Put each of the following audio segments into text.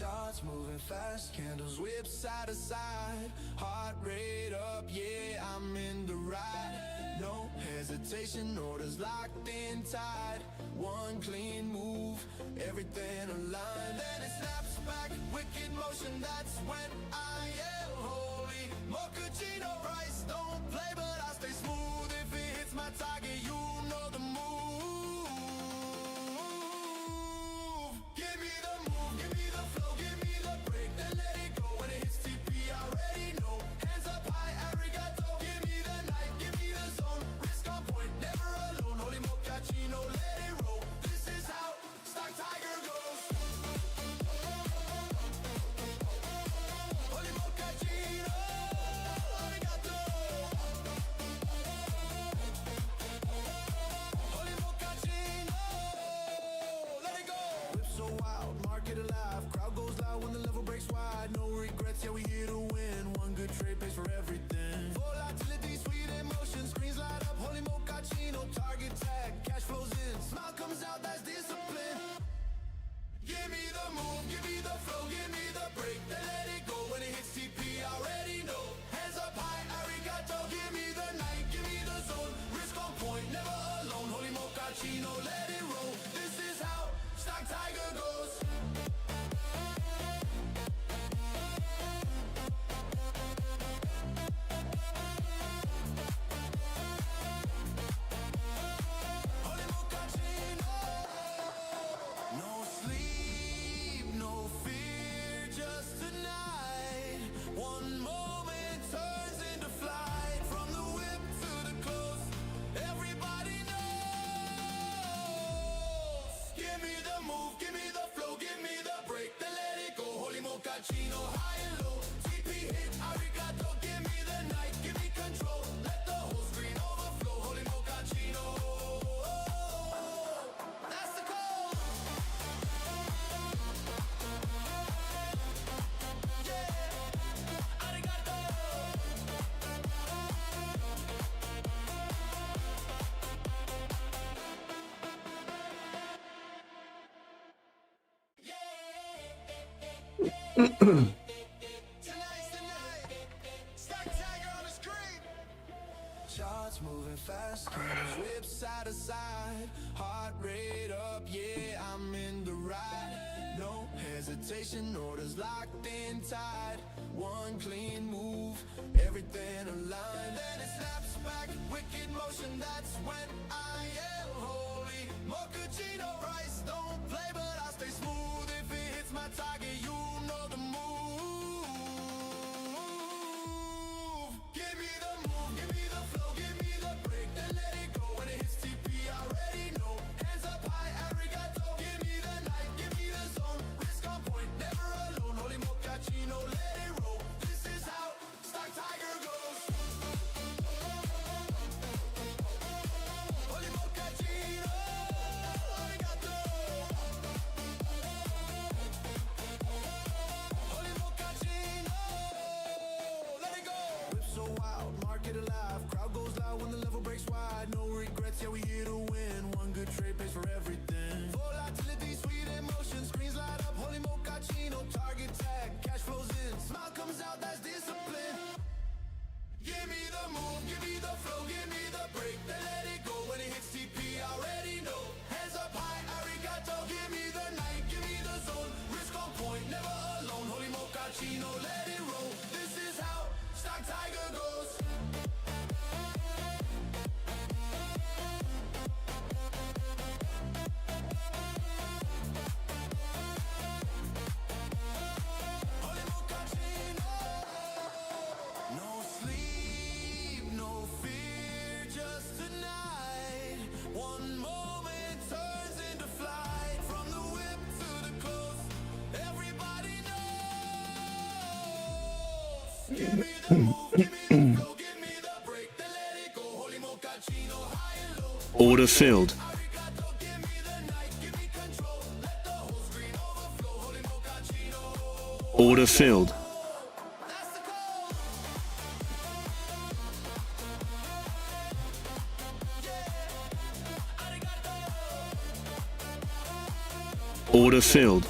Charts moving fast, candles whip side to side, heart rate up, yeah, I'm in the ride. No hesitation, orders locked in tight. One clean move, everything aligned. Then it snaps back, wicked motion, that's when I am holy. Mochaccino price, don't play, but I stay smooth. If it hits my target, you know the move. Give me the move, give me the flow, give me the break, then let it go. When it hits TP, I already know. Hands up high, arigato. Give me the night, give me the zone. Risk on point, never alone. Holy mochaccino, let it roll. This is how StockTiger goes. Holy mochaccino, arigato. Holy mochaccino, let it go. Whip so wild, market alive. Crowd goes loud when the level breaks wide. No regrets, yeah, we here to win. One good trade pays for everything. Volatility, sweet emotion, screens light up. Holy mochaccino, target tag, cash flows in. Smile comes out, that's discipline. Give me the move, give me the flow, give me the break, then let it go. When it hits TP, I already know. Hands up high, arigato. Give me the night, give me the zone. Risk on point, never alone. Holy mochaccino, let it roll. This is how StockTiger goes. Holy mochaccino. No sleep, no fear, just tonight. One moment turns into flight. From the whip to the close, everybody knows. Give me the move, give me the flow, give me the break, then let it go. Holy mochaccino, high and low. TP hit, arigato. Give me the night, give me control. Let the whole screen overflow. Holy mochaccino, that's the call. Yeah, arigato. Tonight's the night. StockTiger on the screen. Charts moving fast, candles whip side to side, heart rate up, yeah, I'm in the ride. No hesitation, orders locked in tight. One clean move, everything aligned. Then it snaps back, wicked motion, that's when I am holy. Mochaccino price, don't play, but I stay smooth. If it hits my target, you know the move. Give me the move, give me the flow, give me the break, then let it go. When it hits TP, I already know. Hands up high, arigato. Give me the night, give me the zone. Risk on point, never alone. Holy mochaccino, let it roll. This is how StockTiger goes. Holy mochaccino, arigato. Holy mochaccino, let it go. Whip so wild, market alive. Crowd goes loud when the level breaks wide. No regrets, yeah, we here to win. One good trade pays for everything. Volatility, sweet emotion, screens light up. Holy mochaccino, target tag, cash flows in. Smile comes out, that's discipline. Give me the move, give me the flow, give me the break, then let it go. When it hits TP, I already know. Hands up high, arigato. Give me the night, give me the zone. Risk on point, never alone. Holy mochaccino, let it roll. This is how StockTiger goes. Holy mochaccino. No sleep, no fear, just tonight. One moment turns into flight. From the whip to the close, everybody knows. Give me the move, give me the flow, give me the break, then let it go. Holy mochaccino, high and low. Order filled. Arigato, give me the night, give me control. Let the whole screen overflow. Holy mochaccino, Order filled. that's the call. Yeah, arigato. Order filled.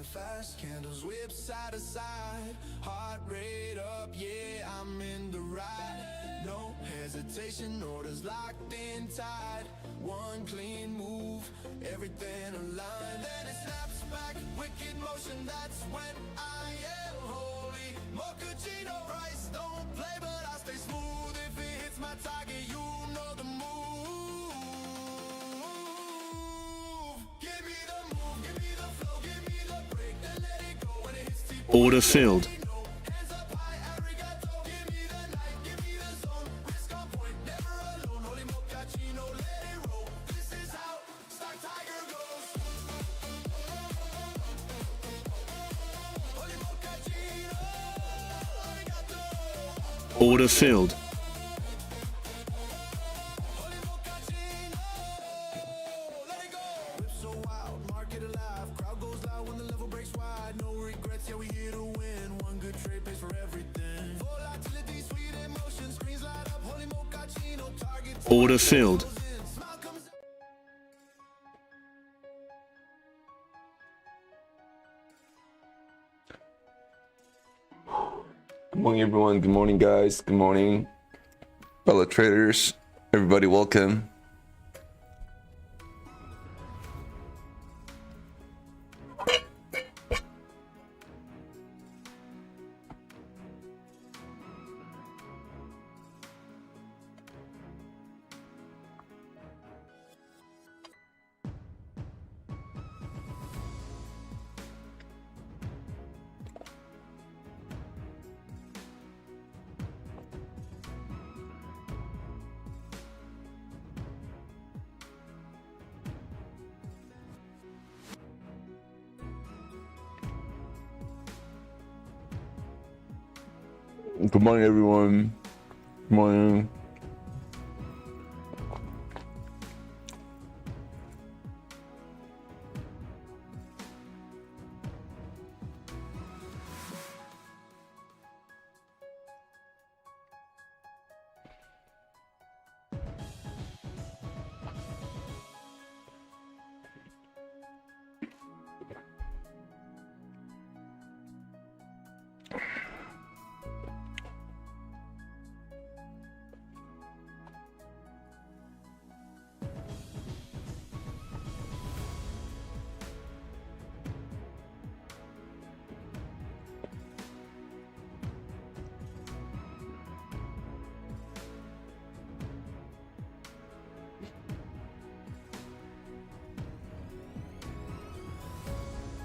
moving fast, candles whip side to side, heart rate up, yeah, I'm in the ride. No hesitation, orders locked in tight. One clean move, everything aligned. Then it snaps back, wicked motion, that's when I am holy. Mochaccino price, don't play, but I stay smooth. If it hits my target, you know the move. Give me the move, give me the flow, give me the break, then let it go when it hits deep. Order filled. Hands up high, arigato, give me the night, give me the zone. Risk on point, never alone. Holy mochaccino, let it roll. This is how StockTiger goes. Holy mochaccino, arigato. Order filled. Holy mochaccino, let it go. Whip so wild, market alive. Crowd goes loud when the level breaks wide. No regrets, yeah, we here to win. One good trade pays for everything. Volatility, sweet emotion, screens light up. Holy mochaccino, target. Order filled. Smile comes out. Good morning, everyone. Good morning, guys. Good morning, fellow traders. Everybody, welcome. Good morning, everyone. Good morning.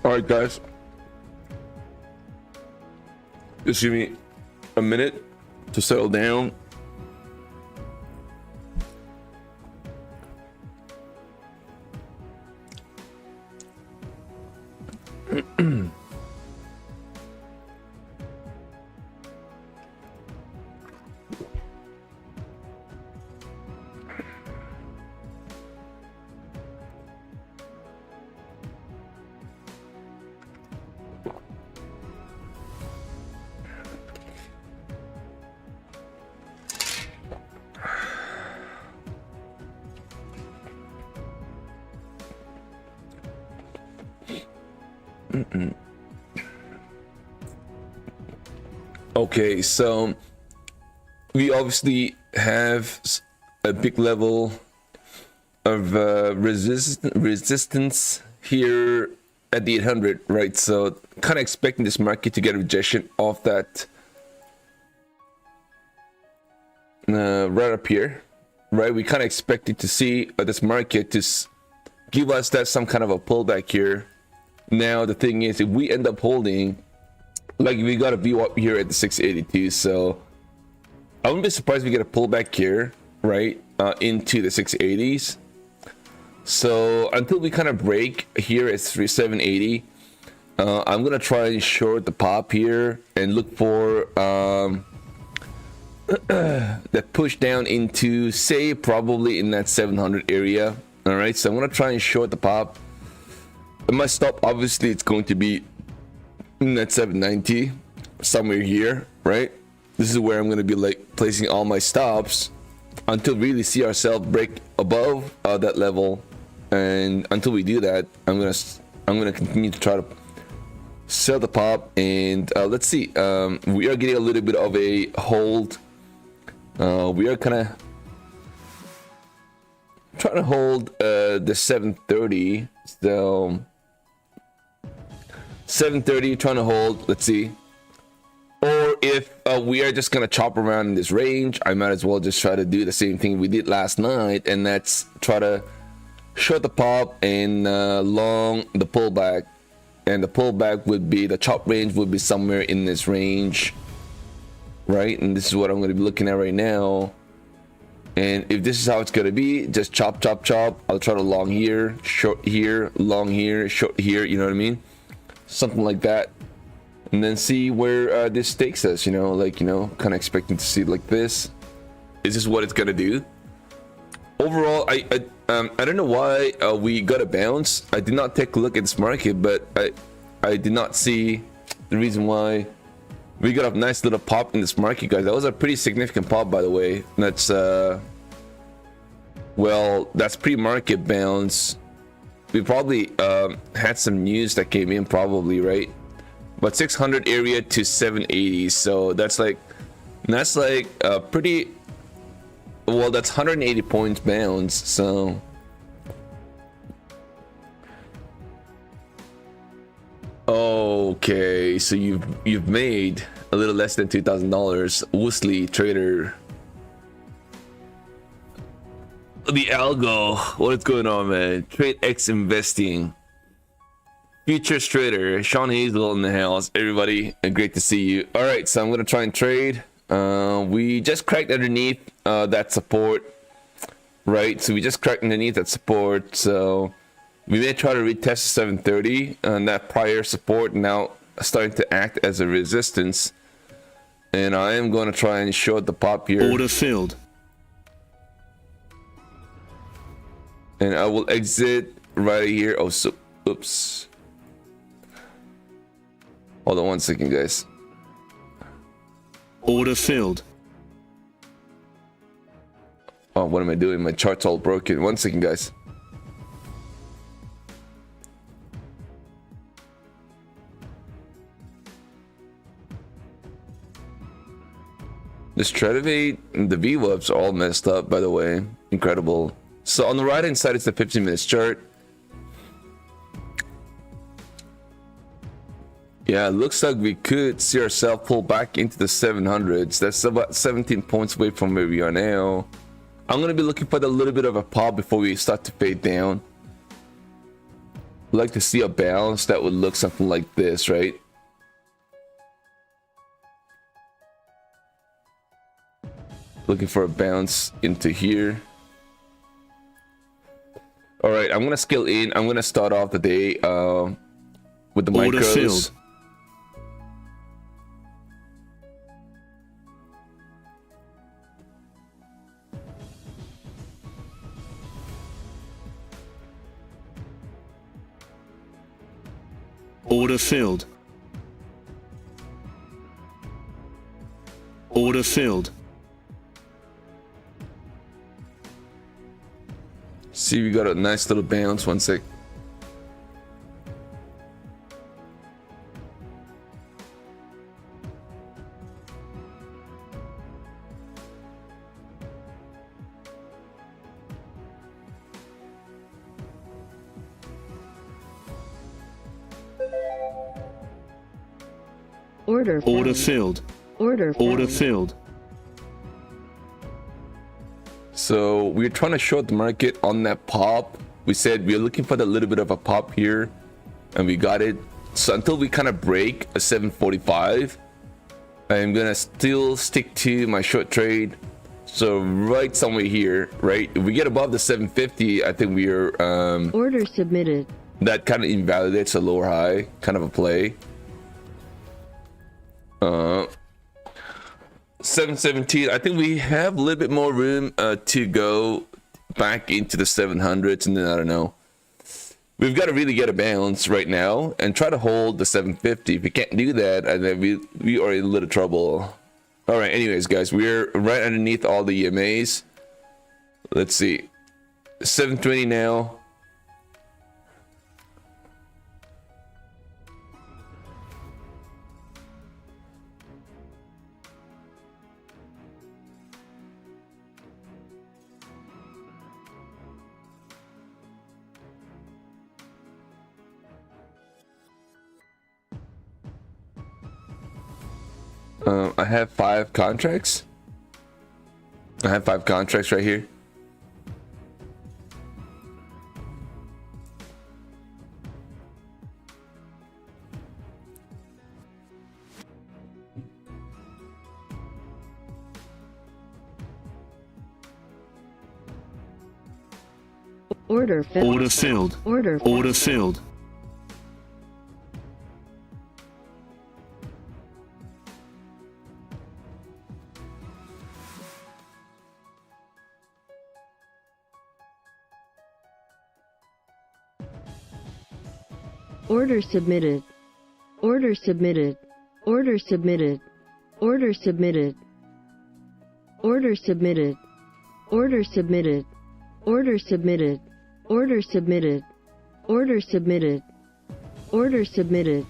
All right, guys. Just give me a minute to settle down. Okay, so we obviously have a big level of resistance here at the 800, right? So kind of expecting this market to get a rejection of that right up here, right? We kind of expected to see this market to give us that some kind of a pullback here. Now the thing is, if we end up holding, like, we got a view up here at the 682, so I wouldn't be surprised if we get a pullback here, right, into the 680s. So until we kind of break here at 780, I'm gonna try and short the pop here and look for that push down into, say, probably in that 700 area. All right, so I'm gonna try and short the pop. And my stop, obviously, it's going to be in that 790, somewhere here, right? This is where I'm going to be like placing all my stops until we really see ourselves break above that level. And until we do that, I'm gonna continue to try to sell the pop, and let's see. We are getting a little bit of a hold. We are kind of trying to hold the 730. So 730 trying to hold. Let's see. Or if we are just gonna chop around in this range, I might as well just try to do the same thing we did last night, and that's try to short the pop and long the pullback. And the pullback would be, the chop range would be somewhere in this range, right? And this is what I'm going to be looking at right now. And if this is how it's going to be, just chop, chop, chop. I'll try to long here, short here, long here, short here, you know what I mean? Something like that. And then see where this takes us, you know, like, you know, kind of expecting to see like this. Is this what it's going to do? Overall, I don't know why we got a bounce. I did not take a look at this market, but I did not see the reason why we got a nice little pop in this market, guys. That was a pretty significant pop, by the way. That's well, that's pre-market bounce. We probably had some news that came in, probably, right? But 600 area to 780, so that's like a pretty, well, that's 180 points bounce. So okay, so you've made a little less than $2,000. Woosley trader, the algo, what is going on, man? Trade X investing, futures trader, Sean Hazel in the house. Everybody, great to see you. All right, so I'm gonna try and trade. We just cracked underneath that support, right? So we just cracked underneath that support, so we may try to retest the 730 and that prior support, now starting to act as a resistance. And I am going to try and short the pop here. Order filled. And I will exit right here. Oh, so oops. Hold on one second, guys. Order filled. Oh, what am I doing? My chart's all broken. One second, guys. This Tretivate and the VWAPs are all messed up, by the way. Incredible. So on the right hand side is the 15-minute chart. Yeah, it looks like we could see ourselves pull back into the 700s. That's about 17 points away from where we are now. I'm going to be looking for a little bit of a pop before we start to fade down. I'd like to see a bounce that would look something like this, right? Looking for a bounce into here. All right, I'm going to scale in. I'm going to start off the day with the Order micros. filled. Order filled. Order filled. See, we got a nice little bounce. One sec. Order filled. Order filled. So we're trying to short the market on that pop. We said we're looking for a little bit of a pop here, and we got it. So until we kind of break a 745, I'm gonna still stick to my short trade. So right somewhere here, right? If we get above the 750, I think we are Order submitted. that kind of invalidates a lower high kind of a play. 717, I think we have a little bit more room to go back into the 700s, and then I don't know, we've got to really get a balance right now and try to hold the 750. If we can't do that, and then we are in a little trouble. All right, anyways, guys, we're right underneath all the EMAs. Let's see, 720 now. I have 5 contracts. I have 5 contracts right here. Order filled. Order filled. Order filled. Order submitted. Order submitted. Order submitted. Order submitted. Order submitted. Order submitted. Order submitted. Order submitted. Order submitted. Order submitted.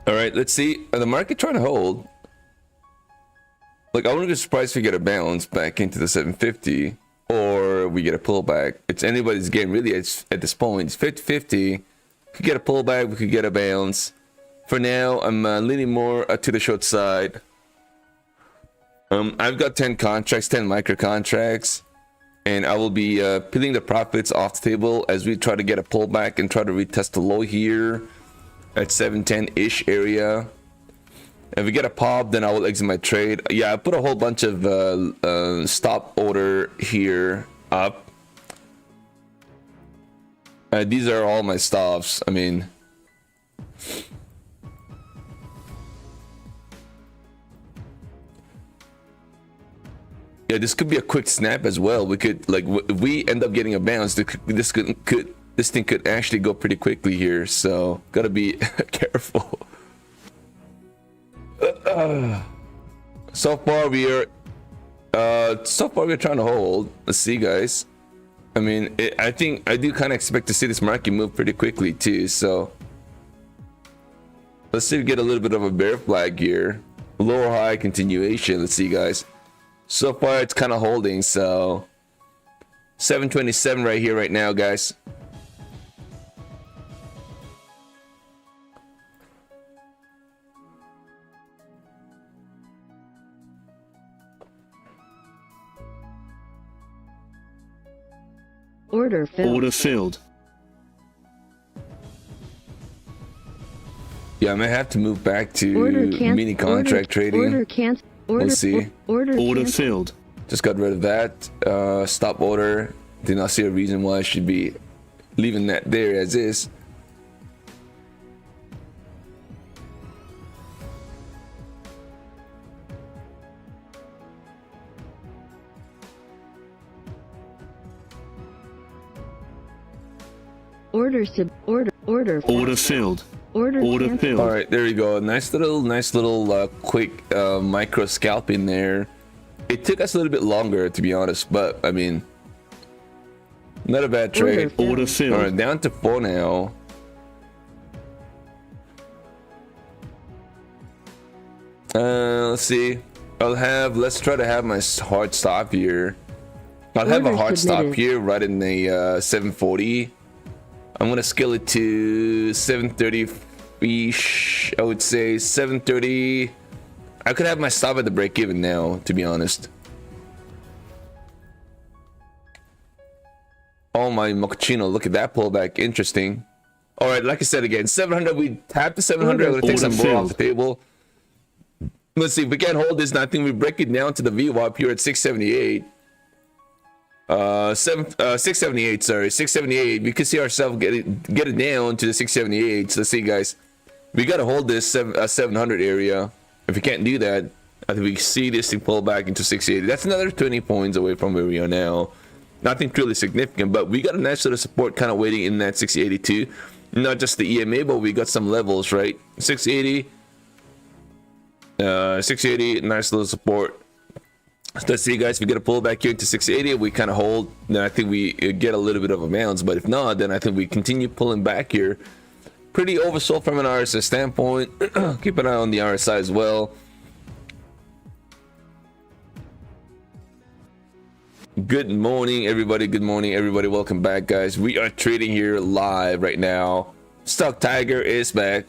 All right, let's see. Are the market trying to hold? Like, I wouldn't be surprised if we get a bounce back into the 750 or we get a pullback. It's anybody's game, really. It's at this point. It's 50-50. Could get a pullback. We could get a bounce. For now, I'm leaning more to the short side. I've got 10 contracts, 10 micro contracts, and I will be peeling the profits off the table as we try to get a pullback and try to retest the low here at 710-ish area. If we get a pop, then I will exit my trade. Yeah, I put a whole bunch of stop order here up. These are all my stops. I mean, yeah, this could be a quick snap as well. We could, like, if we end up getting a bounce, this thing could actually go pretty quickly here. So gotta be careful. So far we're trying to hold. Let's see, guys. I mean, I think I do kind of expect to see this market move pretty quickly too. So let's see if we get a little bit of a bear flag here. Lower high continuation. Let's see, guys. So far it's kind of holding. So 727 right here right now, guys. Order filled. Order filled. Yeah, I might have to move back to mini contract trading. We'll see. Order filled. Just got rid of that. Stop order. Did not see a reason why I should be leaving that there as is. Order filled. Order filled. All right, there you go. Nice little quick micro scalping there. It took us a little bit longer, to be honest, but I mean, not a bad trade. Order filled. All right, down to 4 now. Let's see. Let's try to have my hard stop here. I'll have a hard stop here right in the 740. I'm gonna scale it to 730-ish. I would say 730. I could have my stop at the break even now, to be honest. Oh my mochaccino, look at that pullback. Interesting. All right, like I said again, 700. We tapped the 700. I'm gonna take some more off the table. Let's see if we can hold this. I think we break it down to the VWAP here at 678. 678. Sorry, 678. We can see ourselves get it down to the 678. So let's see, guys. We gotta hold this 700 area. If we can't do that, I think we see this thing pull back into 680. That's another 20 points away from where we are now. Nothing truly significant, but we got a nice little support kind of waiting in that 682. Not just the EMA, but we got some levels, right? 680, 680, nice little support. So let's see, guys. If we get a pullback here into 680, we kind of hold. Then I think we get a little bit of a bounce. But if not, then I think we continue pulling back here. Pretty oversold from an RSI standpoint. Keep an eye on the RSI as well. Good morning, everybody. Good morning, everybody. Welcome back, guys. We are trading here live right now. StockTiger is back.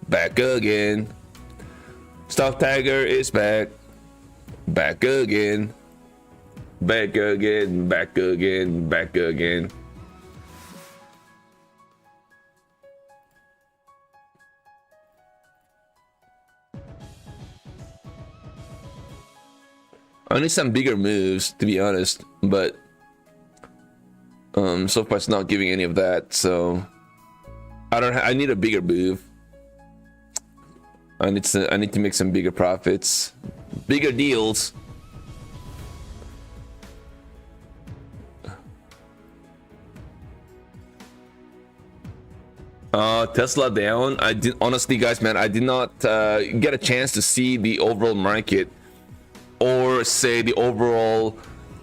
Back again. StockTiger is back. Back again. Back again. Back again. Back again. I need some bigger moves, to be honest, but so far it's not giving any of that. So I need a bigger move. I need to make some bigger profits, bigger deals. Tesla down. I did, honestly, guys, man, I did not get a chance to see the overall market, or say the overall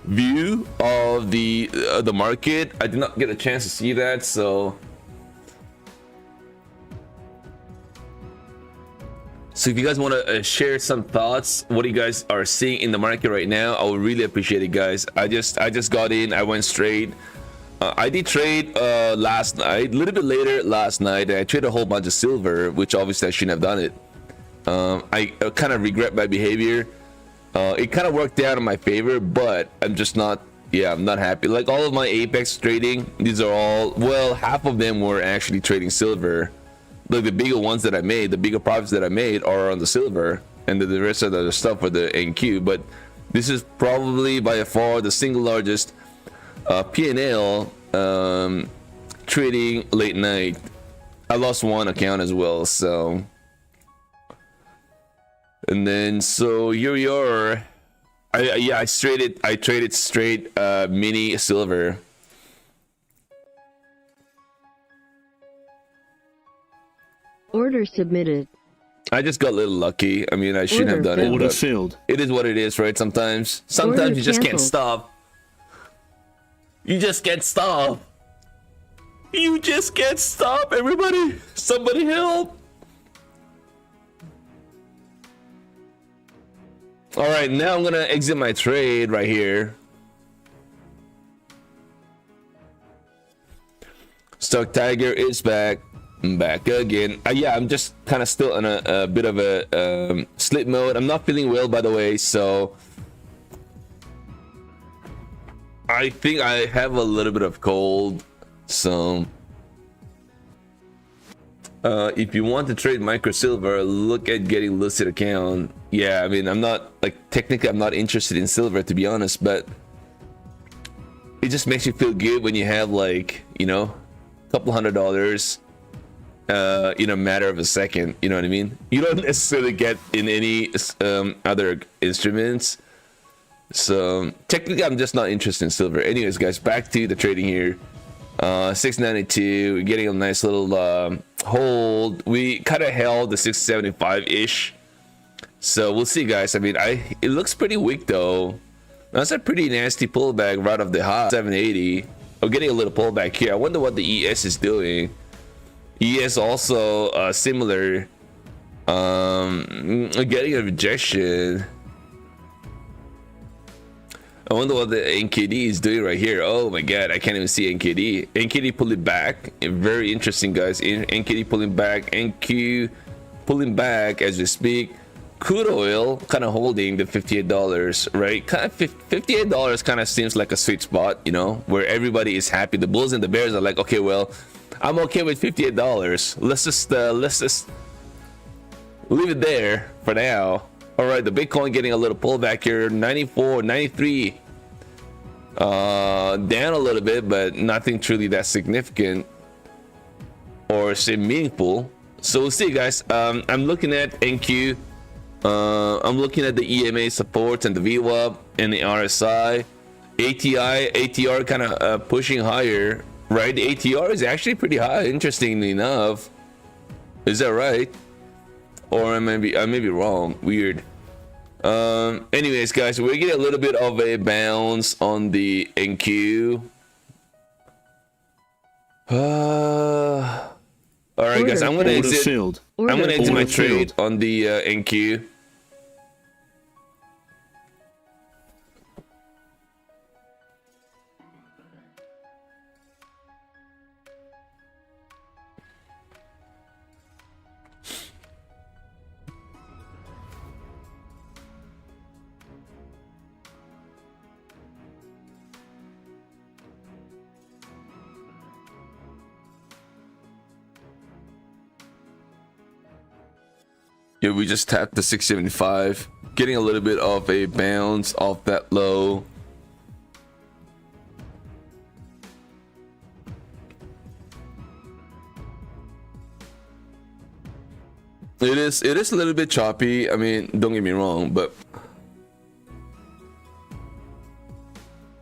view of the market. I did not get a chance to see that. So if you guys want to share some thoughts, what you guys are seeing in the market right now, I would really appreciate it, guys. I just got in. I went straight. I did trade last night, a little bit later last night. I traded a whole bunch of silver, which obviously I shouldn't have done it. I kind of regret my behavior. It kind of worked out in my favor, but I'm just not, I'm not happy. Like all of my Apex trading, these are all, well, half of them were actually trading silver. Like the bigger ones that I made, the bigger profits that I made are on the silver, and the rest of the stuff for the NQ. But this is probably by far the single largest P&L trading late night. I lost one account as well, so. And then so here we are. I traded straight mini silver. Order submitted. I just got a little lucky. I mean, I shouldn't have done it. Order But filled. it is what it is, right? Sometimes Order you just can't canceled. stop. You just can't stop. You just can't stop, everybody. Somebody help. All right, now I'm gonna exit my trade right here. StockTiger is back. I'm back again. I'm just kind of still in a bit of a sleep mode. I'm not feeling well, by the way, so I think I have a little bit of cold. So if you want to trade micro silver, look at getting listed account. I mean, I'm not, like, technically I'm not interested in silver, to be honest, but it just makes you feel good when you have, like, you know, a couple $100 in a matter of a second. You know what I mean? You don't necessarily get in any other instruments. So technically I'm just not interested in silver. Anyways, guys, back to the trading here. 692, we're getting a nice little hold. We kind of held the 675 ish, so we'll see, guys. I mean, it looks pretty weak though. That's a pretty nasty pullback right off the high. 780. We're getting a little pullback here. I wonder what the ES is doing. ES also similar, getting a rejection. I wonder what the NKD is doing right here. Oh my god, I can't even see NKD. NKD pulling back. Very interesting, guys. NKD pulling back. NQ pulling back as we speak. crude oil kind of holding the $58, right? Kind of $58 kind of seems like a sweet spot, you know, where everybody is happy. The bulls and the bears are like, okay, well, I'm okay with $58. Let's just leave it there for now. All right, the Bitcoin getting a little pullback here, 94, 93, down a little bit, but nothing truly that significant or say meaningful. So we'll see, guys. I'm looking at NQ. I'm looking at the EMA supports and the VWAP and the RSI. ATR kind of pushing higher, right? The ATR is actually pretty high, interestingly enough. Is that right? Or I may be wrong. Weird. Anyways, guys, we're getting a little bit of a bounce on the NQ. All right, guys, I'm gonna exit. I'm gonna exit my trade on the NQ. Yeah, we just tapped the 675, getting a little bit of a bounce off that low. It is a little bit choppy. I mean, don't get me wrong, but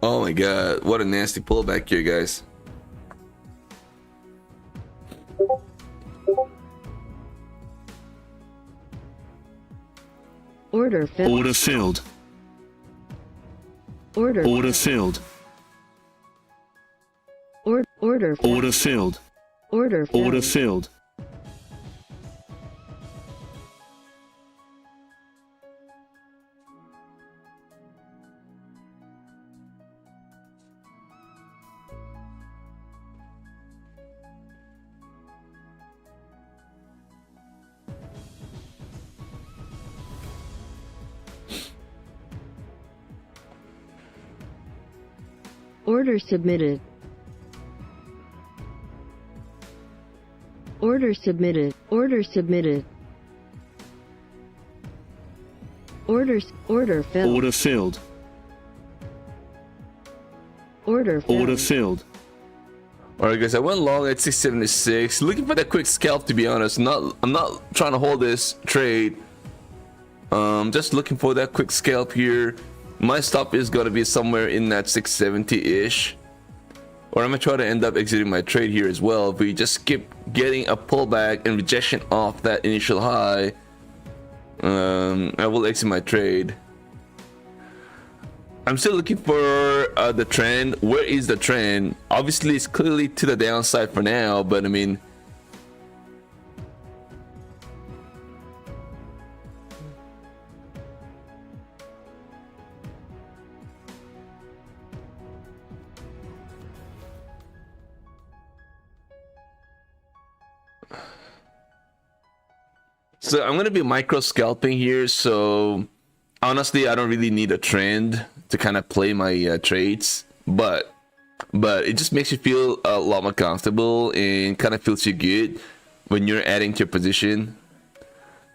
oh my god, what a nasty pullback here, guys. Order filled. Order filled. Order filled. Order filled. Order filled. Order filled. Order filled. Order submitted. Order submitted. Order submitted. Order filled. Order filled. Order filled. Order filled. All right, guys, I went long at 676, looking for that quick scalp, to be honest. I'm not trying to hold this trade. Just looking for that quick scalp here. My stop is gonna be somewhere in that 670-ish, or I'm gonna try to end up exiting my trade here as well. If we just keep getting a pullback and rejection off that initial high, I will exit my trade. I'm still looking for the trend. Where is the trend? Obviously, it's clearly to the downside for now, but I mean, so I'm gonna be micro scalping here. So honestly, I don't really need a trend to kind of play my trades, but it just makes you feel a lot more comfortable and kind of feels you good when you're adding to your position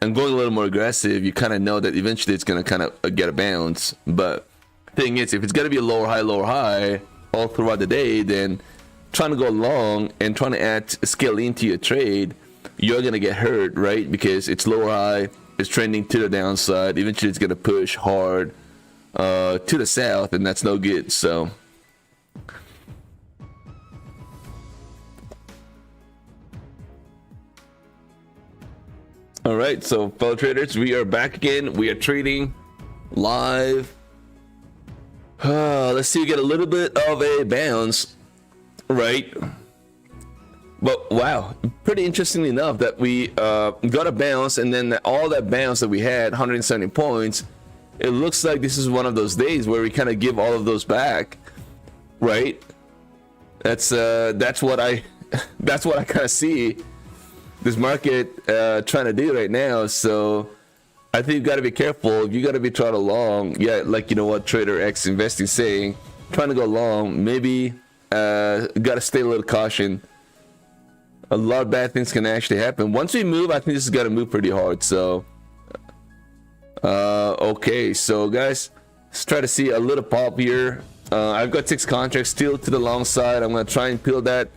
and going a little more aggressive. You kind of know that eventually it's gonna kind of get a bounce. But thing is, if it's gonna be a lower high all throughout the day, then trying to go long and trying to add scale into your trade, you're gonna get hurt, right? Because it's lower high, it's trending to the downside. Eventually it's gonna push hard to the south, and that's no good. So all right, so fellow traders, we are back again. We are trading live. Let's see, we get a little bit of a bounce, right? But wow, pretty interestingly enough that we got a bounce, and then all that bounce that we had, 170 points, it looks like this is one of those days where we kind of give all of those back, right? That's what I kind of see this market trying to do right now. So I think you got to be careful. You got to be trying to long. Yeah, like you know what Trader X Investing saying, trying to go long. Maybe got to stay a little caution. A lot of bad things can actually happen. Once we move, I think this is gonna move pretty hard. So, okay. So guys, let's try to see a little pop here. I've got 6 contracts still to the long side. I'm gonna try and peel that.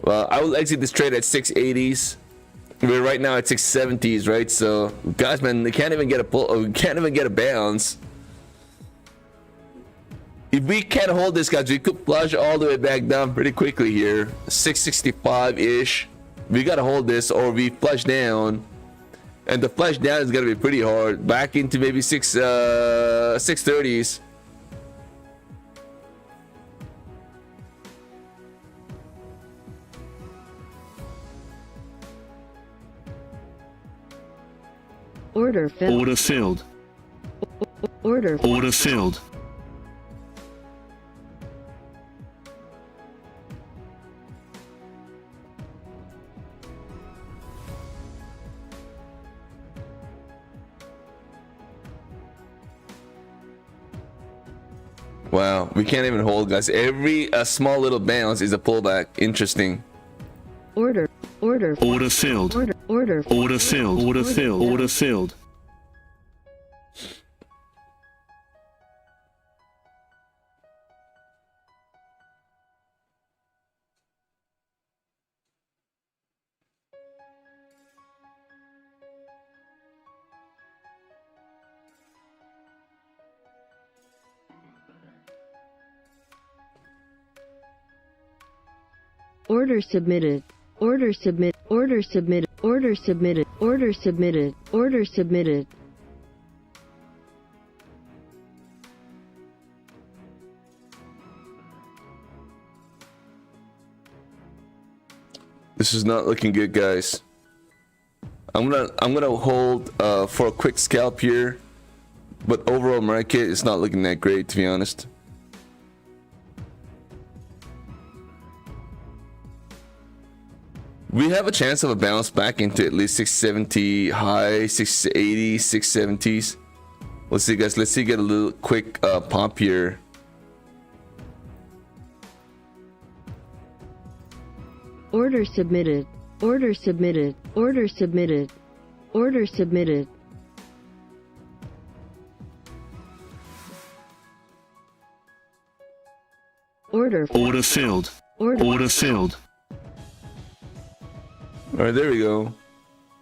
I will exit this trade at 680s. We're right now at 670s, right? So guys, man, they can't even get a pull, or we can't even get a bounce. If we can't hold this, guys, we could flush all the way back down pretty quickly here. 665 ish. We gotta hold this, or we flush down, and the flush down is gonna be pretty hard. Back into maybe 630s. Order filled. Order filled. Order. Order filled. Wow, we can't even hold, guys. Every small little bounce is a pullback. Interesting. Order. Order. Order filled. Order. Order. Order filled. Order filled. Order filled. Order submitted. Order submit. Order submitted. Order submitted. Order submitted. Order submitted. This is not looking good, guys. I'm gonna hold for a quick scalp here, but overall market is not looking that great, to be honest. We have a chance of a bounce back into at least 670 high, 680, 670s. Let's see, guys. Let's see, get a little quick pump here. Order submitted. Order submitted. Order submitted. Order submitted. Order. Order filled. Order. Order filled. All right, there we go.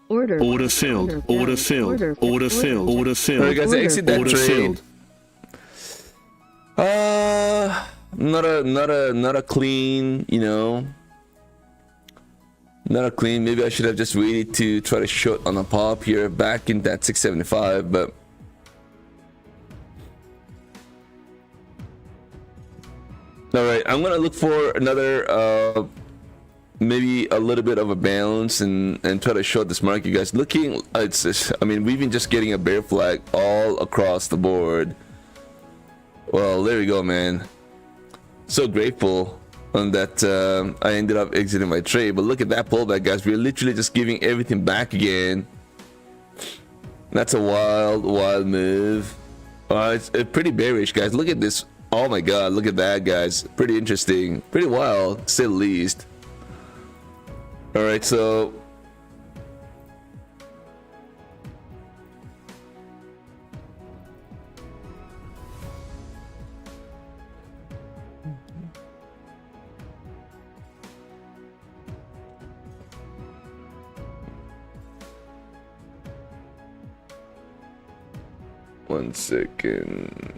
Order. Order filled. Order filled. Order filled. Order All filled. right, guys, exit that Order trade. filled. Not a clean, you know. Not a clean. Maybe I should have just waited to try to short on a pop here back in that 675, but all right, I'm gonna look for another maybe a little bit of a balance and try to short this market, guys. Looking, I mean, we've been just getting a bear flag all across the board. Well, there we go, man. So grateful on that I ended up exiting my trade, but look at that pullback, guys. We're literally just giving everything back again. That's a wild move. It's pretty bearish, guys. Look at this. Oh my god, look at that, guys. Pretty interesting, pretty wild, to say the least. All right, so one second.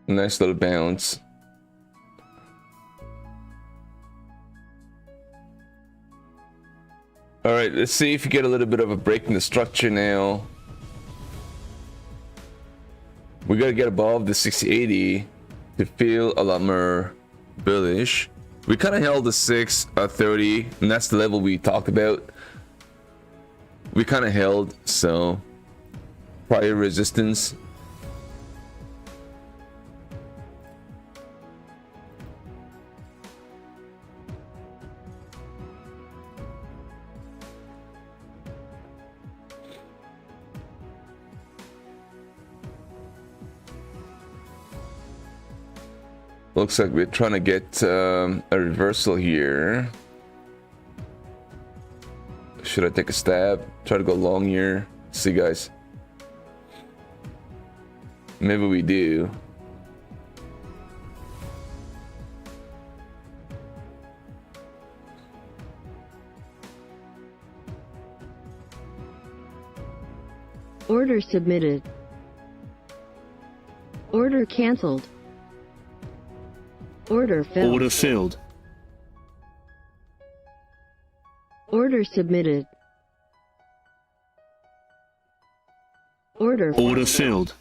Nice little bounce. All right, let's see if you get a little bit of a break in the structure now. We got to get above the 680 to feel a lot more bullish. We kind of held the 630, and that's the level we talked about. We kind of held, so prior resistance. Looks like we're trying to get a reversal here. Should I take a stab? Try to go long here. See, guys. Maybe we do. Order submitted. Order cancelled. Order filled. Order filled. Order submitted. Order Order filled.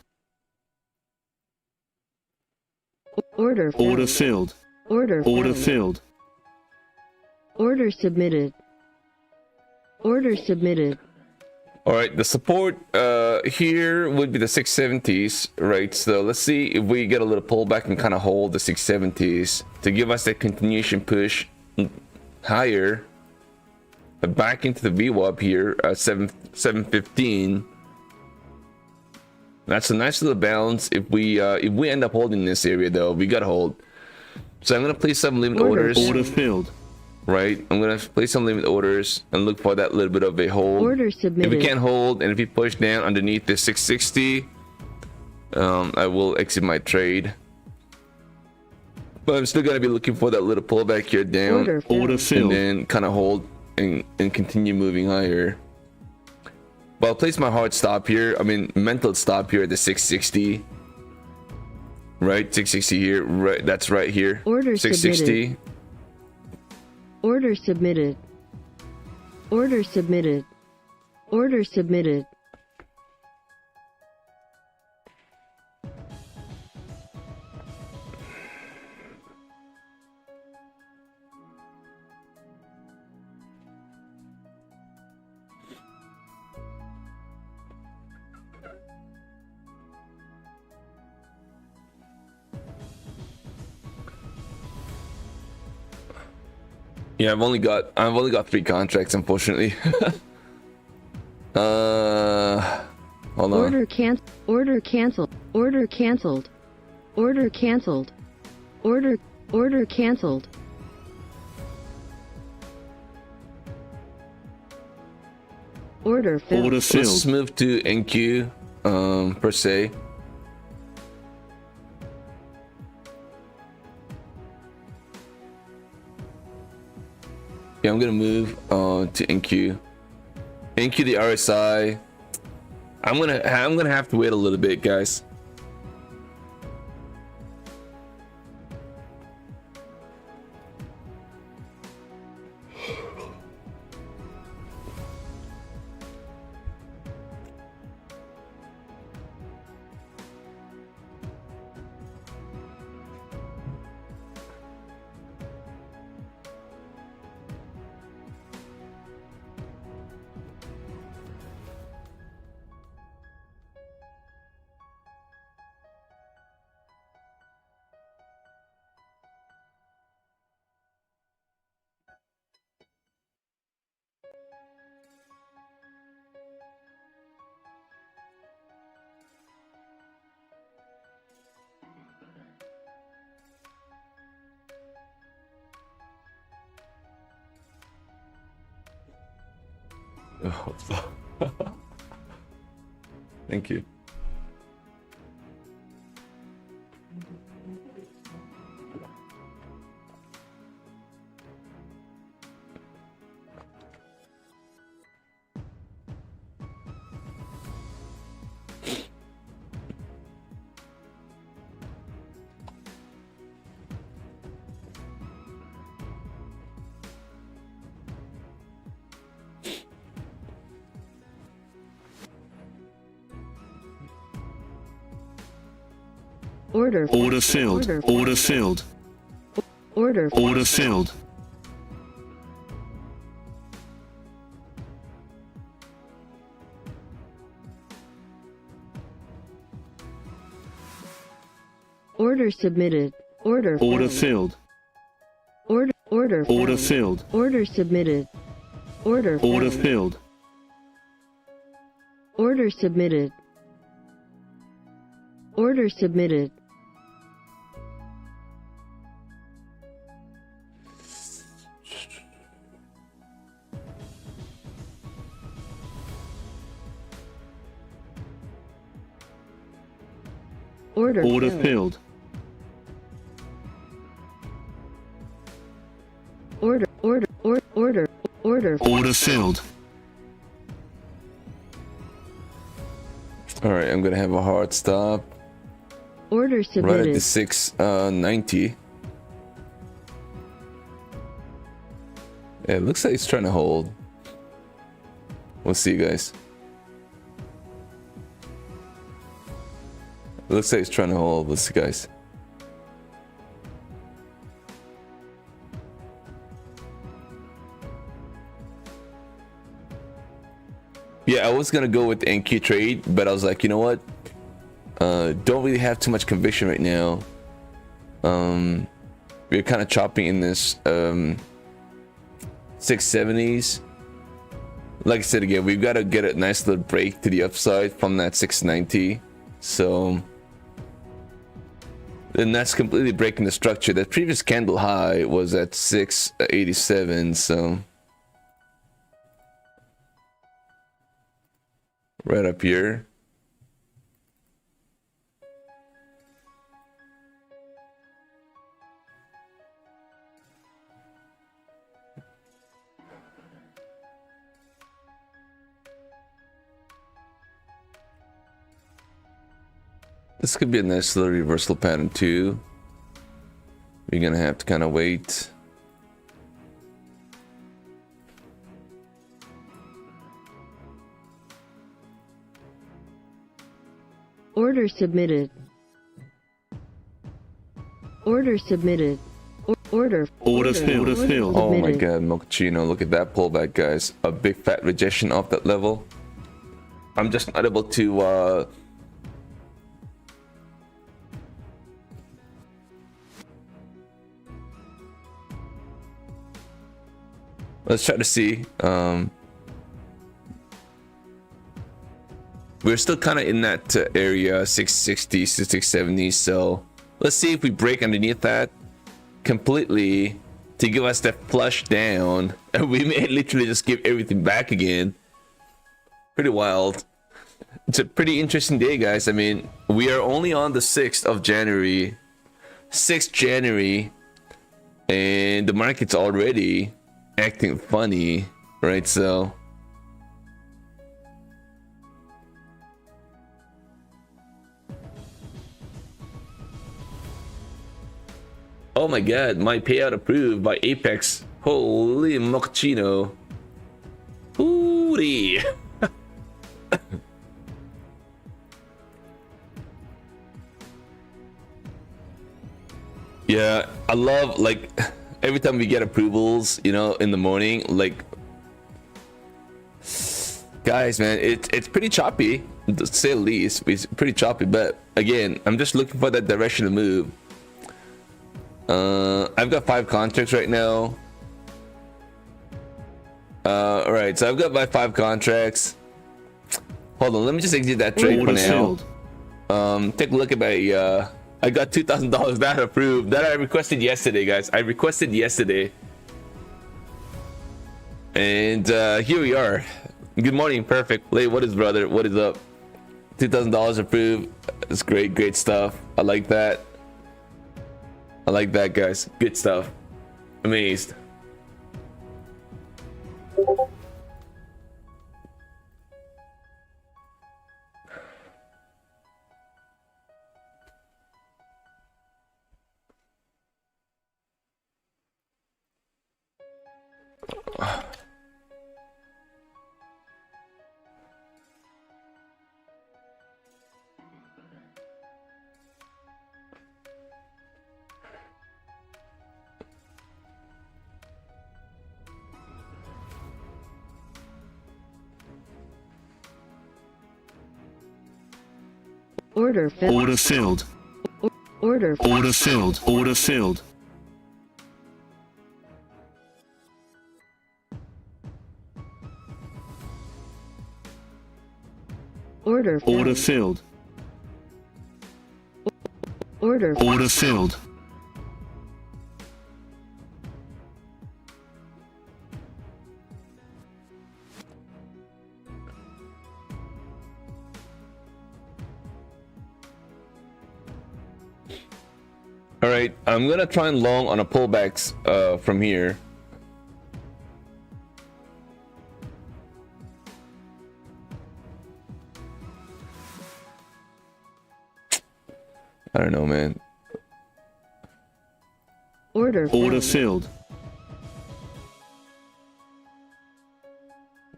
Order filled. Order filled. Order Order filled. filled. Order submitted. Order submitted. All right, the support here would be the 670s, right? So let's see if we get a little pullback and kind of hold the 670s to give us that continuation push higher, back into the VWAP here at 715. That's a nice little balance. If we end up holding this area though, we gotta hold. So I'm gonna place some limit orders. Order filled. Right, I'm gonna place some limit orders and look for that little bit of a hold. Order submitted. If we can't hold, and if we push down underneath the 660, I will exit my trade. But I'm still gonna be looking for that little pullback here down, Order filled. Order and filled. then kind of hold and continue moving higher. But I'll place my hard stop here. I mean, mental stop here at the 660. Right, 660 here. Right, that's right here. Order 660. submitted. Order submitted. Order submitted. Order submitted. Yeah, I've only got 3 contracts, unfortunately. Hold on. Order cancelled. Order cancelled. Order cancelled. Order cancelled. Order cancelled. Order filled. Order Let's filled. move to NQ per se. Yeah, I'm gonna move to NQ. NQ the RSI. I'm gonna have to wait a little bit, guys. Thank you. Order filled. Order filled. Order Order filled. Order submitted. Order filled. Order filled. Order submitted. Order filled. Order submitted. Order submitted. Order filled. Order filled. All right, I'm gonna have a hard stop Order right submitted. at the 690. Yeah, it looks like it's trying to hold. We'll see, guys. It looks like it's trying to hold. Let's see, guys. Yeah, I was gonna go with the NQ trade, but I was like, you know what? Don't really have too much conviction right now. We're kind of chopping in this 670s. Like I said again, we've got to get a nice little break to the upside from that 690. So then that's completely breaking the structure. That previous candle high was at 687, so right up here. This could be a nice little reversal pattern too. We're gonna have to kind of wait. Order submitted. Order submitted. Order filled. Oh my god, Mochaccino, look at that pullback, guys. A big fat rejection off that level. I'm just not able to let's try to see. We're still kind of in that area, 660 to 670. So let's see if we break underneath that completely to give us that flush down. And we may literally just give everything back again. Pretty wild. It's a pretty interesting day, guys. I mean, we are only on the 6th of January. 6th January. And the market's already acting funny, right? So oh my god, my payout approved by Apex. Holy Mochaccino. Hooty. Yeah, I love, like, every time we get approvals, you know, in the morning, like, guys, man, it's pretty choppy, to say the least. It's pretty choppy, but again, I'm just looking for that direction to move. I've got 5 contracts right now. All right, so I've got my 5 contracts. Hold on, let me just exit that trade for now. Take a look at my I got $2,000 that approved, that I requested yesterday, guys. I requested yesterday, and here we are, Good morning, perfect. Lay, what is brother? What is up? $2,000 approved. That's great, great stuff. I like that. I like that, guys. Good stuff. Amazed. Order filled. Order filled. Order. Order filled. Order filled. Order. Order filled. Order. Order filled. All right, I'm gonna try and long on a pullbacks from here. I don't know, man. Order. Order filled.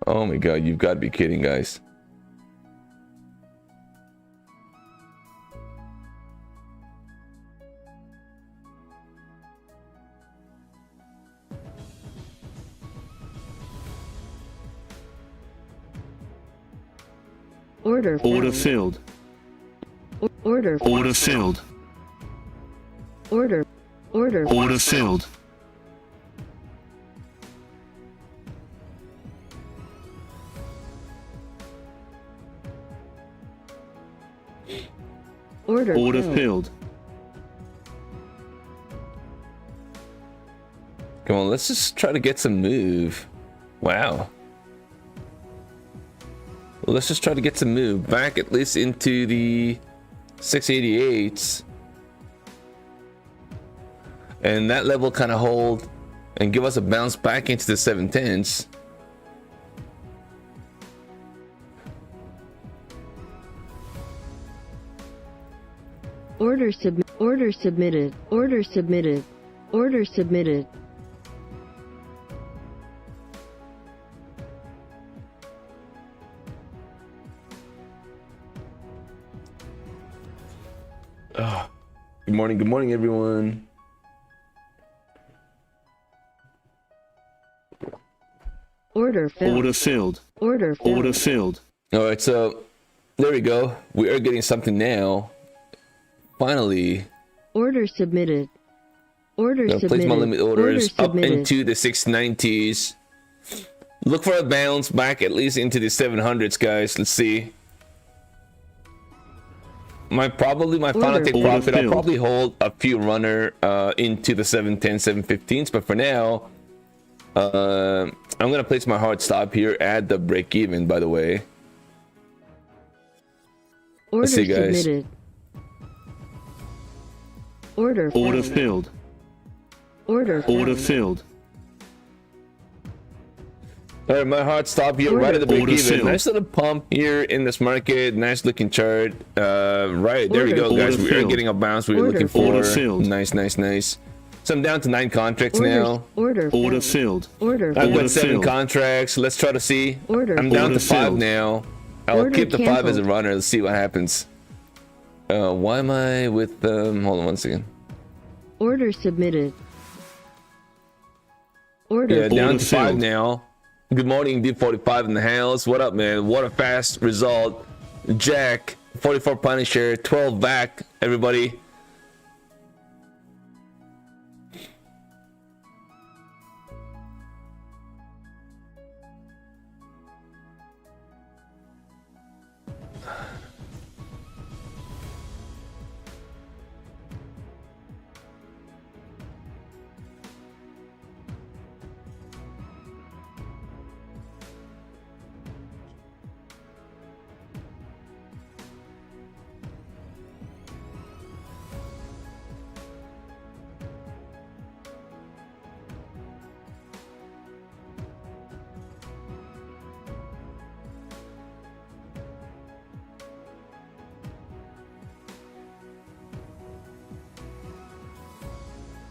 Oh my god, you've got to be kidding, guys. Order. Order filled. Order. Order filled. Order. Order. Order filled. Order. Order filled. Come on, let's just try to get some move. Wow. Let's just try to get some move back at least into the 688s. And that level kind of hold and give us a bounce back into the 710s. Order submit. Order submitted. Order submitted. Order submitted. Good morning, everyone. Order filled. Order filled. Order filled. Order filled. All right, so there we go. We are getting something now. Finally. Order submitted. Order Place submitted. my limit orders Order up submitted. into the 690s. Look for a bounce back at least into the 700s, guys. Let's see. My final take Order profit. I'll filled. probably hold a few runner into the 710, 715s, but for now, I'm gonna place my hard stop here at the break even. By the way, Order see, guys. submitted. Order. Order filled. Order. Order filled. all right, my hard stop here right at the break Order even. filled. Nice little pump here in this market. Nice looking chart. Right there we go, Order guys. We are filled. getting a bounce we were Order looking for. Order filled. Nice, nice, nice. So I'm down to 9 contracts Order. now. Order. Order filled. Order. I've Order got 7 filled. contracts. Let's try to see. Order. I'm down Order to 5 filled. now. I'll Order keep the 5 as a canceled. runner. Let's see what happens. Why am I with hold on one second. Order submitted. Order. Yeah, down Order to 5 filled. now. Good morning, D45 in the house. What up, man? What a fast result. Jack, 44 Punisher, 12 back, everybody.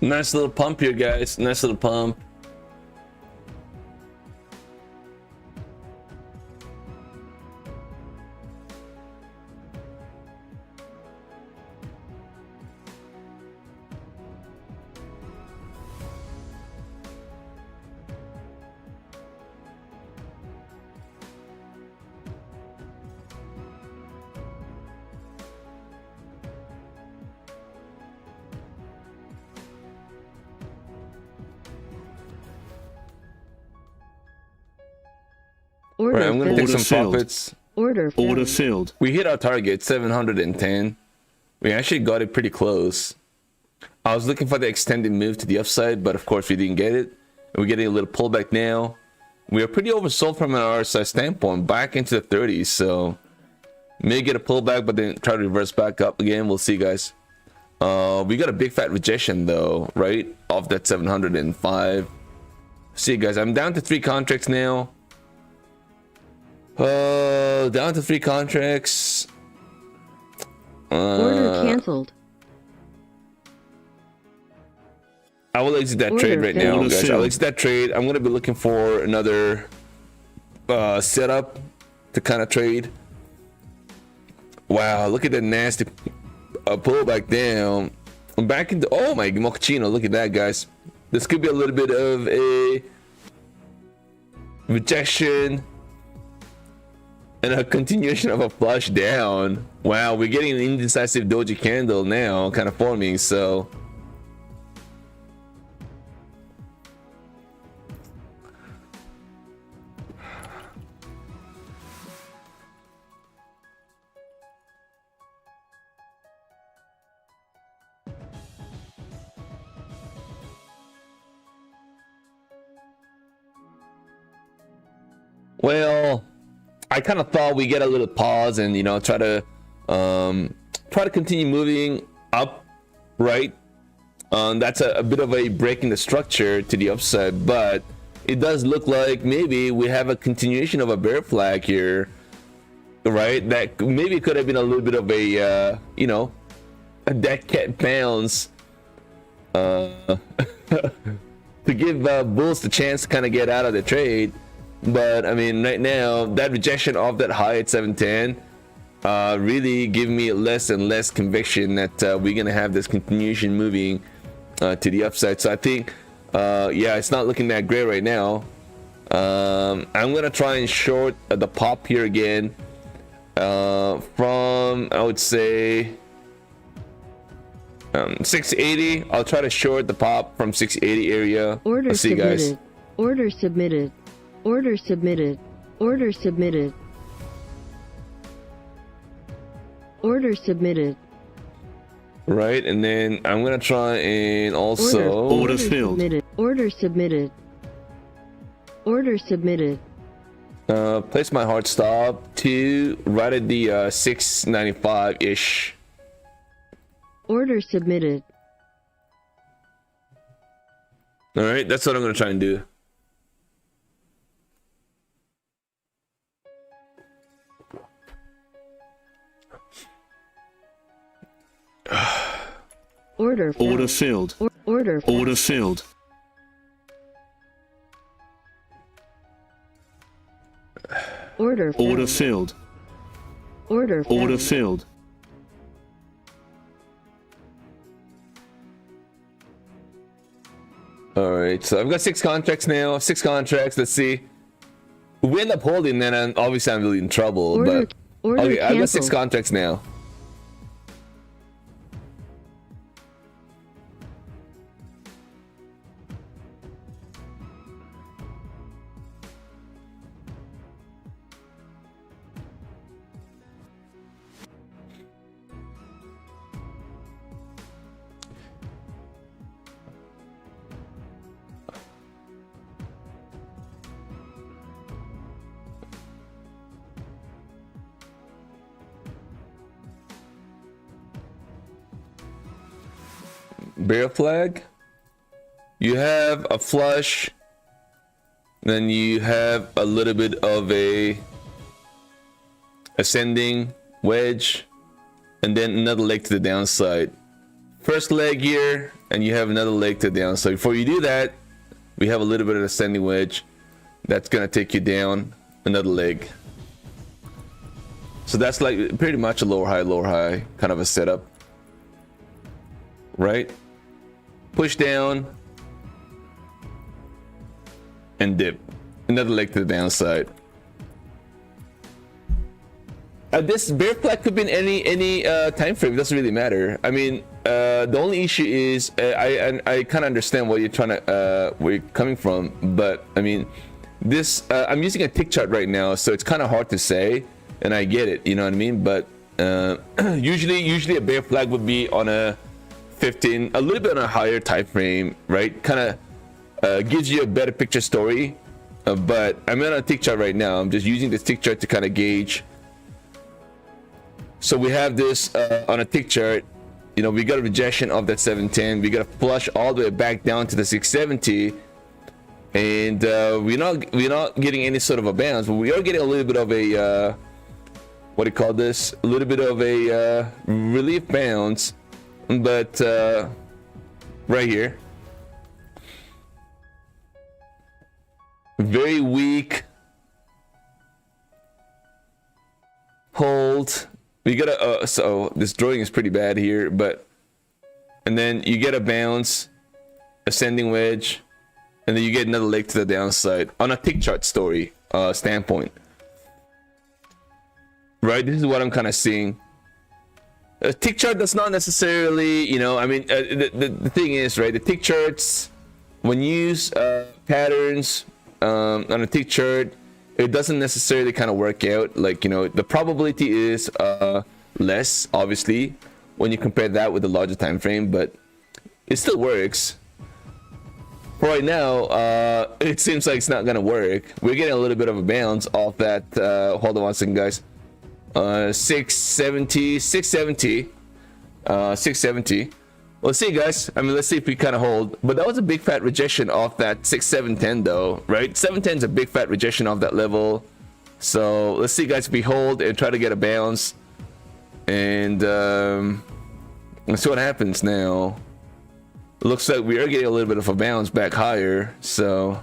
Nice little pump here, guys. Nice little pump. Order Right, I'm gonna take filled. some filled. profits. Order filled. Order filled. We hit our target 710. We actually got it pretty close. I was looking for the extended move to the upside, but of course we didn't get it. We're getting a little pullback now. We are pretty oversold from an RSI standpoint, back into the 30s. So may get a pullback, but then try to reverse back up again. We'll see, guys. We got a big fat rejection though, right off that 705. See, guys, I'm down to 3 contracts now. Down to 3 contracts. Order canceled. I will exit that Order trade right now, failed. guys. Order I'll failed. exit that trade. I'm gonna be looking for another setup to kind of trade. Wow, look at that nasty pullback down. I'm back into, oh my mochaccino, look at that, guys. This could be a little bit of a rejection and a continuation of a flush down. Wow, we're getting an indecisive doji candle now kind of forming. So well, I kind of thought we get a little pause and, you know, try to continue moving up, right? That's a bit of a break in the structure to the upside, but it does look like maybe we have a continuation of a bear flag here, right? That maybe could have been a little bit of a, you know, a dead cat bounce to give bulls the chance to kind of get out of the trade. But I mean, right now, that rejection of that high at 710 really give me less and less conviction that we're gonna have this continuation moving to the upside. So I think, yeah, it's not looking that great right now. I'm gonna try and short the pop here again from, I would say, 680. I'll try to short the pop from 680 area. Order I'll see you guys. submitted. Order submitted. Order submitted. Order submitted. Order submitted. Right, and then I'm gonna try and also Order filled. Submitted. Order submitted. Order submitted. place my hard stop to right at the 695 ish. Order submitted. All right, that's what I'm gonna try and do. Order filled. Order filled. Order filled. Order filled. Order filled. Order filled. Order filled. Order filled. All right, so I've got 6 contracts now. 6 contracts. Let's see. If we end up holding, then obviously I'm really in trouble. Order- but order okay, I've got 6 canceled. contracts now. Bear flag. You have a flush. Then you have a little bit of a ascending wedge, and then another leg to the downside. first leg here, and you have another leg to the downside. Before you do that, we have a little bit of a standing wedge that's gonna take you down another leg. So that's like pretty much a lower high kind of a setup, right? Push down and dip, another leg to the downside. This bear flag could be in any time frame. It doesn't really matter. I mean, the only issue is I kind of understand what you're trying to where you're coming from, but I mean, this I'm using a tick chart right now, so it's kind of hard to say, and I get it, you know what I mean. But usually a bear flag would be on a 15, a little bit on a higher time frame, right? Kind of gives you a better picture story. But I'm on a tick chart right now. I'm just using this tick chart to kind of gauge. So we have this on a tick chart, you know, we got a rejection of that 710. We got a flush all the way back down to the 670, and we're not getting any sort of a bounce, but we are getting a little bit of a what do you call this? A little bit of a relief bounce, but right here, very weak hold. We got a so this drawing is pretty bad here, but and then you get a bounce, ascending wedge, and then you get another leg to the downside on a tick chart story standpoint, right? This is what I'm kind of seeing. A tick chart that's not necessarily, you know, I mean, the thing is, right, the tick charts, when you use patterns on a tick chart, it doesn't necessarily kind of work out. Like, you know, the probability is less, obviously, when you compare that with the larger time frame, but it still works. For right now, it seems like it's not gonna work. We're getting a little bit of a bounce off that. Hold on one second, guys. 670. Let's see, guys. I mean, let's see if we kind of hold. But that was a big fat rejection off that 6710, though, right? 710 is a big fat rejection off that level. So let's see, guys, if we hold and try to get a bounce, and let's see what happens now. Looks like we are getting a little bit of a bounce back higher. So,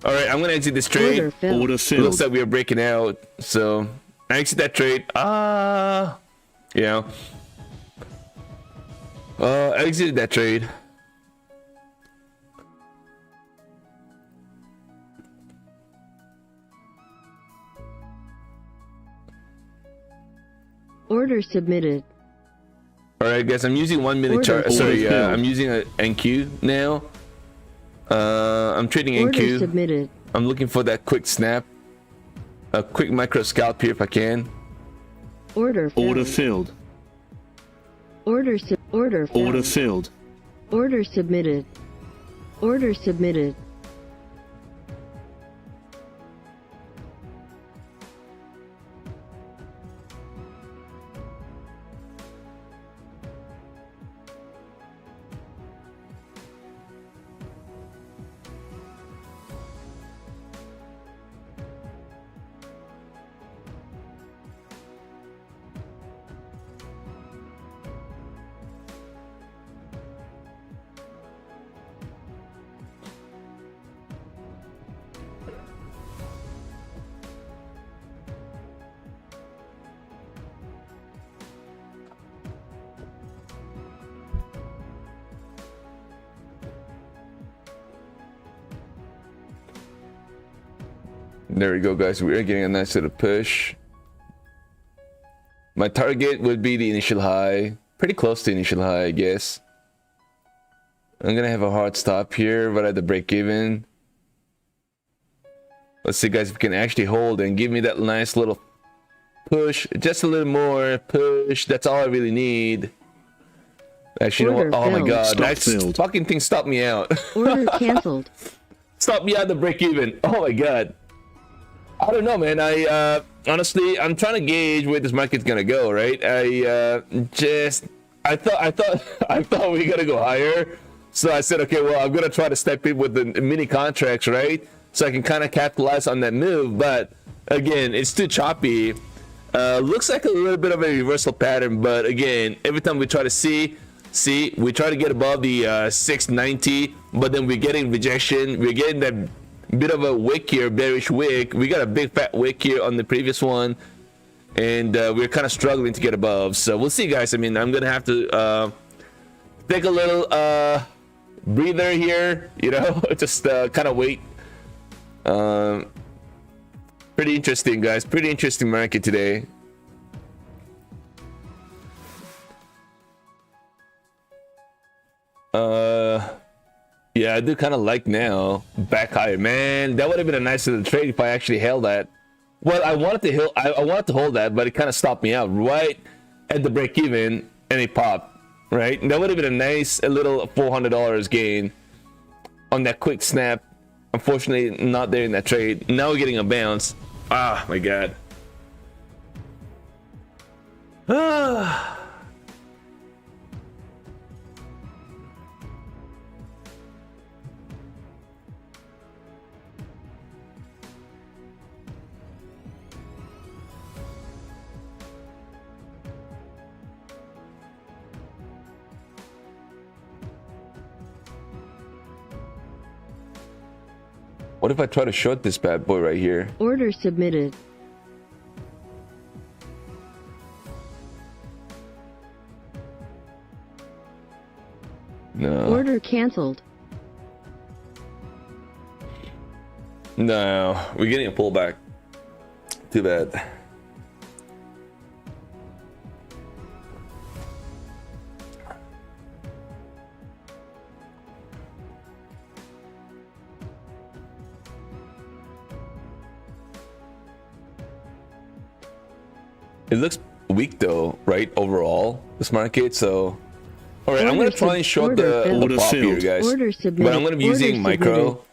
all right, I'm gonna exit this trade. Order filled. Looks like we are breaking out. So I exit that trade. Yeah. I exited that trade. Order submitted. All right, guys. I'm using 1 minute chart. Sorry, I'm using a NQ now. I'm trading Order NQ. submitted. I'm looking for that quick snap, a quick micro scalp here if I can. Order filled. Order filled. Order filled. Order filled. Order submitted. Order submitted. There we go, guys. We are getting a nice little push. My target would be the initial high. Pretty close to initial high, I guess. I'm gonna have a hard stop here, right at the break even. Let's see, guys, if we can actually hold and give me that nice little push. Just a little more push. That's all I really need. Actually, you know what? Oh my god, that fucking thing stopped me out. Order canceled. Stop me at the break even. Oh my god. I don't know, man. I honestly, I'm trying to gauge where this market's gonna go, right? I thought we were gonna go higher, so I said, okay, well, I'm gonna try to step in with the mini contracts, right? So I can kind of capitalize on that move. But again, it's too choppy. Looks like a little bit of a reversal pattern, but again, every time we try to see See, we try to get above the 690, but then we're getting rejection. We're getting that bit of a wick here, bearish wick. We got a big fat wick here on the previous one, and we're kind of struggling to get above. So we'll see, guys. I mean, I'm gonna have to take a little breather here, you know, just kind of wait. Pretty interesting, guys. Pretty interesting market today. Yeah, I do kind of like now back higher, man. That would have been a nice little trade if I actually held that. Well, I wanted to hold that, but it kind of stopped me out right at the break even, and it popped. Right, and that would have been a nice little $400 gain on that quick snap. Unfortunately, not there in that trade. Now we're getting a bounce. Ah, my God. Ah. What if I try to short this bad boy right here? Order submitted. No. Order canceled. No, we're getting a pullback. Too bad. It looks weak though, right? Overall, this market. So, all right, I'm gonna try and short the pop here, guys. But I'm gonna be using micro.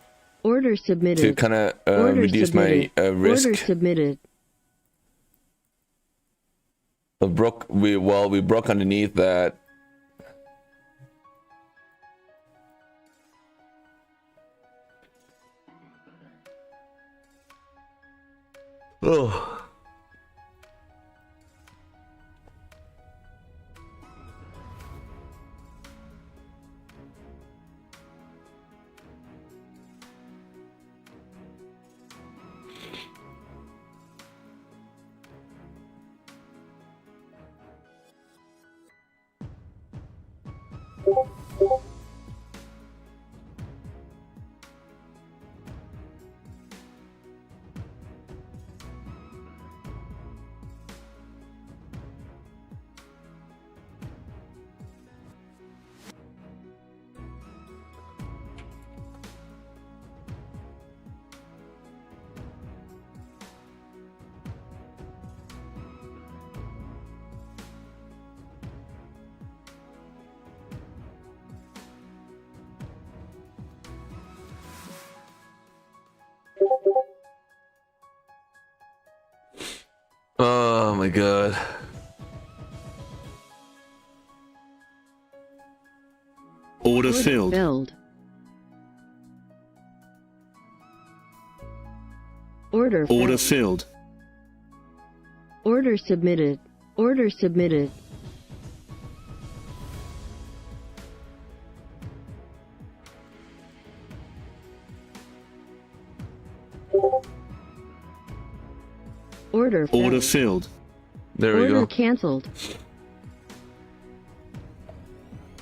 Order submitted. To kind of reduce my risk. Order submitted. We broke underneath that. Oh. Oh my God. Order filled. Order filled. Order submitted. Order submitted. Order filled. There we go. Order canceled.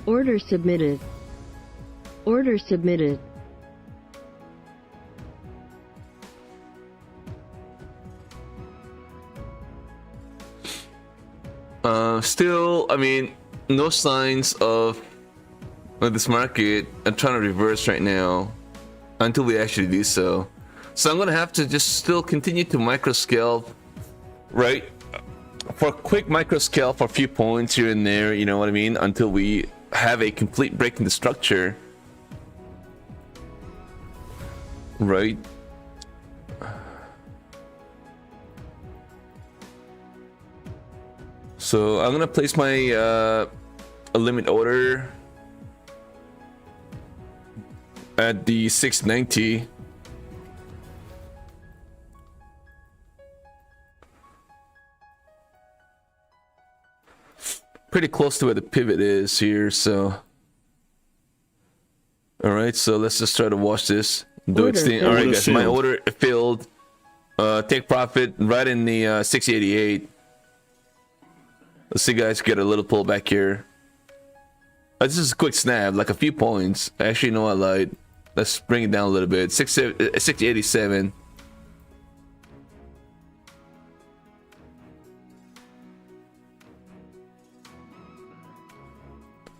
Order submitted. Order submitted. Still, I mean, no signs of this market. I'm trying to reverse right now until we actually do so. So I'm gonna have to just still continue to micro scale, right? For a quick micro scale for a few points here and there, you know what I mean? Until we have a complete break in the structure, right? So I'm gonna place my a limit order at the 690. pretty close to where the pivot is here, so all right, so let's just try to watch this. Do its thing. All right, guys, my order filled. Take profit right in the 688. Let's see, guys, get a little pullback here. This is a quick snap, like a few points. Actually, no, I lied. Let's bring it down a little bit. 687.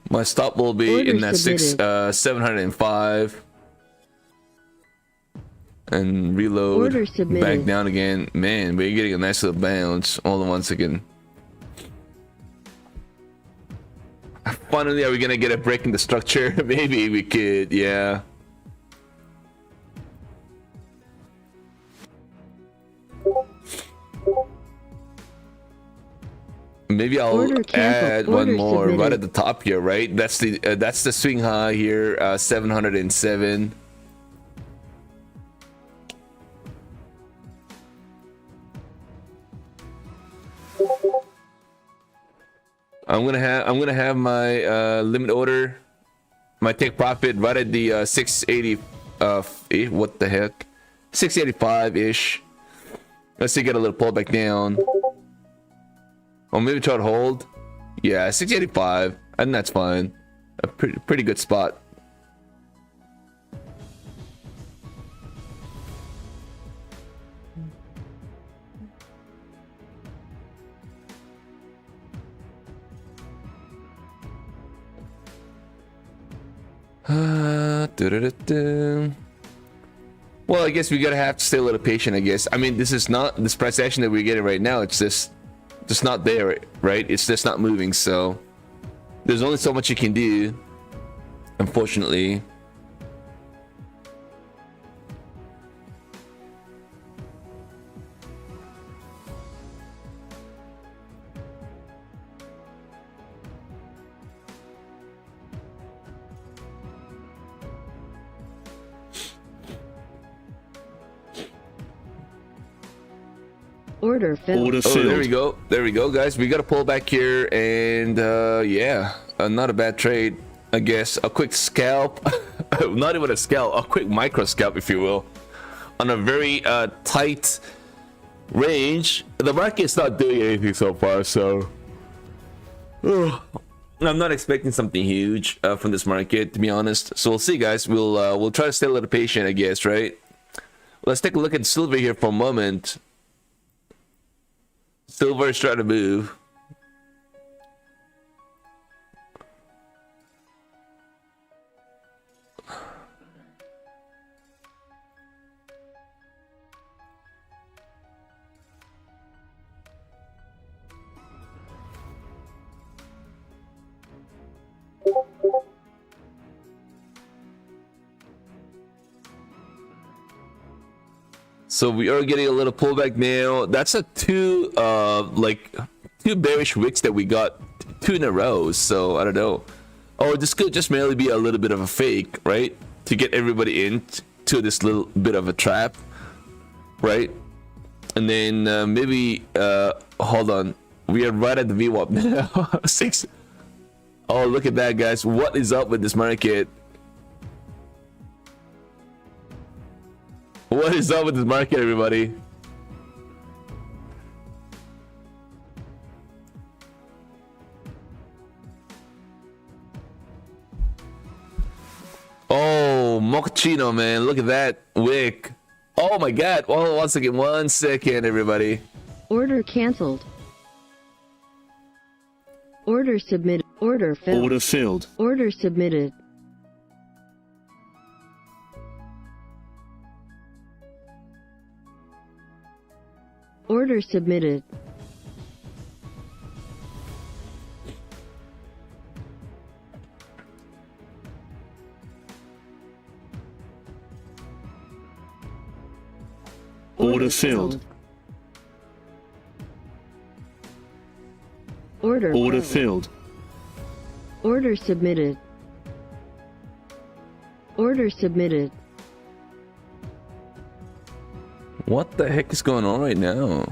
My stop will be Order in that submitted. 705. And reload. Order submitted. Back down again. Man, we're getting a nice little bounce. Hold on 1 second. Finally, are we gonna get a break in the structure? Maybe we could, yeah. Maybe I'll Order canceled. add one Order more submitted. right at the top here, right? That's the swing high here, 707. I'm gonna have my limit order, my take profit right at the 680. What the heck? 685 ish. Let's see, get a little pullback down. Or maybe try to hold. Yeah, 685. I think that's fine. A pretty good spot. Well, I guess we gotta have to stay a little patient, I guess. I mean, this is not this price action that we're getting right now. It's just not there, right? It's just not moving. So there's only so much you can do, unfortunately. Order filled. Order Oh, filled. there we go. There we go, guys. We got a pull back here, and yeah, not a bad trade, I guess. A quick scalp, not even a scalp, a quick micro scalp, if you will, on a very tight range. The market's not doing anything so far, so I'm not expecting something huge from this market, to be honest. So we'll see, guys. We'll try to stay a little patient, I guess, right? Let's take a look at silver here for a moment. Silver is trying to move. So we are getting a little pullback now. That's a two bearish wicks that we got, two in a row. So I don't know. Or this could just merely be a little bit of a fake, right? To get everybody into this little bit of a trap, right? And then maybe hold on. We are right at the VWAP now. 6. Oh, look at that, guys. What is up with this market? What is up with this market, everybody? Oh, mochaccino, man. Look at that wick. Oh my god. Oh, once again, 1 second, everybody. Order canceled. Order submitted. Order filled. Order filled. Order submitted. Order submitted. Order filled. Order Order filled. filled. Order submitted. Order submitted. What the heck is going on right now?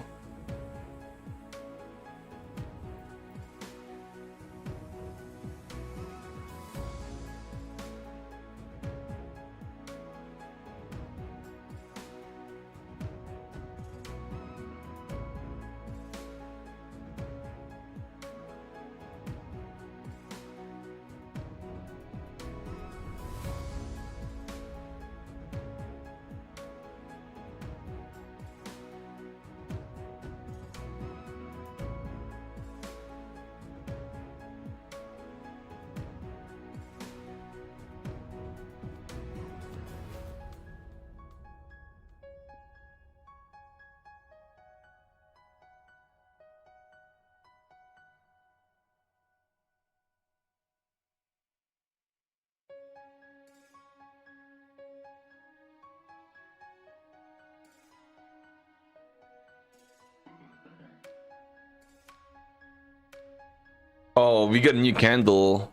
Oh, we got a new candle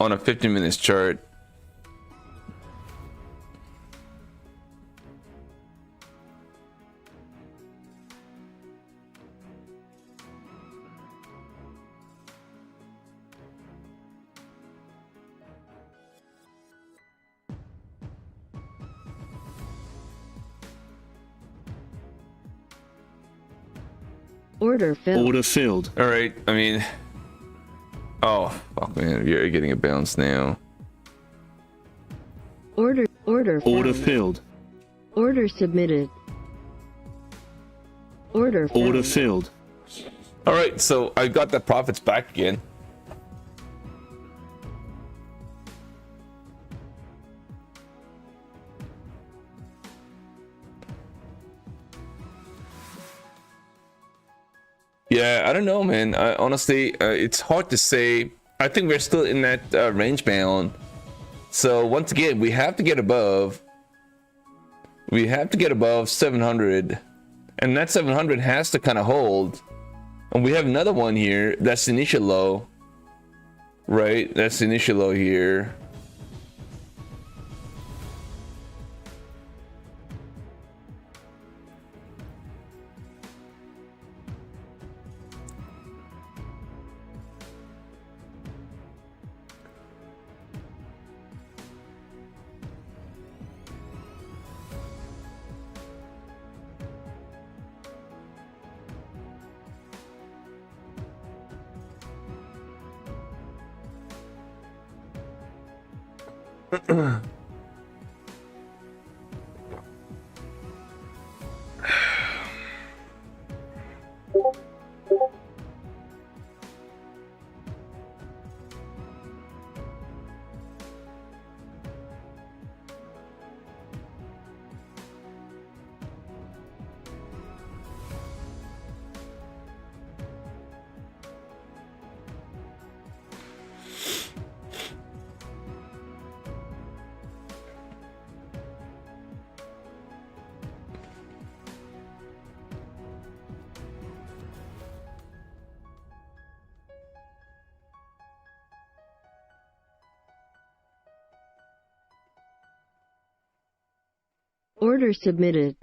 on a 15 minutes chart. Order filled. Order filled. All right, I mean, oh fuck, man, you're getting a bounce now. Order Order found. filled. Order submitted. Order found. Order filled. All right, so I got the profits back again. Yeah, I don't know, man. Honestly, it's hard to say. I think we're still in that range bound. So once again, we have to get above. We have to get above 700, and that 700 has to kind of hold. And we have another one here. That's the initial low, right? That's the initial low here. Order submitted.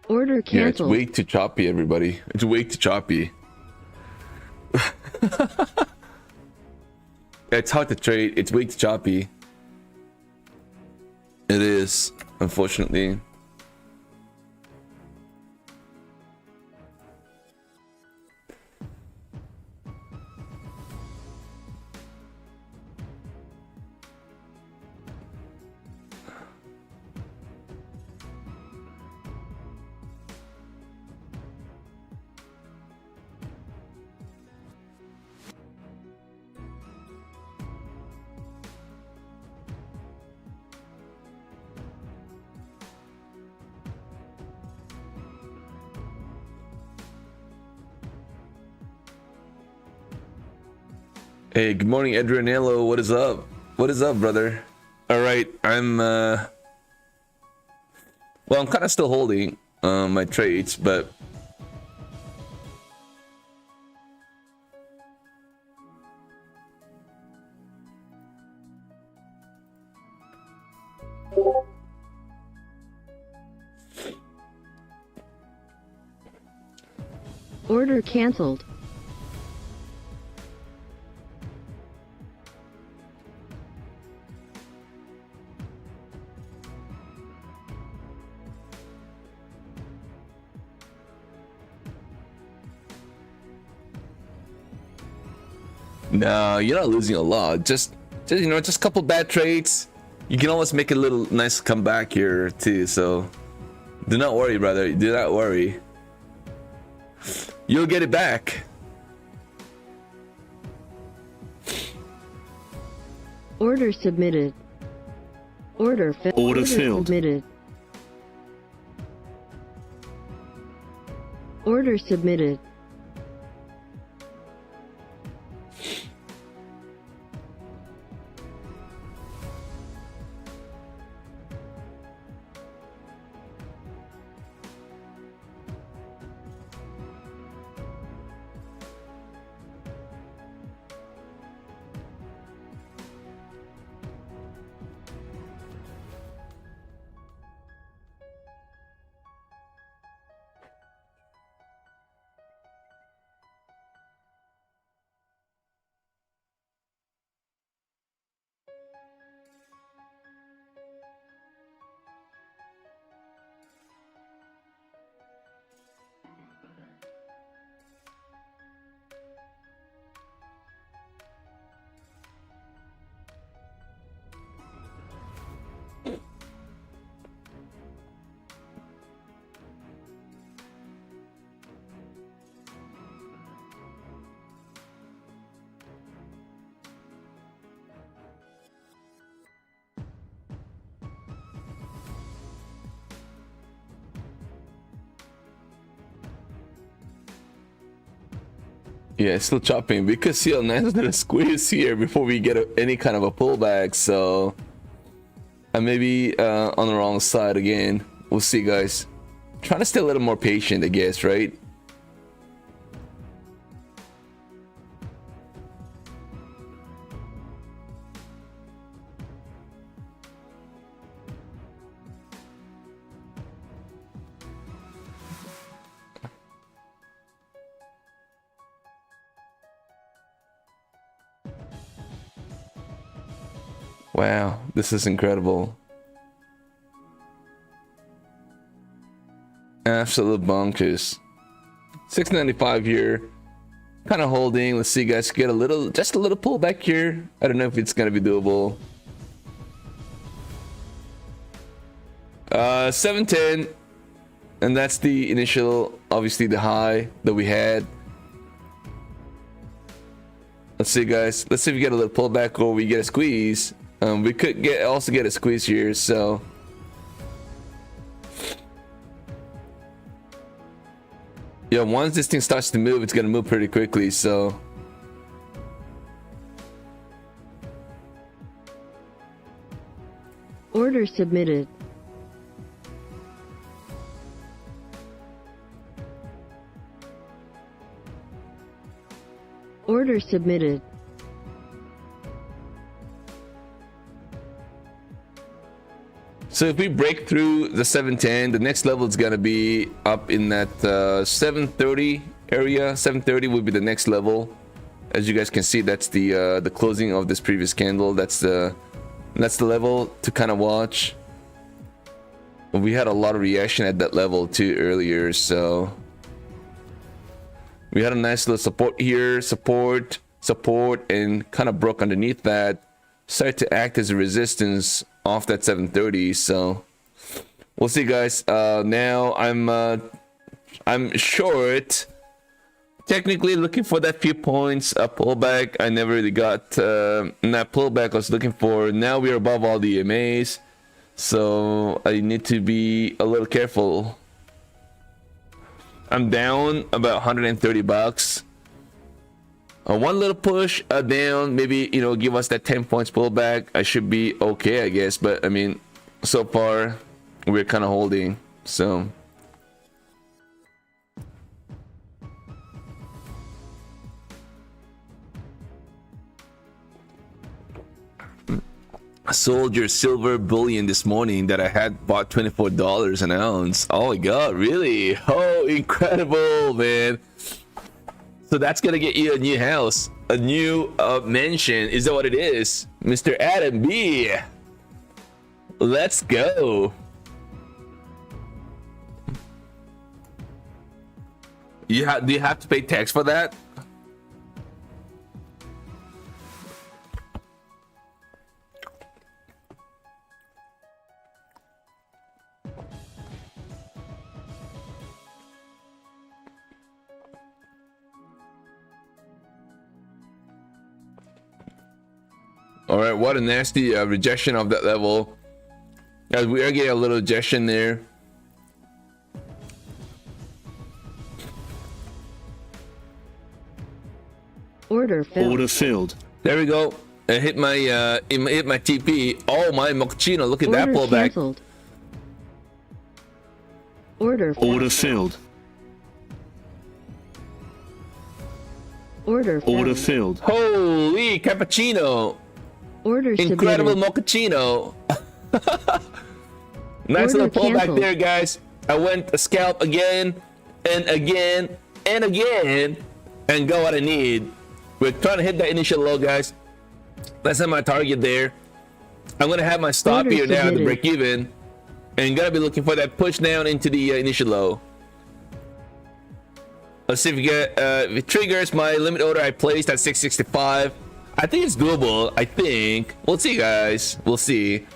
Order Yeah, it's canceled. way too choppy, everybody. It's way too choppy. It's hard to trade. It's way too choppy. It is, unfortunately. Hey, good morning, Adrianello. What is up? What is up, brother? All right, well, I'm kind of still holding my trades, but Order canceled. no, you're not losing a lot. Just you know, just a couple bad trades. You can always make a little nice comeback here too. So do not worry, brother. Do not worry. You'll get it back. Order submitted. Order filled. submitted. Order submitted. Yeah, it's still chopping. We could see a nice little squeeze here before we get any kind of a pullback. So I may be on the wrong side again. We'll see, guys. Trying to stay a little more patient, I guess, right? Wow, this is incredible. Absolute bonkers. 695 here. Kind of holding. Let's see, guys. Get a little, just a little pullback here. I don't know if it's going to be doable. 710. And that's the initial, obviously the high that we had. Let's see, guys. Let's see if we get a little pullback or we get a squeeze. We could also get a squeeze here, so yeah, once this thing starts to move, it's gonna move pretty quickly. So Order submitted. Order submitted. so if we break through the 710, the next level is gonna be up in that 730 area. 730 would be the next level. As you guys can see, that's the closing of this previous candle. That's the level to kind of watch. We had a lot of reaction at that level too earlier, so we had a nice little support here, support, and kind of broke underneath that. Started to act as a resistance off that 730. So we'll see, guys. Now I'm short. Technically looking for that few points a pullback. I never really got that pullback I was looking for. Now we are above all the EMAs, so I need to be a little careful. I'm down about 130 bucks. One little push down, maybe, you know, give us that 10 points pullback. I should be okay, I guess. But I mean, so far we're kind of holding. So I sold your silver bullion this morning that I had bought $24 an ounce. Oh my god, really? Oh, incredible, man. So that's gonna get you a new house, a new mansion. Is that what it is? Mr. Adam B. Let's go. Do you have to pay tax for that? All right, what a nasty rejection of that level. As we are getting a little rejection there. Order filled. Order filled. There we go. I hit my hit my TP. Oh my mochaccino! Look at that Order pullback. canceled. Order Order filled. Order Order filled. filled. Holy cappuccino! Order Incredible submitted. mochaccino. Nice Order little pullback canceled. there, guys. I went a scalp again and again and again and got what I need. We're trying to hit that initial low, guys. That's not my target there. I'm gonna have my stop Order here now to submitted. break even, and gonna be looking for that push down into the initial low. Let's see if we get if it triggers my limit order I placed at 665. I think it's doable. I think we'll see, guys. We'll see.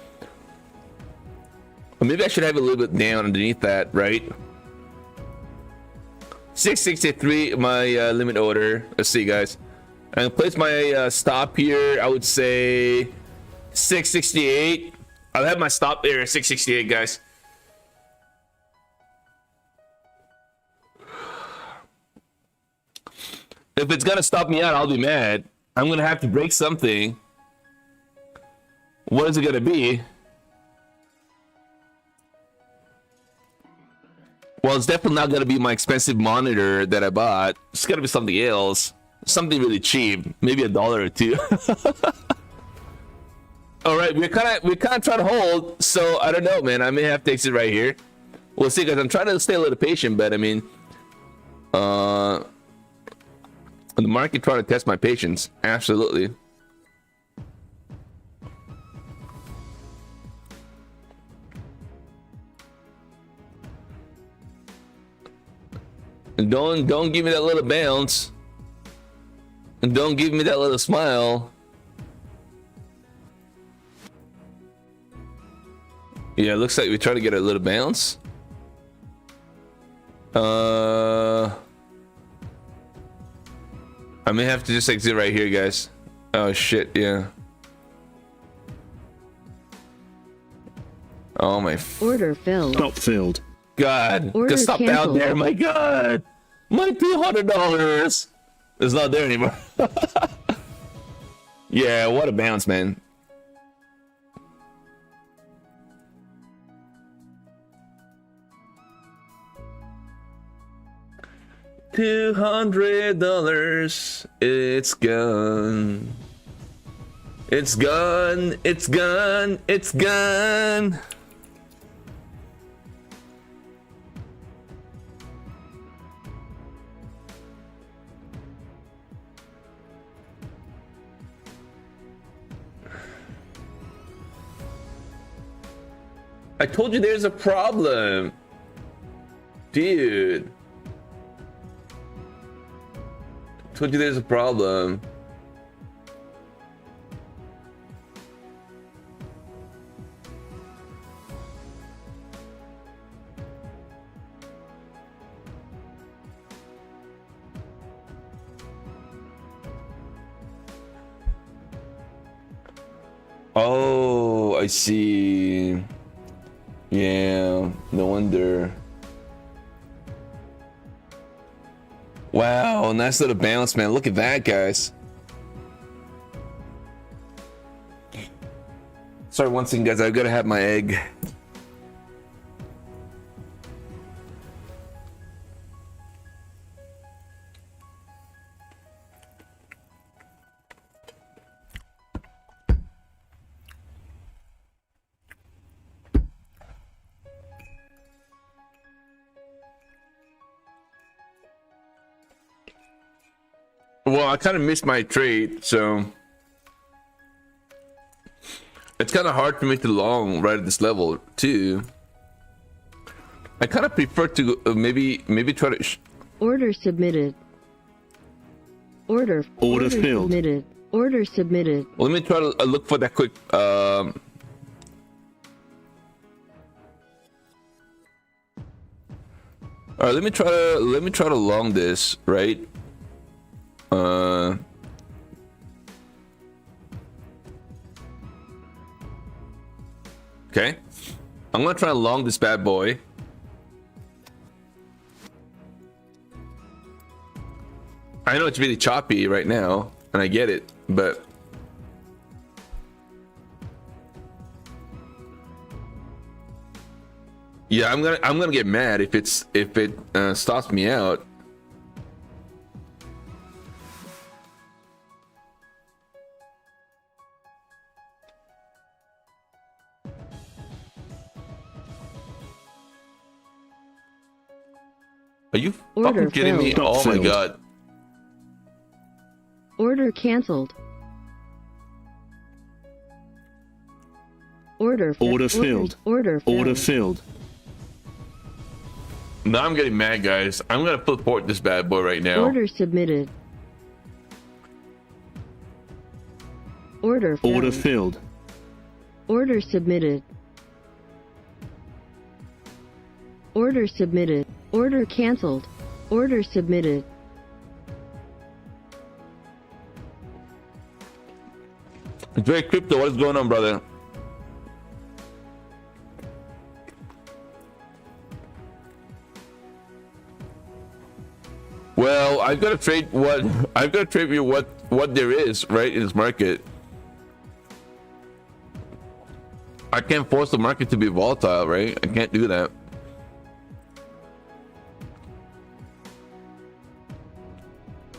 Or maybe I should have a little bit down underneath that, right? 663 my limit order. Let's see, guys. I'm gonna place my stop here. I would say 668. I'll have my stop there at 668, guys. If it's gonna stop me out, I'll be mad. I'm gonna have to break something. What is it gonna be? Well, it's definitely not gonna be my expensive monitor that I bought. It's gonna be something else. Something really cheap. Maybe $1 or $2. All right, we're kind of trying to hold. So I don't know, man. I may have to exit right here. We'll see, guys. I'm trying to stay a little patient, but I mean, the market trying to test my patience. Absolutely. And don't give me that little bounce. And don't give me that little smile. Yeah, it looks like we try to get a little bounce. I may have to just exit right here, guys. Oh shit, yeah. Oh my. Order filled. Stop filled. God, Order just stop down canceled. there. My God, my $200 is not there anymore. Yeah, what a bounce, man. $200, it's gone. It's gone. It's gone. It's gone. I told you there's a problem, dude. Told you there's a problem. Oh, I see. Yeah, no wonder. Wow, nice little bounce, man. Look at that, guys. Sorry, one second, guys. I gotta have my egg. Well, I kind of missed my trade, so it's kind of hard for me to long right at this level too. I kind of prefer to maybe try to. Order submitted. Order Order filled. submitted. Order submitted. Well, let me try to look for that quick. All right, let me try to long this, right? Okay, I'm gonna try to long this bad boy. I know it's really choppy right now, and I get it, but yeah, I'm gonna get mad if it stops me out. Are you Order fucking kidding me? filled. Oh my Filled. god. Order canceled. Order Order filled. Order filled. Order filled. Now I'm getting mad, guys. I'm gonna port this bad boy right now. Order submitted. Order filled. Order filled. Order submitted. Order submitted. Order canceled. Order submitted. It's very crypto. What's going on, brother? Well, I've got to trade you what there is right in this market. I can't force the market to be volatile, right? I can't do that.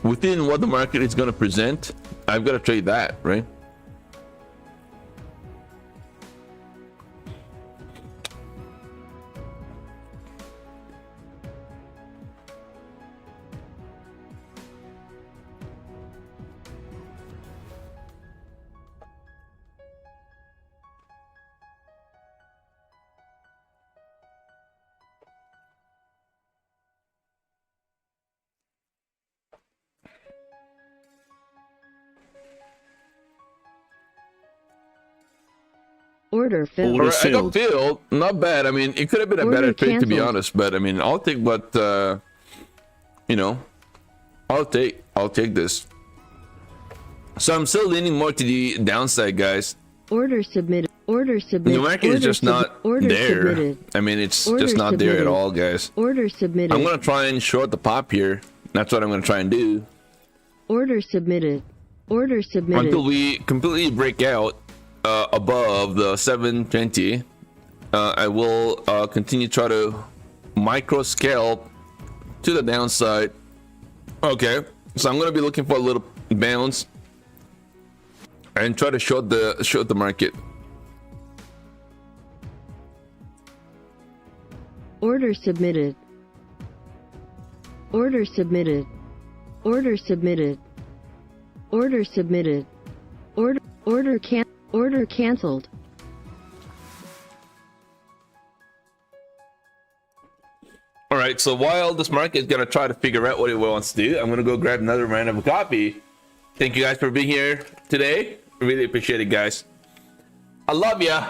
Within what the market is going to present, I've got to trade that, right? Order filled. Order All right, I got filled. filled. Not bad. I mean, it could have been a Order better trade, to be canceled. honest. But I mean, I'll take what you know. I'll take this. So I'm still leaning more to the downside, guys. Order submitted. Order submitted. The market is just not order there. submitted. I mean, it's Order just not there at submitted. all, guys. Order submitted. I'm gonna try and short the pop here. That's what I'm gonna try and do Order submitted. Order submitted. until we completely break out above the 720. I will continue to try to micro scalp to the downside. Okay, so I'm gonna be looking for a little bounce and try to short the market. Order submitted. Order submitted. Order submitted. Order submitted. Order canceled. All right, so while this market is gonna try to figure out what it wants to do, I'm gonna go grab another round of coffee. Thank you guys for being here today. Really appreciate it, guys. I love ya.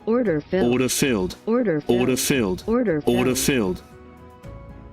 Order filled. Order filled. Order filled. Order filled. Order filled. Order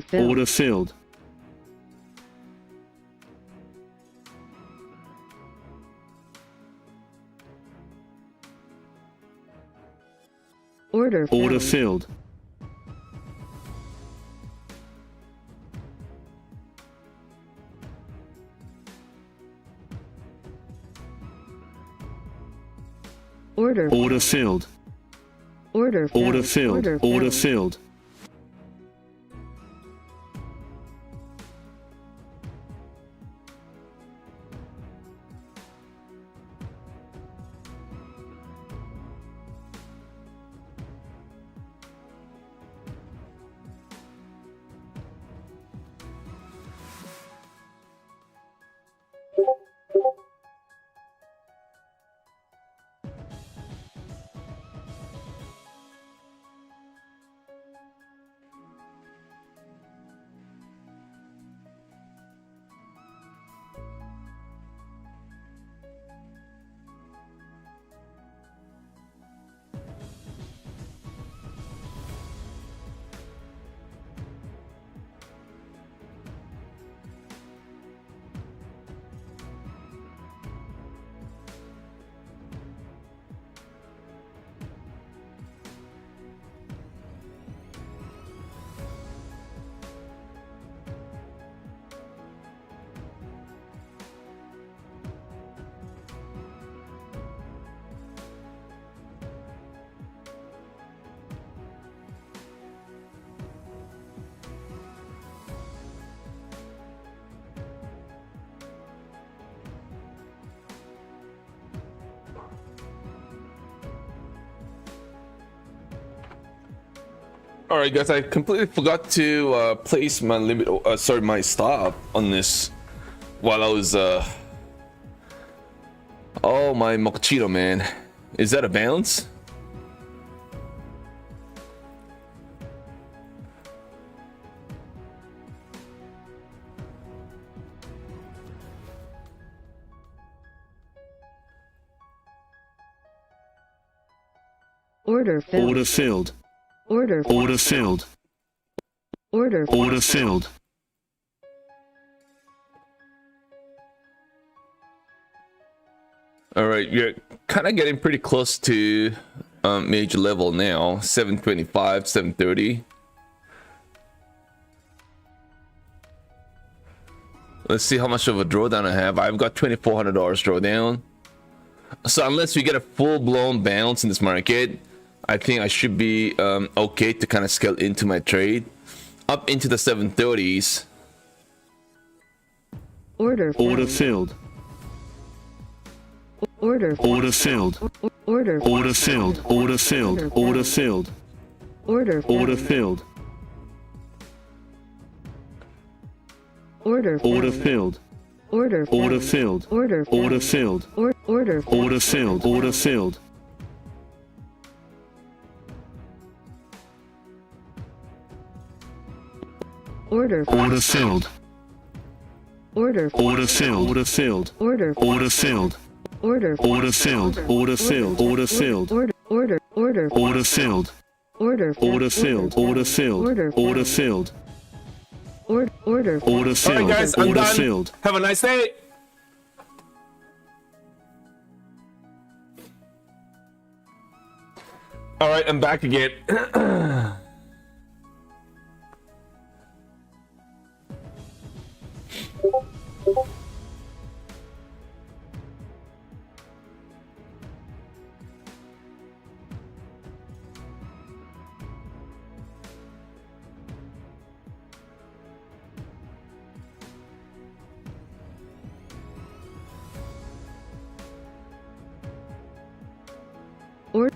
filled. Order filled. Order filled. Order filled. Order filled. Order Order filled. Order filled. Order filled. Order filled. All right, guys, I completely forgot to place my limit, sorry, my stop on this while I was, oh, my mochaccino, man. Is that a bounce? Order filled. Order filled. Order. Order filled. Order. Order filled. All right, you're kind of getting pretty close to major level now, 725, 730. Let's see how much of a drawdown I have. I've got $2,400 drawdown. So unless we get a full-blown bounce in this market, I think I should be okay to kind of scale into my trade up into the 730s. Order. Order filled. Order. Order filled. Order. Order filled. Order filled. Order filled. Order. Order filled. Order. Order filled. Order. Order filled. Order. Order filled. Order. Order filled. Order filled. Order. Order filled. Order. Order filled. Order filled. Order. Order filled. Order. Order filled. Order filled. Order filled. Order. Order. Order filled. Order. Order filled. Order filled. Order filled. Order. Order filled. All right, guys, I'm Order done. filled. Have a nice day. All right, I'm back again.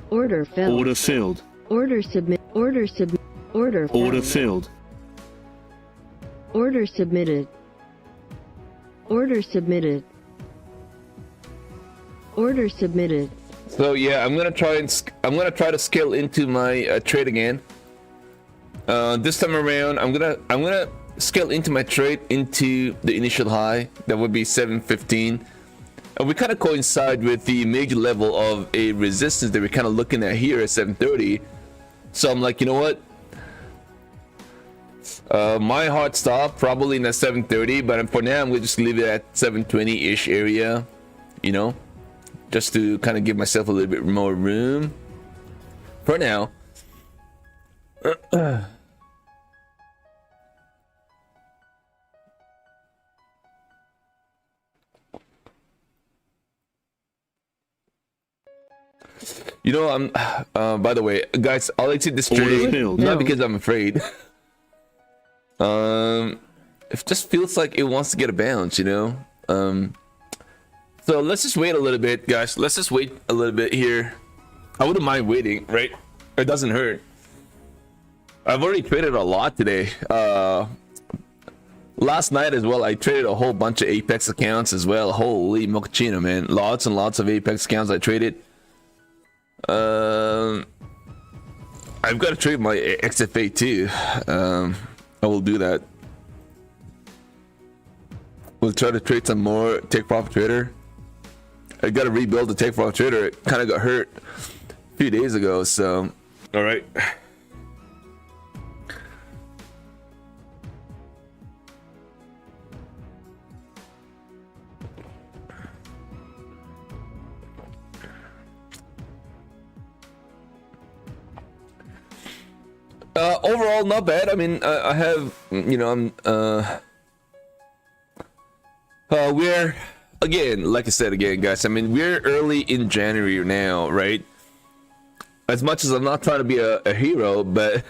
Order filled. Order filled. Order submit. Order submit. Order. Order filled. Order submitted. Order submitted. Order submitted. So yeah, I'm gonna try to scale into my trade again. This time around, I'm gonna scale into my trade into the initial high. That would be 715. And we kind of coincide with the major level of a resistance that we're kind of looking at here at 730. So I'm like, you know what? My hard stop probably in the 730, but for now I'm gonna just leave it at 720-ish area, you know, just to kind of give myself a little bit more room for now. You know, I'm by the way, guys, I'll exit this trade filled. not because I'm afraid. It just feels like it wants to get a bounce, you know. So let's just wait a little bit, guys. Let's just wait a little bit here. I wouldn't mind waiting, right? It doesn't hurt. I've already traded a lot today. Last night as well, I traded a whole bunch of Apex accounts as well. Holy mochaccino, man. Lots and lots of Apex accounts I traded. I've got to trade my XFA too. I will do that. We'll try to trade some more take profit trader. I got to rebuild the take profit trader. It kind of got hurt a few days ago, so all right. Overall, not bad. I mean, I have, you know, we're, again, like I said again, guys, I mean, we're early in January now, right? As much as I'm not trying to be a hero, but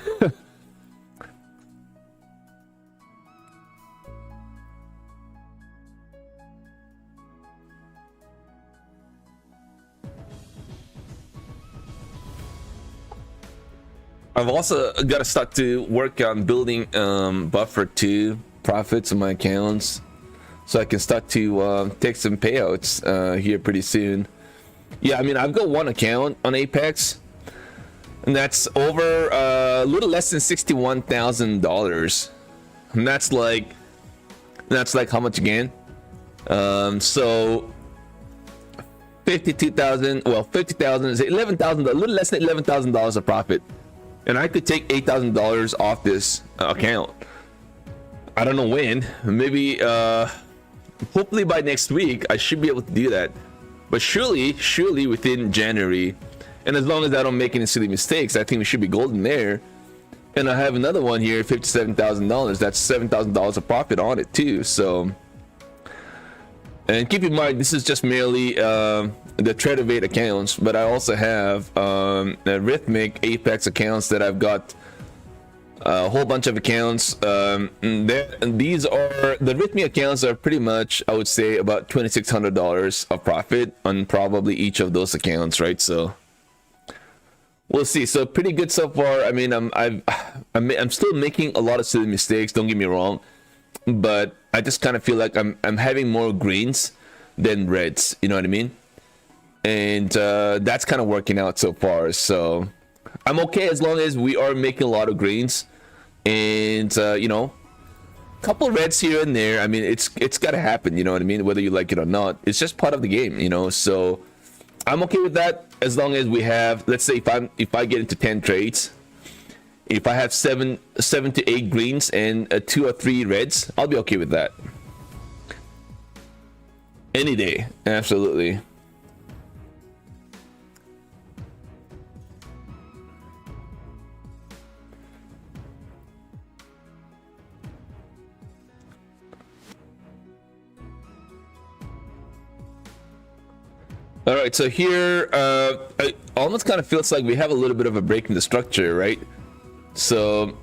I've also got to start to work on building buffer to profits in my accounts, so I can start to take some payouts here pretty soon. Yeah, I mean, I've got one account on Apex, and that's over a little less than $61,000. And that's like how much again? So 52,000. Well, 50,000 is 11,000. A little less than $11,000 of profit, and I could take $8,000 off this account. I don't know when. Maybe, hopefully by next week, I should be able to do that. But surely within January, and as long as I don't make any silly mistakes, I think we should be golden there. And I have another one here, $57,000. That's $7,000 of profit on it too. So, and keep in mind, this is just merely the Tradeovate accounts, but I also have Rhythmic Apex accounts that I've got. A whole bunch of accounts. And these are the Rhythmic accounts are pretty much, I would say, about $2,600 of profit on probably each of those accounts, right? So we'll see. So pretty good so far. I mean, I'm still making a lot of silly mistakes. Don't get me wrong, but I just kind of feel like I'm having more greens than reds. You know what I mean? And that's kind of working out so far. So I'm okay as long as we are making a lot of greens. And you know, couple reds here and there. I mean, it's got to happen, you know what I mean, whether you like it or not. It's just part of the game, you know. So I'm okay with that as long as we have, let's say if I get into 10 trades, if I have 7 to 8 greens and 2 or 3 reds, I'll be okay with that any day. Absolutely. All right, so here it almost kind of feels like we have a little bit of a break in the structure, right? So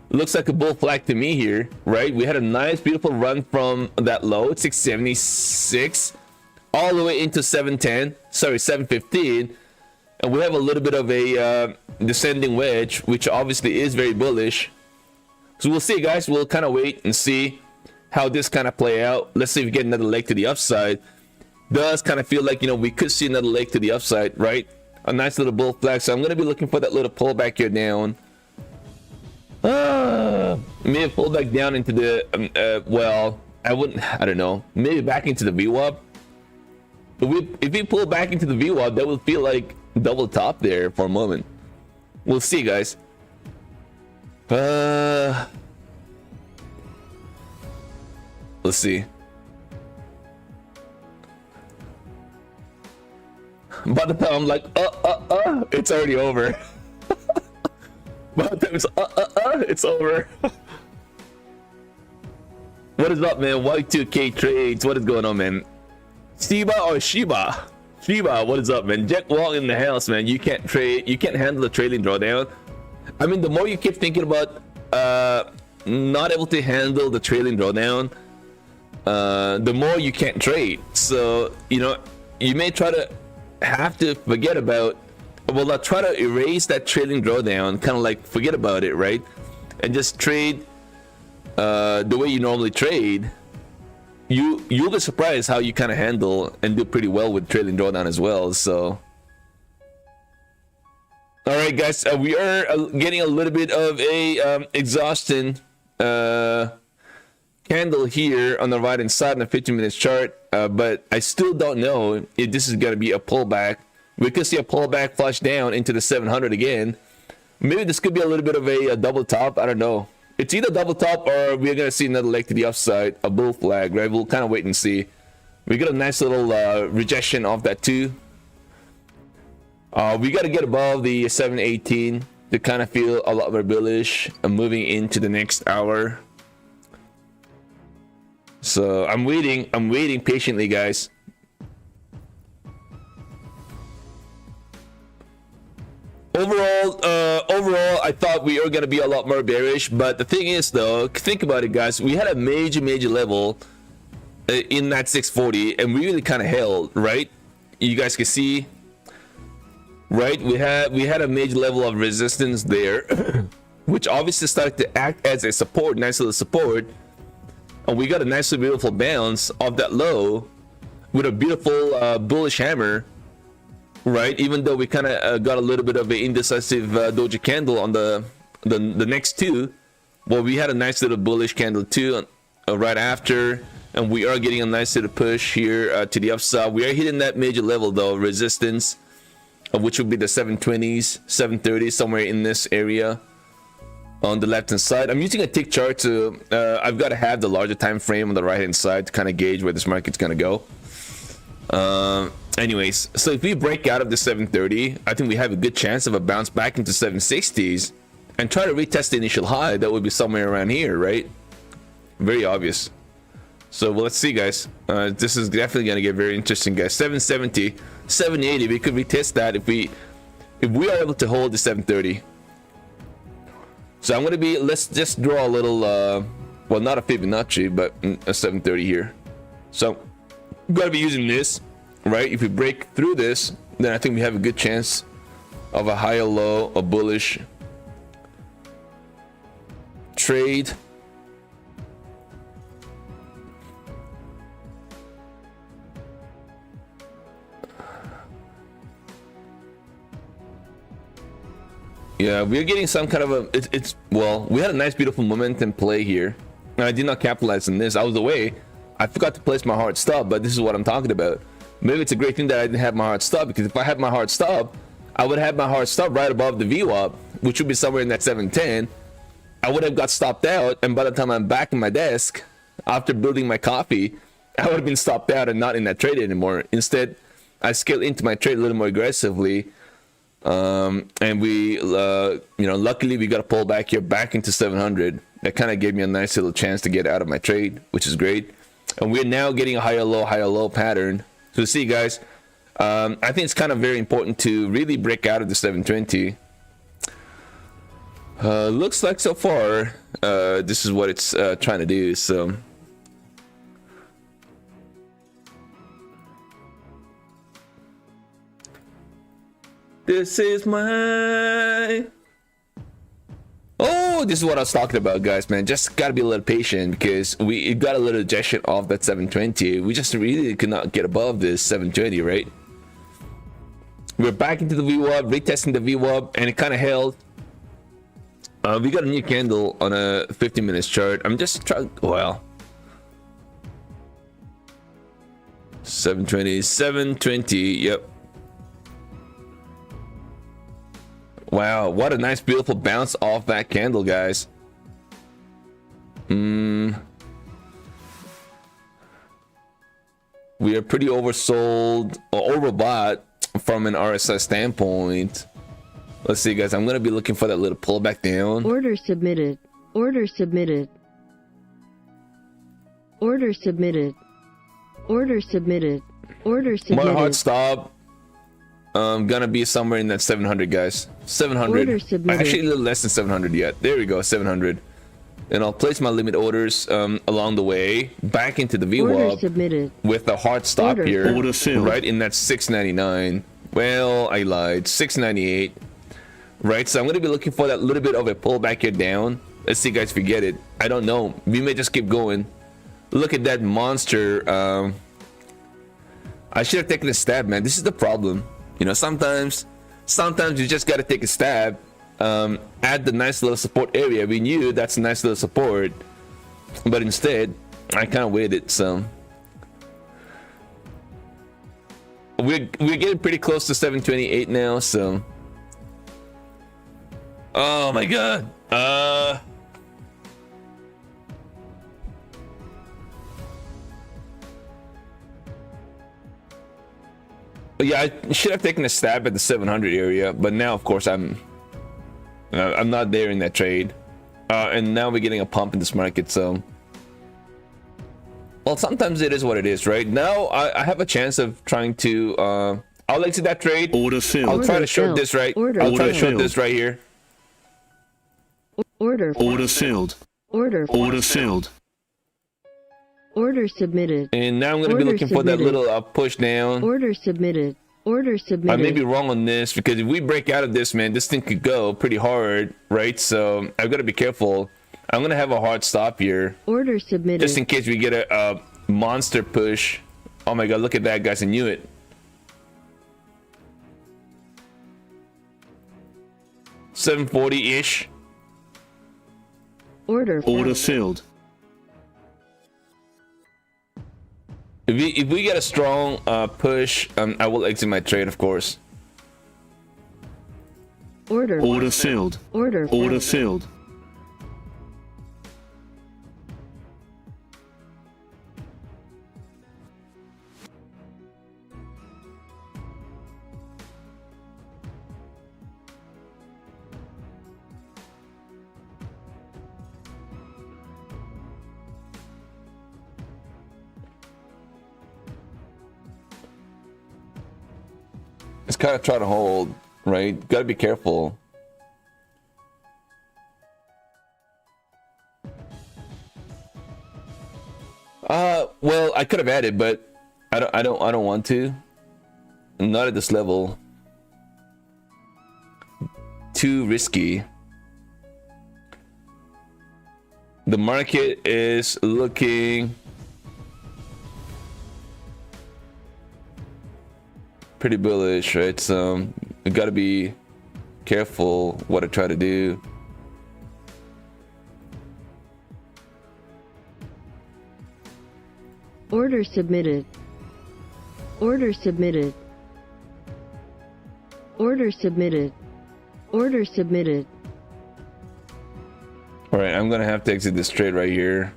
looks like a bull flag to me here, right? We had a nice beautiful run from that low 676 all the way into 715, and we have a little bit of a descending wedge, which obviously is very bullish. So we'll see, guys. We'll kind of wait and see how this kind of play out. Let's see if we get another leg to the upside. Does kind of feel like, you know, we could see another leg to the upside, right? A nice little bull flag. So I'm going to be looking for that little pullback here down. Maybe pull back down into the well, I don't know, maybe back into the VWAP. If we pull back into the VWAP, that will feel like double top there for a moment. We'll see, guys. Let's see. By the time I'm like, it's already over. By the time it's it's over. What is up, man? Y2K trades. What is going on, man? Shiba or Shiba? Shiba, what is up, man? Jack Wong in the house, man. You can't trade. You can't handle the trailing drawdown. I mean, the more you keep thinking about not able to handle the trailing drawdown, the more you can't trade. So, you know, you may have to forget about, well, I'll try to erase that trailing drawdown, kind of like forget about it, right? And just trade the way you normally trade. You'll be surprised how you kind of handle and do pretty well with trailing drawdown as well. So all right, guys, we are getting a little bit of a exhaustion candle here on the right hand side on the 15-minute chart, but I still don't know if this is going to be a pullback. We could see a pullback flush down into the 700 again. Maybe this could be a little bit of a double top. I don't know. It's either double top or we're going to see another leg to the upside, a bull flag, right? We'll kind of wait and see. We got a nice little rejection of that too. We got to get above the 718 to kind of feel a lot more bullish moving into the next hour. So I'm waiting patiently, guys. Overall, I thought we were gonna be a lot more bearish, but the thing is, though, think about it, guys. We had a major level in that 640, and we really kind of held, right? You guys can see right? We had a major level of resistance there, which obviously started to act as a support, nice little support. And we got a nice beautiful bounce off that low with a beautiful bullish hammer, right? Even though we kind of got a little bit of an indecisive doji candle on the next two, well, we had a nice little bullish candle too right after, and we are getting a nice little push here to the upside. We are hitting that major level though, resistance, which would be the 720s, 730s, somewhere in this area on the left hand side. I'm using a tick chart to I've got to have the larger time frame on the right hand side to kind of gauge where this market's gonna go. Anyways, so if we break out of the 730, I think we have a good chance of a bounce back into 760s and try to retest the initial high. That would be somewhere around here, right? Very obvious. So well, let's see, guys. This is definitely gonna get very interesting, guys. 770, 780, we could retest that if we are able to hold the 730. So I'm gonna be, let's just draw a little well, not a Fibonacci, but a 730 here. So I'm gonna be using this, right? If we break through this, then I think we have a good chance of a higher low, a bullish trade. Yeah, we're getting some kind of a it's well, we had a nice beautiful momentum play here, and I did not capitalize on this. I was away. I forgot to place my hard stop, but this is what I'm talking about. Maybe it's a great thing that I didn't have my hard stop, because if I had my hard stop, I would have my hard stop right above the VWAP, which would be somewhere in that 710. I would have got stopped out, and by the time I'm back in my desk after building my coffee, I would have been stopped out and not in that trade anymore. Instead, I scaled into my trade a little more aggressively. And we you know, luckily we got a pull back here back into 700. That kind of gave me a nice little chance to get out of my trade, which is great. And we're now getting a higher low pattern. So see, guys, I think it's kind of very important to really break out of the 720. Looks like so far this is what it's trying to do. So this is my... Oh, this is what I was talking about, guys, man. Just gotta be a little patient, because we got a little ejection off that 720. We just really could not get above this 720, right? We're back into the VWAP, retesting the VWAP, and it kind of held. We got a new candle on a 50 minutes chart. I'm just trying, well, 720, 720, yep. Wow, what a nice beautiful bounce off that candle, guys. We are pretty oversold or overbought from an RSI standpoint. Let's see, guys, I'm gonna be looking for that little pullback down. Order submitted. Order submitted. Order submitted. Order submitted. Order submitted. My hard stop gonna be somewhere in that 700, guys. 700. Actually a little less than 700 yet. There we go, 700. And I'll place my limit orders along the way back into the VWAP with a hard stop here, right in that 699. Well, I lied, 698. Right, so I'm gonna be looking for that little bit of a pullback here down. Let's see, guys, if we get it. I don't know, we may just keep going. Look at that monster. I should have taken a stab, man. This is the problem. You know, sometimes you just gotta take a stab at the nice little support area. We knew that's a nice little support, but instead I kind of waited. So we're getting pretty close to 728 now. So oh my god, yeah, I should have taken a stab at the 700 area, but now of course I'm not there in that trade, and now we're getting a pump in this market. So well, sometimes it is what it is, right? Now I have a chance of trying to I'll exit that trade. Order filled. I'll try to short this right. I'll try to short this right here. Order filled. Order filled. Order submitted. And now I'm going to be looking for that little push down. Order submitted. Order I may submitted. be wrong on this, because if we break out of this, man, this thing could go pretty hard, right? So I've got to be careful. I'm gonna have a hard stop here, Order submitted. just in case we get a monster push. Oh my god, look at that, guys! I knew it. 740-ish. Order Order filled. filled. If we get a strong push, I will exit my trade, of course. Order. Order filled. Order. Order filled. filled. Just kind of try to hold, right? Gotta be careful. Well, I could have added, but I don't want to. Not at this level. Too risky. The market is looking pretty bullish, right? So I gotta be careful what I try to do. Order submitted. Order submitted. Order submitted. Order submitted. All right, I'm gonna have to exit this trade right here.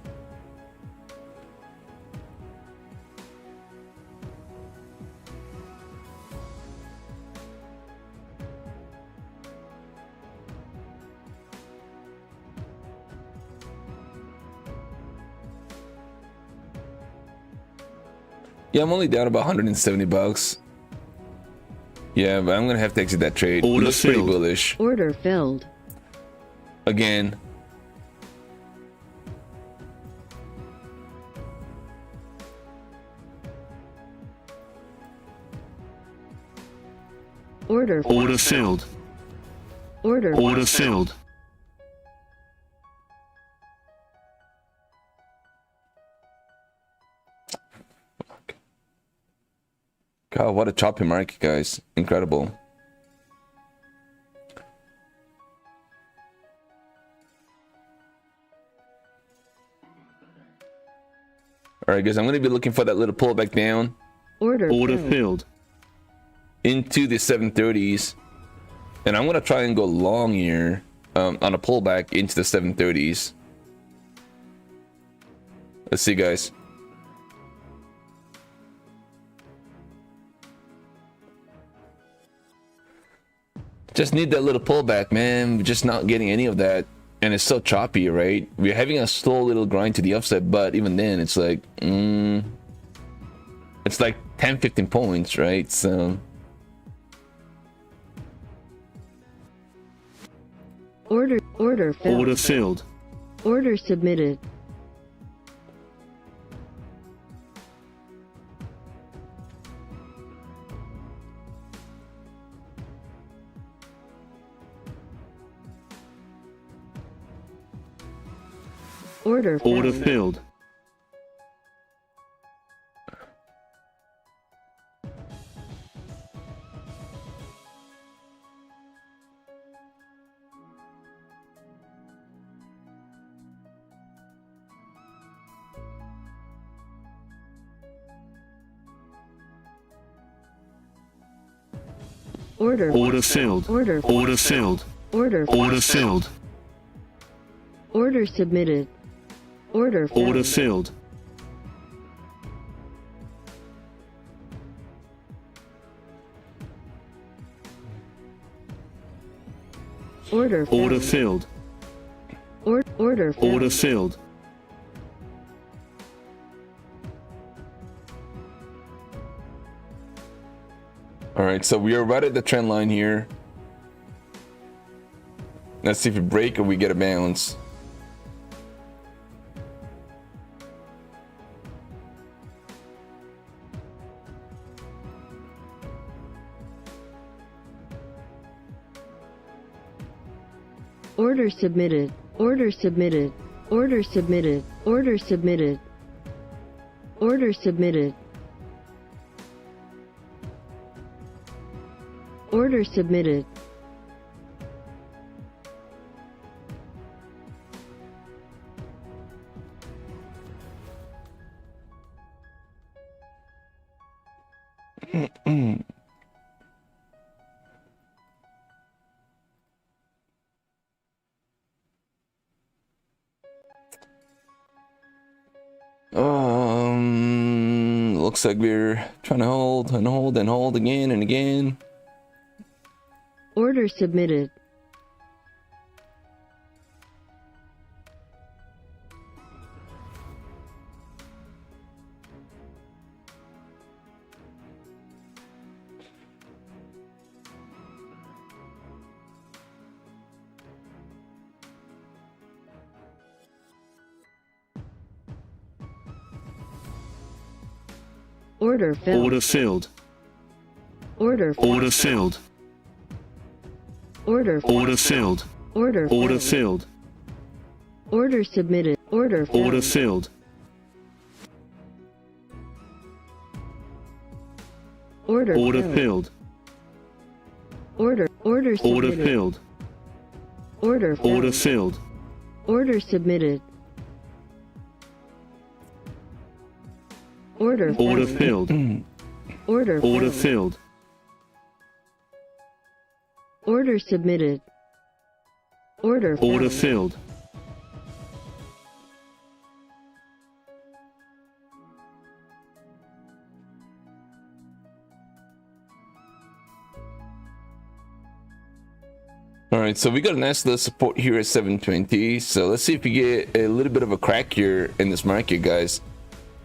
Yeah, I'm only down about 170 bucks. Yeah, but I'm gonna have to exit that trade. Order Looks pretty filled. bullish. Order filled. Again. Order. Order filled. Order. Order filled. God, what a choppy market, guys. Incredible. All right, guys, I'm going to be looking for that little pullback down Order. Order filled. filled. into the 730s. And I'm going to try and go long here on a pullback into the 730s. Let's see, guys. Just need that little pullback, man. We're just not getting any of that. And it's so choppy, right? We're having a slow little grind to the upside, but even then, it's like, it's like 10, 15 points, right? So, Order. Order filled. Order filled. Order submitted. Order. Order filled. filled. Order. Order filled. Order. Order filled. Order. Order filled. Order submitted. Order. filled. Order filled. Order. Order filled. Order. filled. Order filled. all right, so we are right at the trend line here. Let's see if we break or we get a bounce. Order submitted. Order submitted. Order submitted. Order submitted. Order submitted. Order submitted. Looks like we're trying to hold and hold and hold again and again. Order submitted. Order filled. Order filled. Order. Order filled. Order. Order filled. Order. Order filled. Order submitted. Order. Order filled. Order. Order filled. Order. Order Order submitted. filled. Order. Order filled. Order submitted. Order. Order filled. Order. Order filled. Order submitted. Order. Order filled. All right, so we got a nice little support here at 720. So let's see if we get a little bit of a crack here in this market, guys.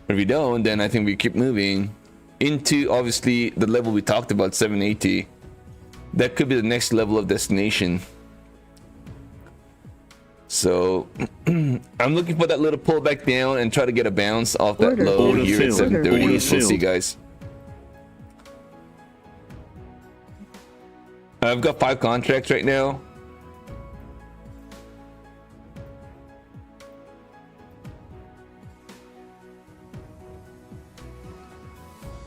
If we don't, then I think we keep moving into obviously the level we talked about, 780. That could be the next level of destination. So I'm looking for that little pullback down and try to get a bounce off that Order. low Order here at filled. 730. Order We'll see, filled. guys. I've got 5 contracts right now.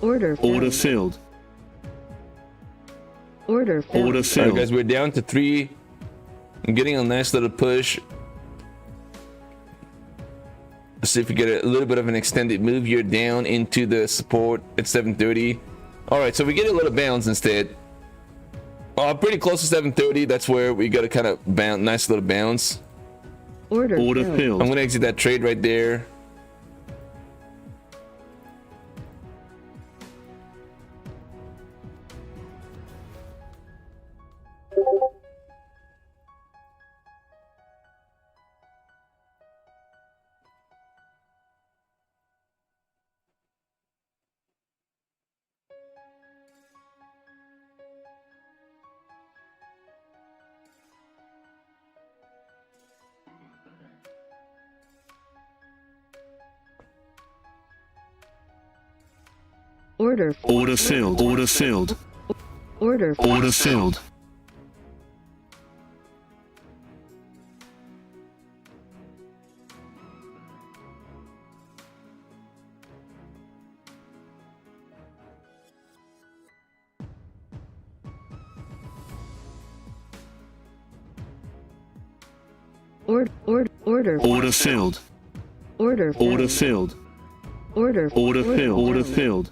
Order. Order filled. Order. Order All right, filled. guys, we're down to 3. I'm getting a nice little push. Let's see if we get a little bit of an extended move here down into the support at 730. All right, so we get a little bounce instead. Pretty close to 730. That's where we got a kind of bounce, nice little bounce. Order. Order I'm filled. gonna exit that trade right there. Order. Order filled. Order filled. Order. Order filled. Order. Order. Order filled. Order. Order filled. Order. Order filled. Order filled.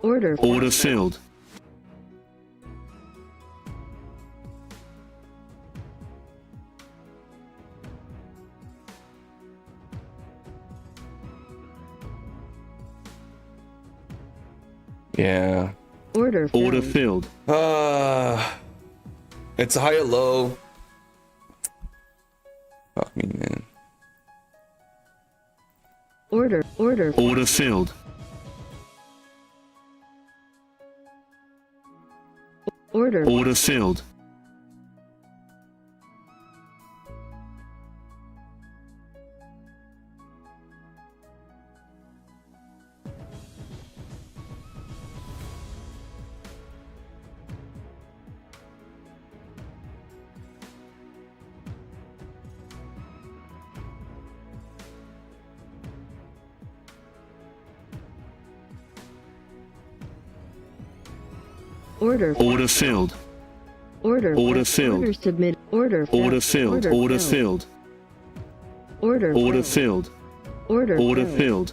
Order. Order filled. Yeah. Order. Order filled. It's a higher low. Fuck me, man. Order. Order. Order filled. Order. Order filled. Order. Order filled. Order. Order filled. Order submit. Order. Order filled. Order filled. Order. Order filled. Order. Order filled.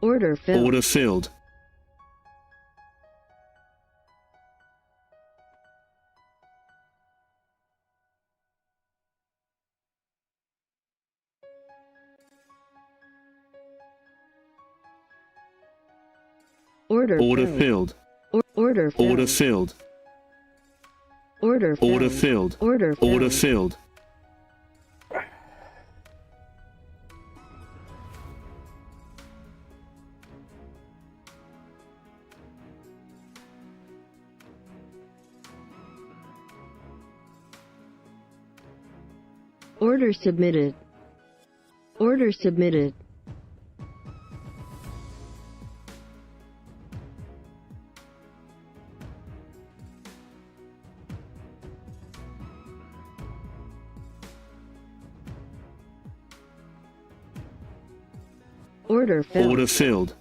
Order filled. Order filled. Order. Order filled. Order. Order filled. Order. Order filled. Order. Order filled. Order submitted. Order submitted. Order filled. Order filled.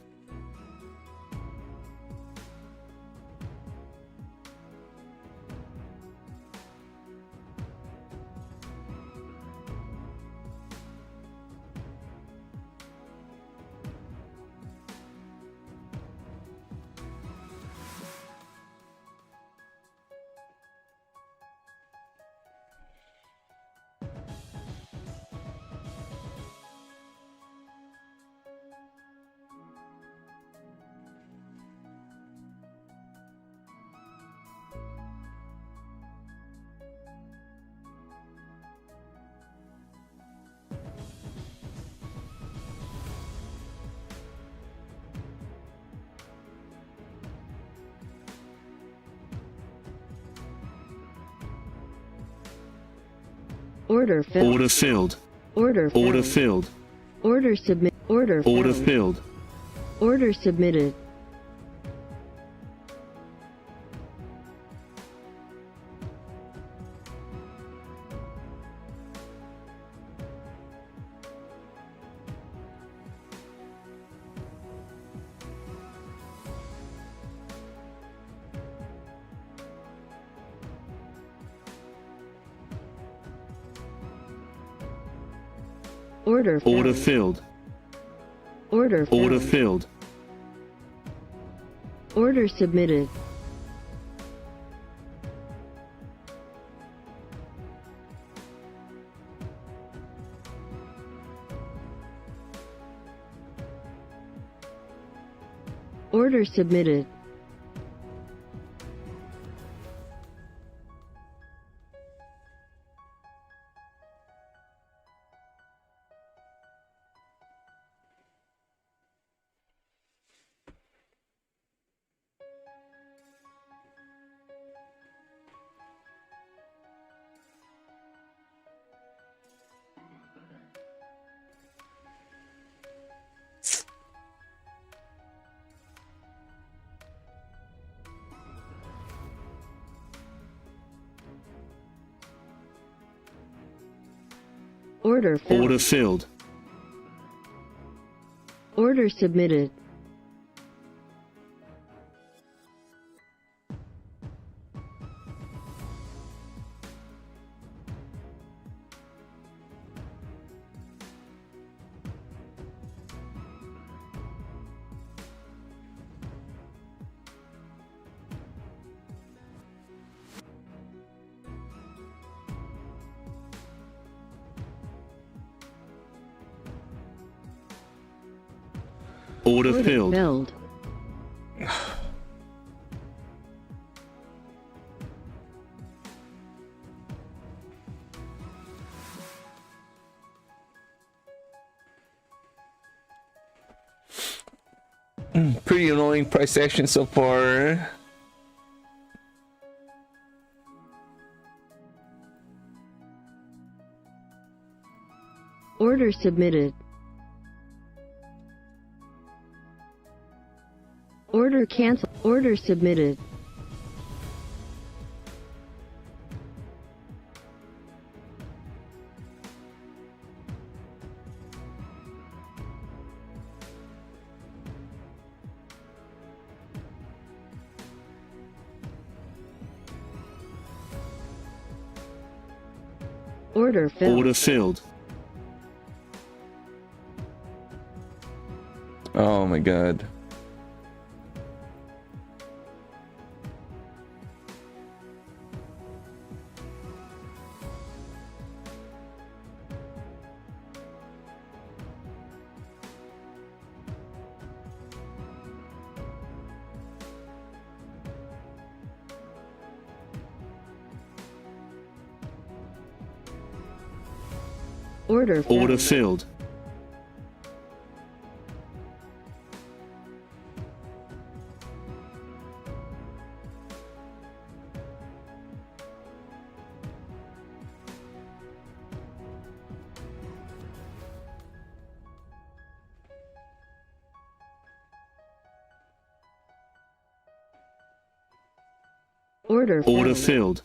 Order filled. Order filled. Order filled. Order filled. Order submit. Order Order filled. filled. Order submitted. Order filled. Order filled. Order filled. Order filled. Order submitted. Order submitted. Order filled. Order filled. Order submitted. Order filled. Filled. Pretty annoying price action so far. Order submitted. Order cancelled. Order submitted. Order filled. Order filled. Oh my god. Order filled. Order filled. Order filled. Order filled.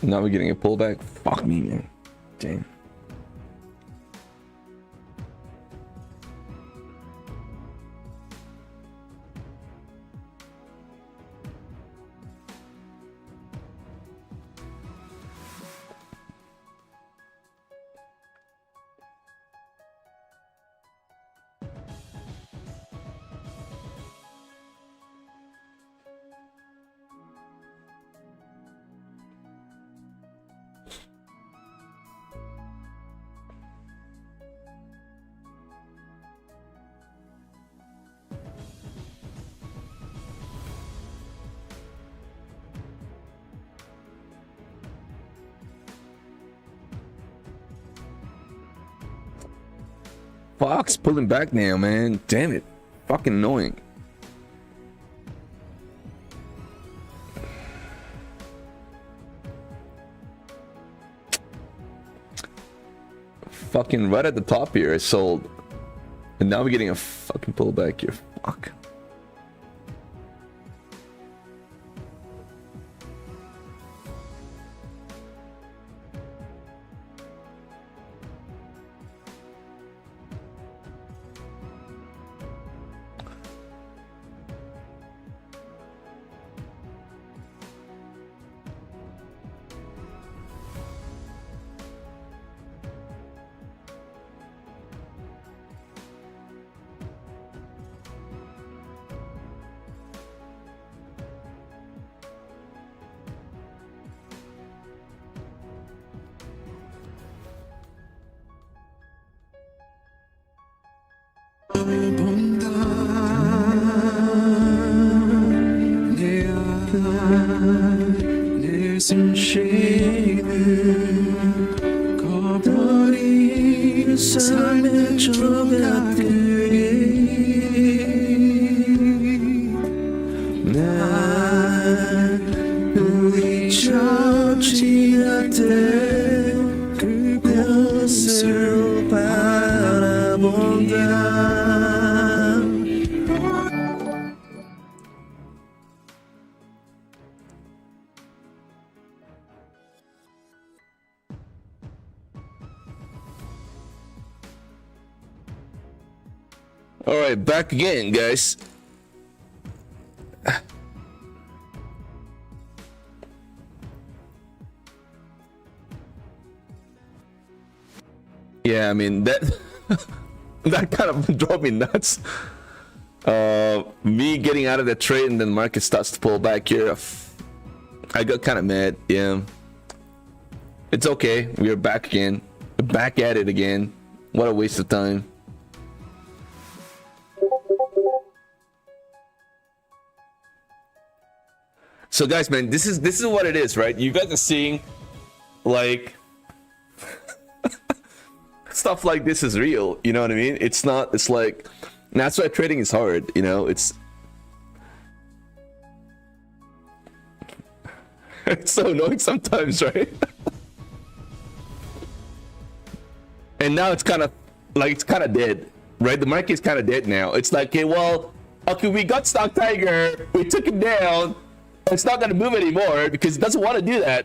Now we're getting a pullback. Fuck me, man. Damn. Fox pulling back now, man. Damn it. Fucking annoying. Fucking right at the top here, I sold. And now we're getting a fucking pullback here. Fuck. 내 숨쉬는 거버린 삶의 조각들이 난 우리 처음 지났던 그곳을 바라본다. All right, back again, guys. Yeah, I mean that that kind of drove me nuts. Me getting out of the trade and then the market starts to pull back here. I got kind of mad. Yeah, it's okay. We are back again, back at it again. What a waste of time. So guys, man, this is what it is, right? You guys are seeing like stuff like this is real, you know what I mean? It's not, it's like, that's why trading is hard, you know? It's so annoying sometimes, right? And now it's kind of like, it's kind of dead, right? The market is kind of dead now. It's like, okay, well, okay, we got StockTiger, we took it down, it's not gonna move anymore because it doesn't want to do that.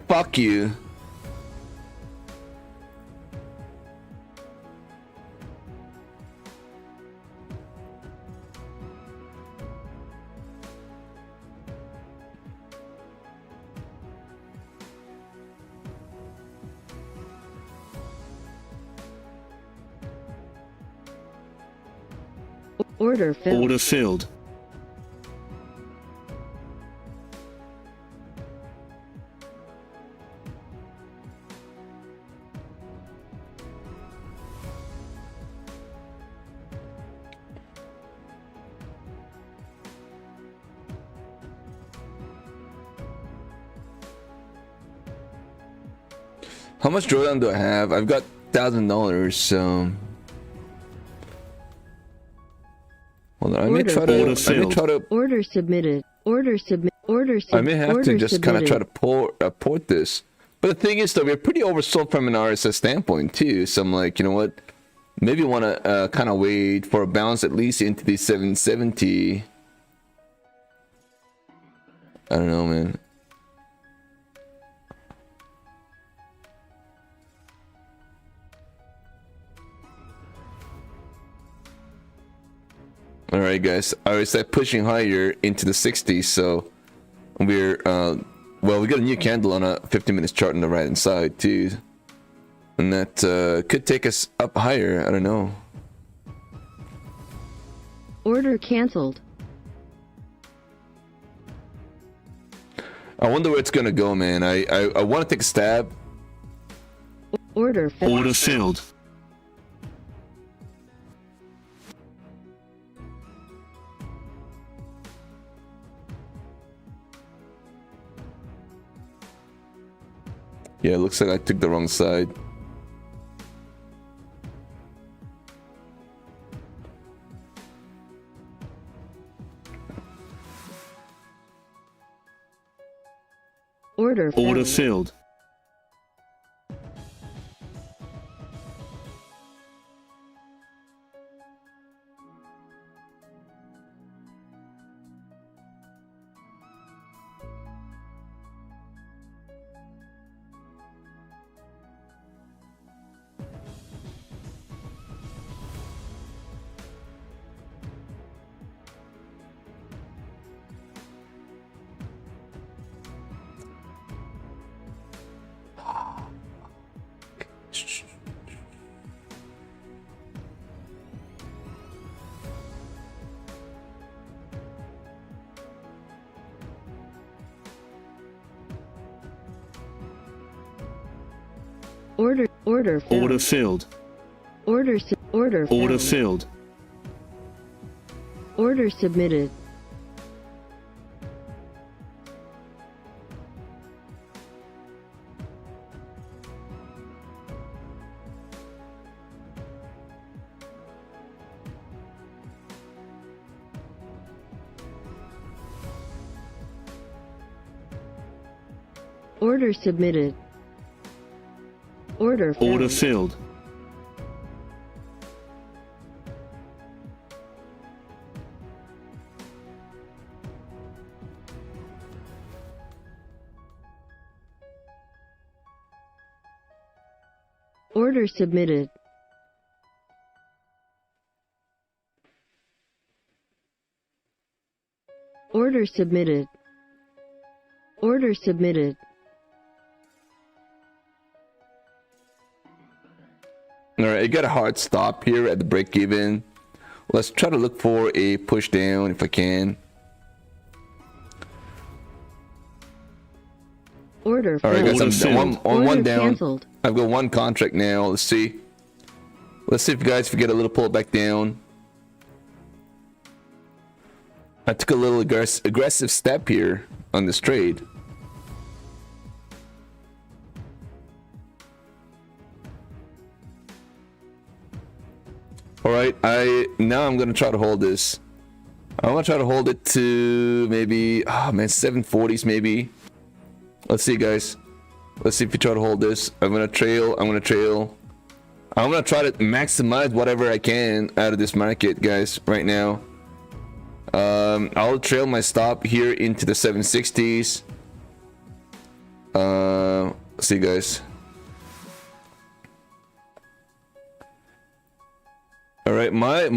Fuck you. Order filled. Order filled. How much drawdown do I have? I've got $1,000, so hold on. I may try to. Order submitted. Order submit. Order submitted. I may have to just kind of try to port this. But the thing is, though, we're pretty oversold from an RSS standpoint too. So I'm like, you know what? Maybe want to kind of wait for a bounce at least into the 770. I don't know, man. All right, guys. I already said pushing higher into the 60s, so we're well, we got a new candle on a 15-minute chart on the right hand side too, and that could take us up higher. I don't know. Order canceled. I wonder where it's gonna go, man. I want to take a stab. Order filled. Order filled. Yeah, it looks like I took the wrong side. Order filled. Order filled. Order filled. Order filled. Order filled. Order filled. Order submitted. Order submitted. Order filled. Order filled. Order submitted. Order submitted. Order submitted. All right, I got a hard stop here at the break even. Let's try to look for a push down if I can. Order All right, filled. guys, I'm Order one Order down. canceled. I've got one contract now. Let's see. Let's see if you guys get a little pullback down. I took a little aggressive step here on this trade. All right, now I'm gonna try to hold this. I'm gonna try to hold it to maybe, oh man, 740s maybe. Let's see, guys. Let's see if you try to hold this. I'm gonna trail. I'm gonna try to maximize whatever I can out of this market, guys, right now. I'll trail my stop here into the 760s. Let's see, guys. All right, my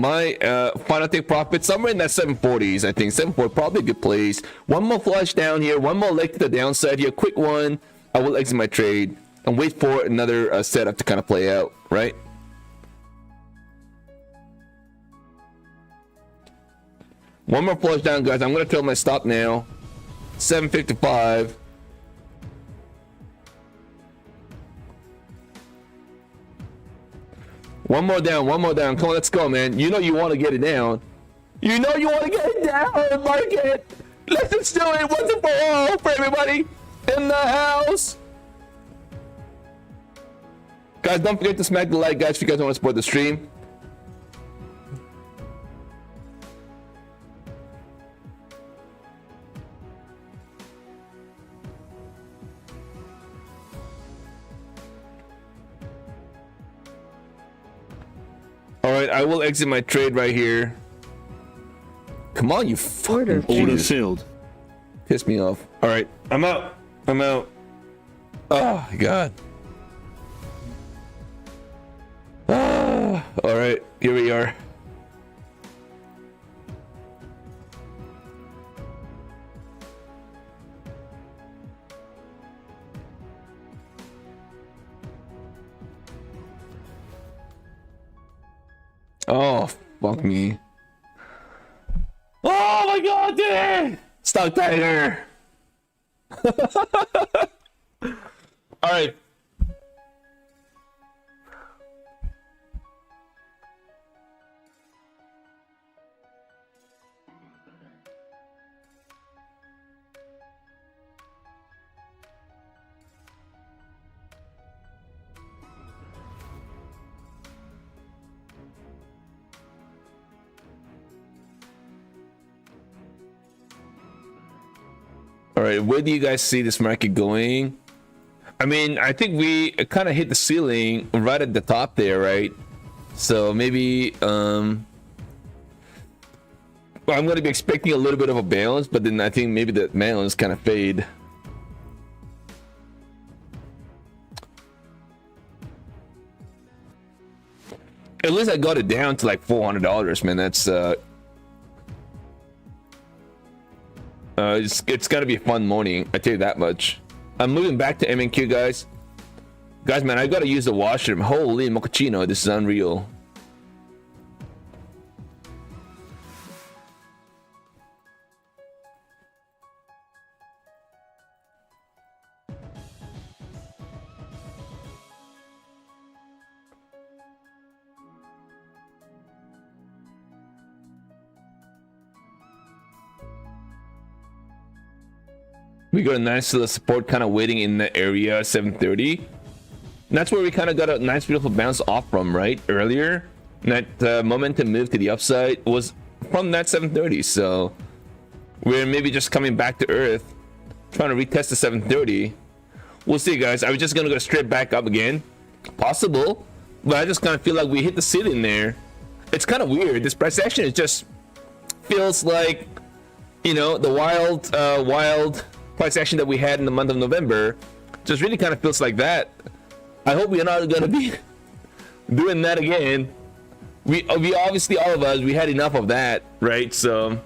final take profit somewhere in that 740s. I think 740 probably a good place. One more flush down here, one more leg to the downside here, quick one. I will exit my trade and wait for another setup to kind of play out, right? One more flush down, guys. I'm gonna trail my stop now. 755. One more down, one more down. Come on, let's go, man. You know you want to get it down. You know you want to get it down, market. Let's just do it once and for all for everybody in the house. Guys, don't forget to smack the like, guys, if you guys want to support the stream. All right, I will exit my trade right here. Come on, you fucking Order Jesus. filled. Piss me off. All right, I'm out. I'm out. Oh my god. Ah, all right, here we are. Oh, fuck me. Oh my god, dude! StockTiger! Alright. All right, where do you guys see this market going? I mean, I think we kind of hit the ceiling right at the top there, right? So maybe I'm going to be expecting a little bit of a balance, but then I think maybe the balance kind of fade. At least I got it down to like $400, man. That's it's gonna be a fun morning, I tell you that much. I'm moving back to MNQ, guys. Guys, man, I gotta use the washroom. Holy mochaccino, this is unreal. We got a nice little support kind of waiting in the area 730. And that's where we kind of got a nice beautiful bounce off from, right? Earlier. And that momentum move to the upside was from that 730. So we're maybe just coming back to earth, trying to retest the 730. We'll see, guys. Are we just gonna go straight back up again? Possible, but I just kind of feel like we hit the ceiling there. It's kind of weird. This price action, it just feels like, you know, the wild price action that we had in the month of November just really kind of feels like that. I hope we're not going to be doing that again. We obviously, all of us, we had enough of that, right? So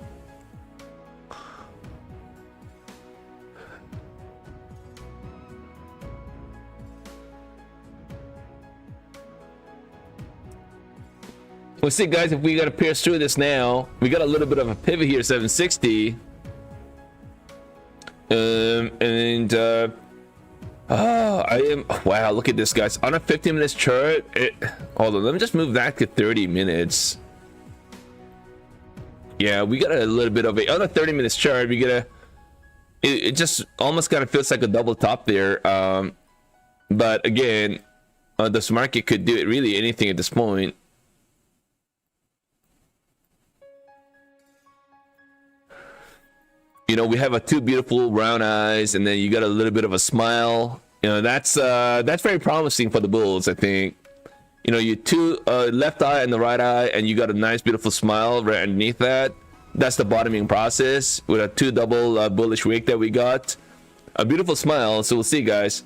We'll see, guys, if we gotta pierce through this now. We got a little bit of a pivot here, 760. Wow, look at this, guys. On a 15 minutes chart, hold on, let me just move back to 30 minutes. Yeah, we got a little bit of a, on a 30 minutes chart, we got a, it just almost kind of feels like a double top there. But again, this market could do it really anything at this point. You know, we have a two beautiful round eyes, and then you got a little bit of a smile. You know, that's very promising for the bulls, I think. You know, you two left eye and the right eye, and you got a nice beautiful smile right underneath that. That's the bottoming process with a two double bullish wick that we got. A beautiful smile. So we'll see, guys.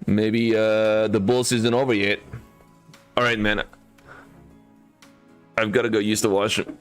Maybe the bull season over yet. All right, man. I've got to go use the washroom.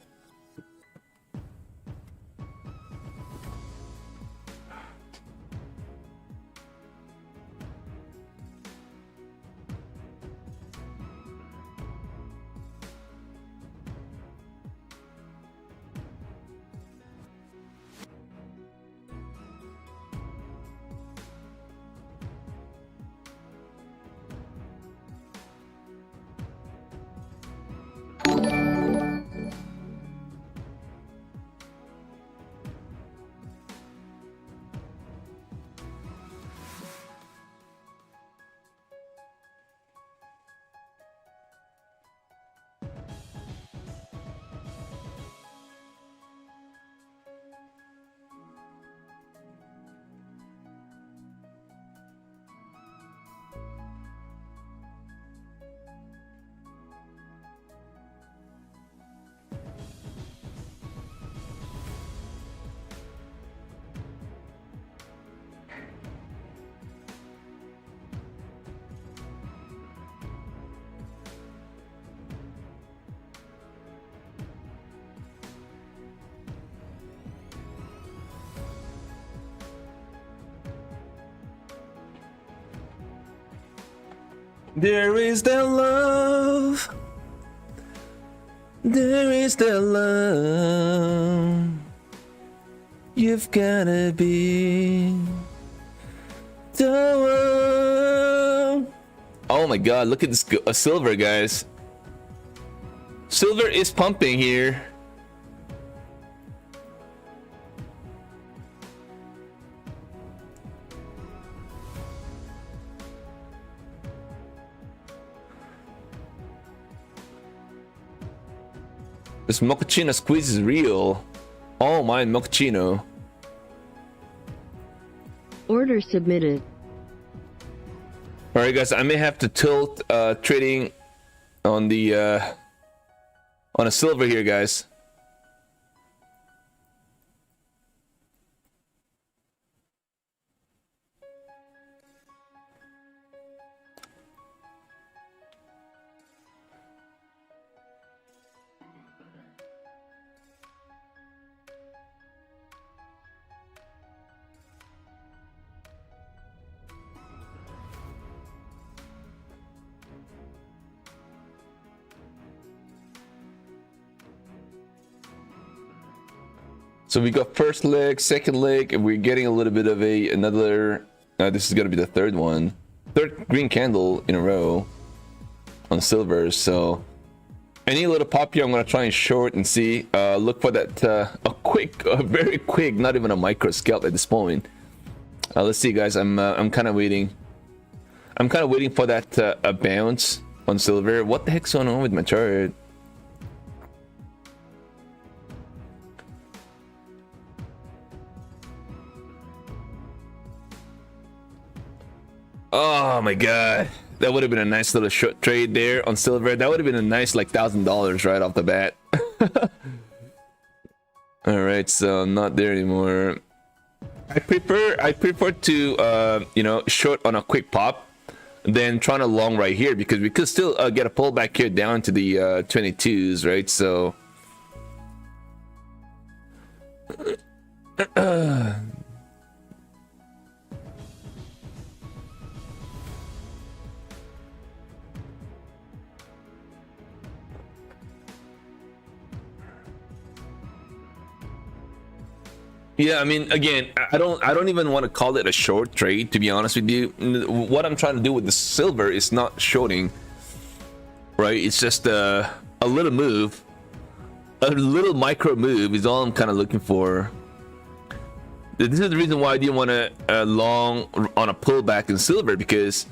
There is that love. There is that love. You've gotta be the one. Oh my god, look at this silver, guys. Silver is pumping here. This mochaccino squeeze is real. Oh my mochaccino. Order submitted. All right, guys. I may have to tilt trading on the on a silver here, guys. So we got first leg, second leg, and we're getting a little bit of another. This is gonna be the third one, third green candle in a row on silver. So any little pop here, I'm gonna try and short and see. Look for that a very quick, not even a micro scalp at this point. Let's see, guys. I'm kind of waiting. I'm kind of waiting for that a bounce on silver. What the heck's going on with my chart? Oh my god, that would have been a nice little short trade there on silver. That would have been a nice like $1,000 right off the bat. All right, so not there anymore. I prefer to you know, short on a quick pop than trying to long right here, because we could still get a pullback here down to the 22s, right? So Yeah, I mean, again, I don't even want to call it a short trade, to be honest with you. What I'm trying to do with the silver is not shorting, right? It's just a little move, a little micro move is all I'm kind of looking for. This is the reason why I didn't want to long on a pullback in silver, because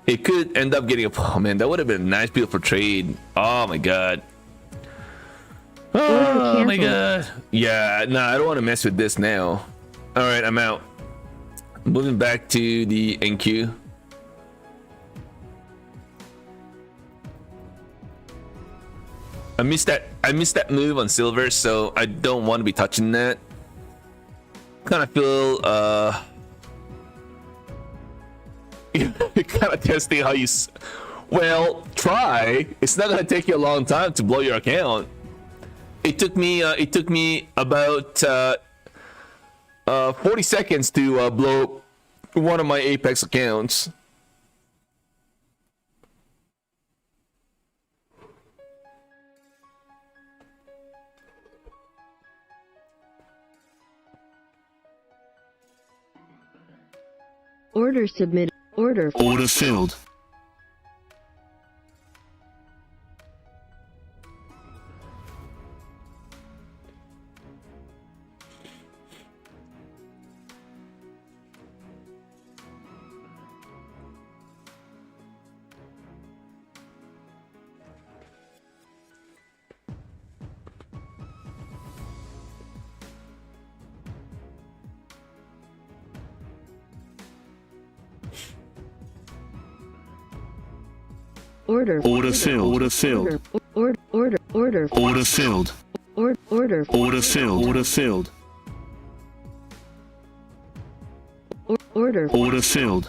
it could end up getting a, oh man, that would have been a nice, beautiful trade. Oh my god. Oh my god. Yeah, no, I don't want to mess with this now. All right, I'm out. Moving back to the NQ. I missed that move on silver, so I don't want to be touching that. Kind of feel kind of testing how you well, try. It's not gonna take you a long time to blow your account. It took me about 40 seconds to blow one of my Apex accounts. Order submitted. Order. Order filled. Order. Order filled. Order filled. Order. Order filled. Order. Order filled. Order filled. Order. Order filled.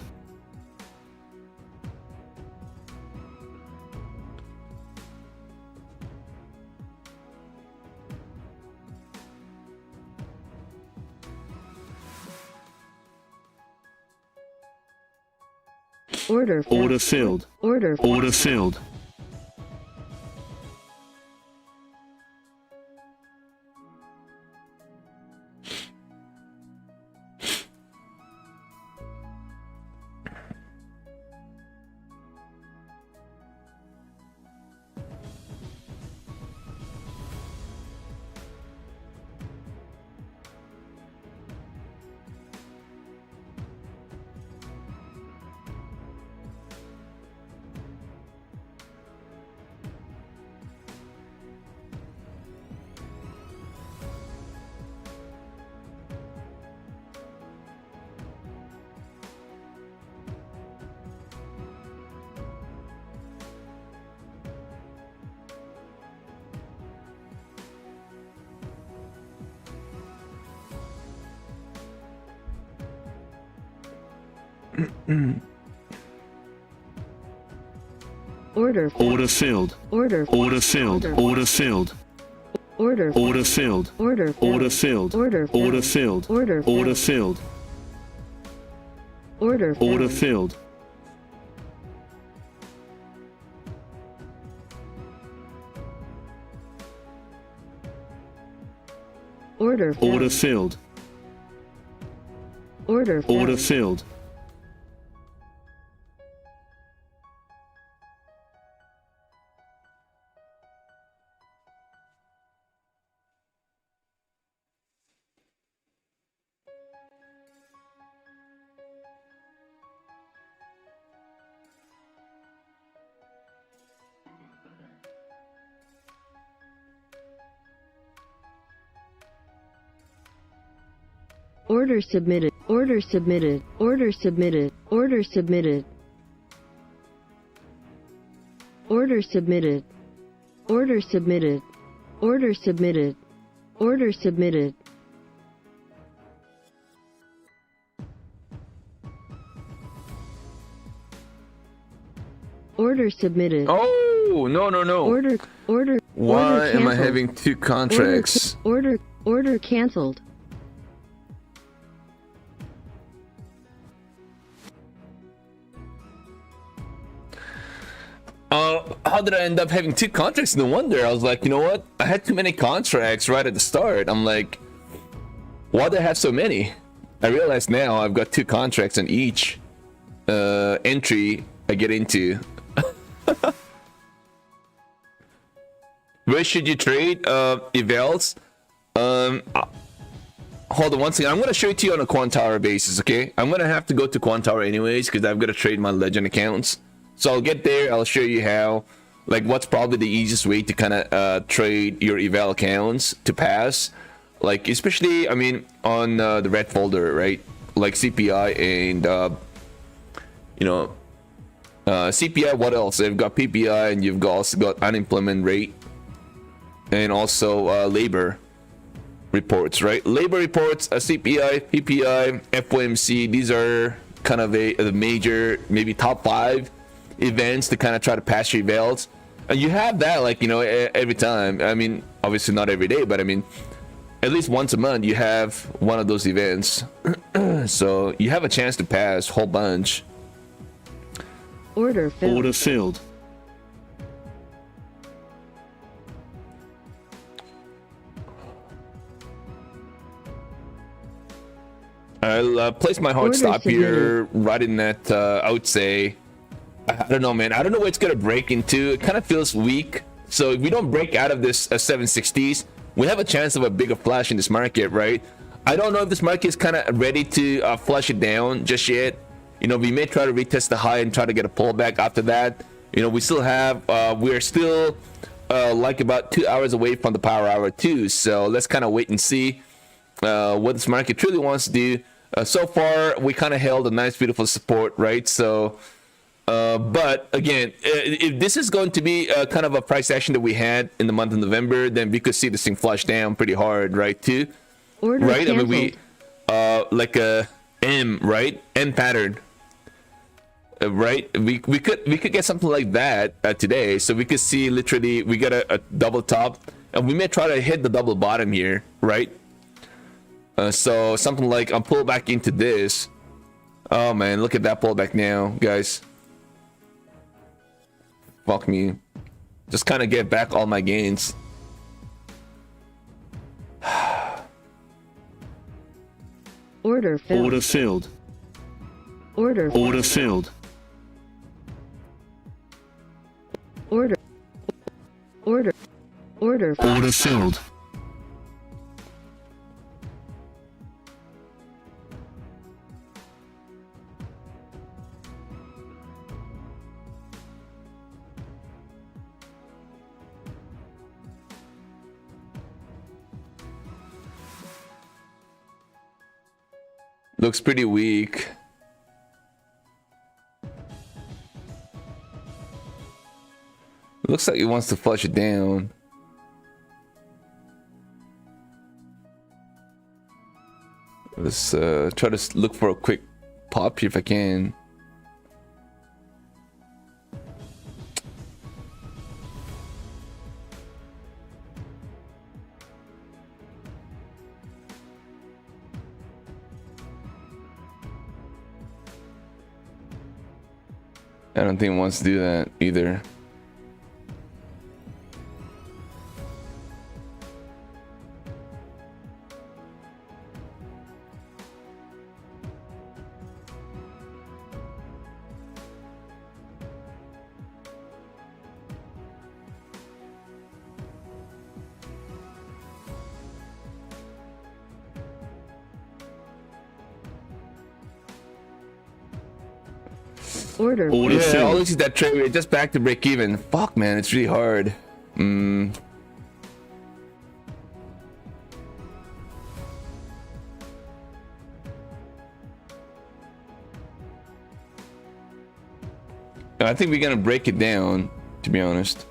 Order. Order filled. Order. Order filled. Order. Order filled. Order. Order filled. Order filled. Order. Order filled. Order. Order filled. Order. Order filled. Order. Order filled. Order. Order filled. Order. Order filled. Order. Order filled. Order submitted. Order submitted. Order submitted. Order submitted. Order submitted. Order submitted. Order submitted. Order submitted. Order submitted. Oh, no. Order. Why am I canceled. having two contracts? Order canceled. How did I end up having two contracts? No wonder. I was like, you know what? I had too many contracts right at the start. I'm like, Why do I have so many? I realize now I've got 2 contracts on each entry I get into. Where should you trade evals? Hold on one second. I'm gonna show it to you on a Quantower basis, okay? I'm gonna have to go to Quantower anyways because I've got to trade my legend accounts. So I'll get there. I'll show you how, like, what's probably the easiest way to kind of trade your eval accounts to pass. Like, especially, I mean, on the red folder, right? Like CPI and you know, CPI. What else? They've got PPI, and you've also got unemployment rate, and also labor reports, right? Labor reports, CPI, PPI, FOMC. These are kind of the major, maybe top 5 events to kind of try to pass your evals. And you have that, like, you know, every time. I mean, obviously not every day, but I mean, at least once a month you have one of those events. So you have a chance to pass a whole bunch. Order filled. Order filled. I'll place my hard Order stop here, submitted. right in that, I would say, I don't know, man. I don't know what it's going to break into. It kind of feels weak. So if we don't break out of this 760s, we have a chance of a bigger flash in this market, right? I don't know if this market is kind of ready to flush it down just yet. You know, we may try to retest the high and try to get a pullback after that. You know, we still have, we're still like about 2 hours away from the power hour too. So let's kind of wait and see what this market truly wants to do. So far, we kind of held a nice, beautiful support, right? So, but again, if this is going to be kind of a price action that we had in the month of November, then we could see this thing flush down pretty hard, right? Too, Order right? canceled. I mean, we like a M, right? M pattern, right? We could get something like that today. So we could see literally we got a double top, and we may try to hit the double bottom here, right? So something like I'll pull back into this. Oh man, look at that pullback now, guys. Fuck me. Just kind of get back all my gains. Order filled. Order filled. Order. Order filled. Order. Order. Order. Order filled. Looks pretty weak. Looks like it wants to flush it down. Let's try to look for a quick pop here if I can. I don't think it wants to do that either. Order. Order Yeah, filled. all this is that trade. We're just back to break even. Fuck, man, it's really hard. I think we're gonna break it down, to be honest.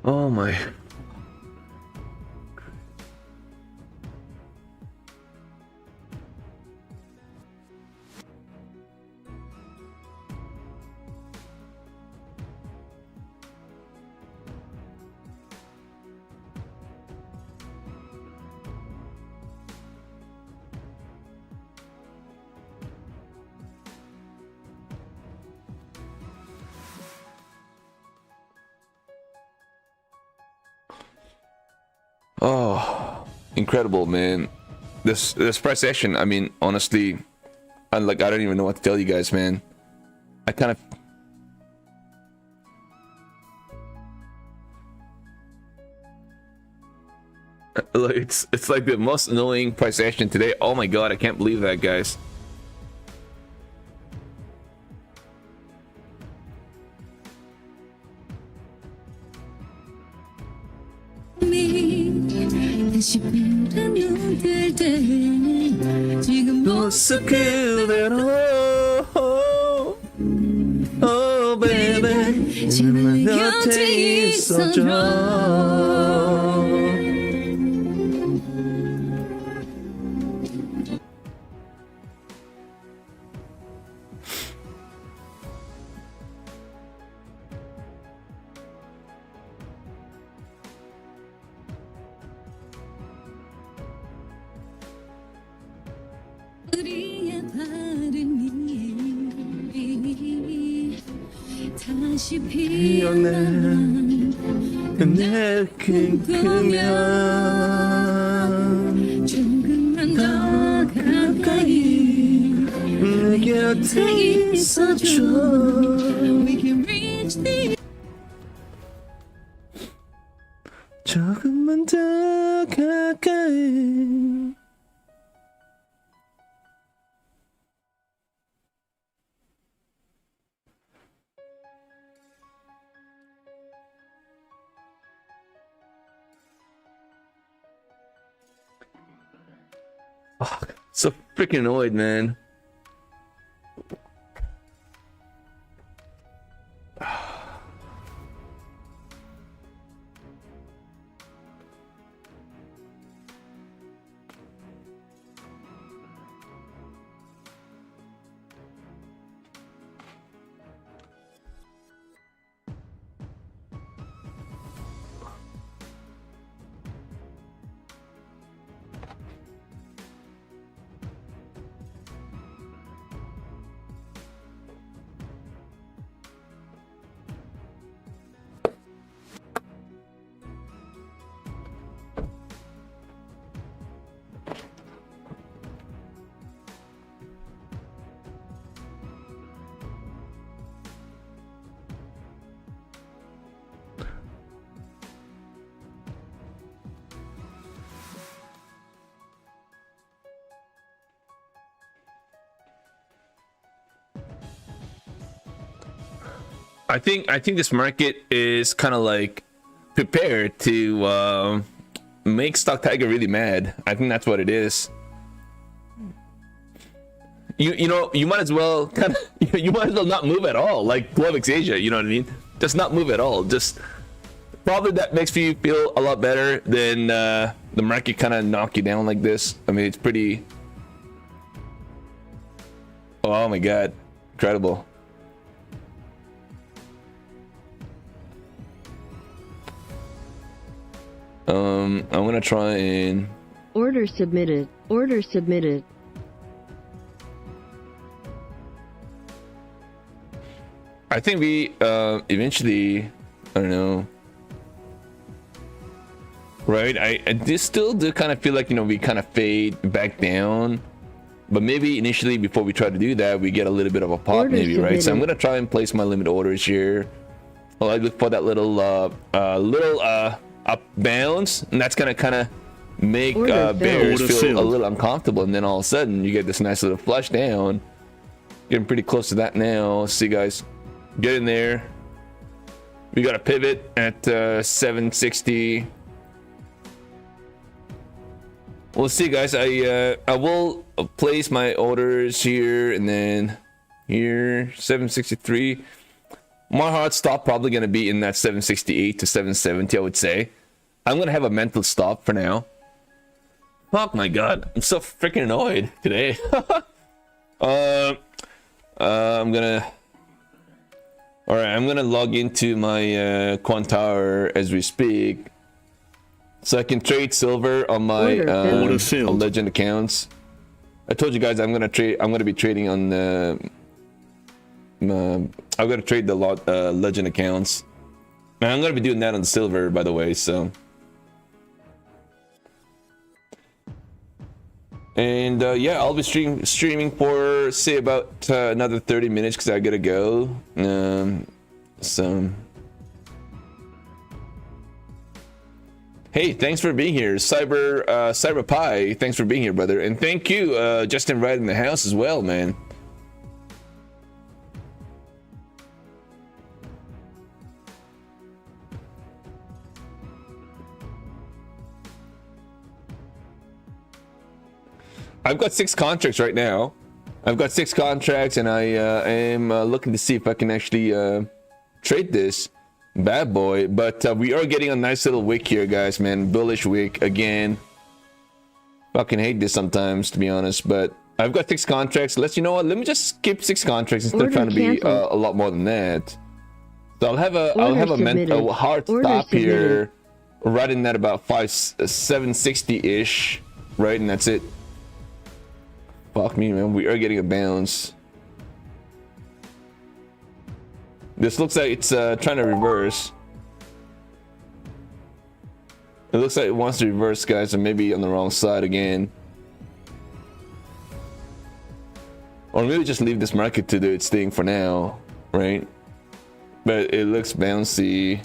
Oh my. Oh, incredible, man. This price action, I mean, honestly, I don't even know what to tell you guys, man. I kind of it's like the most annoying price action today. Oh my god, I can't believe that, guys. Oh baby, 지금 곁에 있어줘. 우리의 바람이 다시 피어난 내 꿈꾸면 조금만 더 가까이 내 곁에 있어줘. We can reach the 조금만 더 가까이. Oh, so freaking annoyed, man. I think this market is kind of like prepared to make StockTiger really mad. I think that's what it is. You know, you might as well you might as well not move at all, like Globex ASIA. You know what I mean? Just not move at all. Just probably that makes you feel a lot better than the market kind of knock you down like this. I mean, it's pretty. Oh my god, incredible. I'm gonna try and Order submitted. Order submitted. I think we eventually, I don't know, right? I just still do kind of feel like, you know, we kind of fade back down, but maybe initially before we try to do that, we get a little bit of a pop, Order maybe, right? So I'm submitted. gonna try and place my limit orders here. Well, I look for that little up bounce, and that's gonna kind of make Order failed. bears Order feel failed. a little uncomfortable, and then all of a sudden you get this nice little flush down. Getting pretty close to that now. Let's see, guys, get in there. We got a pivot at 760. We'll see, guys. I will place my orders here and then here 763. My hard stop probably going to be in that 768 to 770, I would say. I'm going to have a mental stop for now. Fuck my god, I'm so freaking annoyed today. I'm gonna log into my quant tower as we speak, so I can trade silver on my on legend accounts. I told you guys I'm gonna be trading on I'm gonna trade the legend accounts, and I'm gonna be doing that on the silver, by the way. So. And yeah, I'll be streaming for say about another 30 minutes because I gotta go. So hey, thanks for being here, Cyber Pie. Thanks for being here, brother, and thank you, Justin, right in the house as well, man. I've got 6 contracts right now. I've got 6 contracts, and I am looking to see if I can actually trade this bad boy. But we are getting a nice little wick here, guys, man. Bullish wick again. Fucking hate this sometimes, to be honest. But I've got 6 contracts. You know what? Let me just skip 6 contracts instead of trying to be a lot more than that. So I'll have a hard stop here, right in that about 760-ish, right, and that's it. Fuck me, man. We are getting a bounce. This looks like it's trying to reverse. It looks like it wants to reverse, guys, and maybe on the wrong side again. Or maybe just leave this market to do its thing for now, right? But it looks bouncy.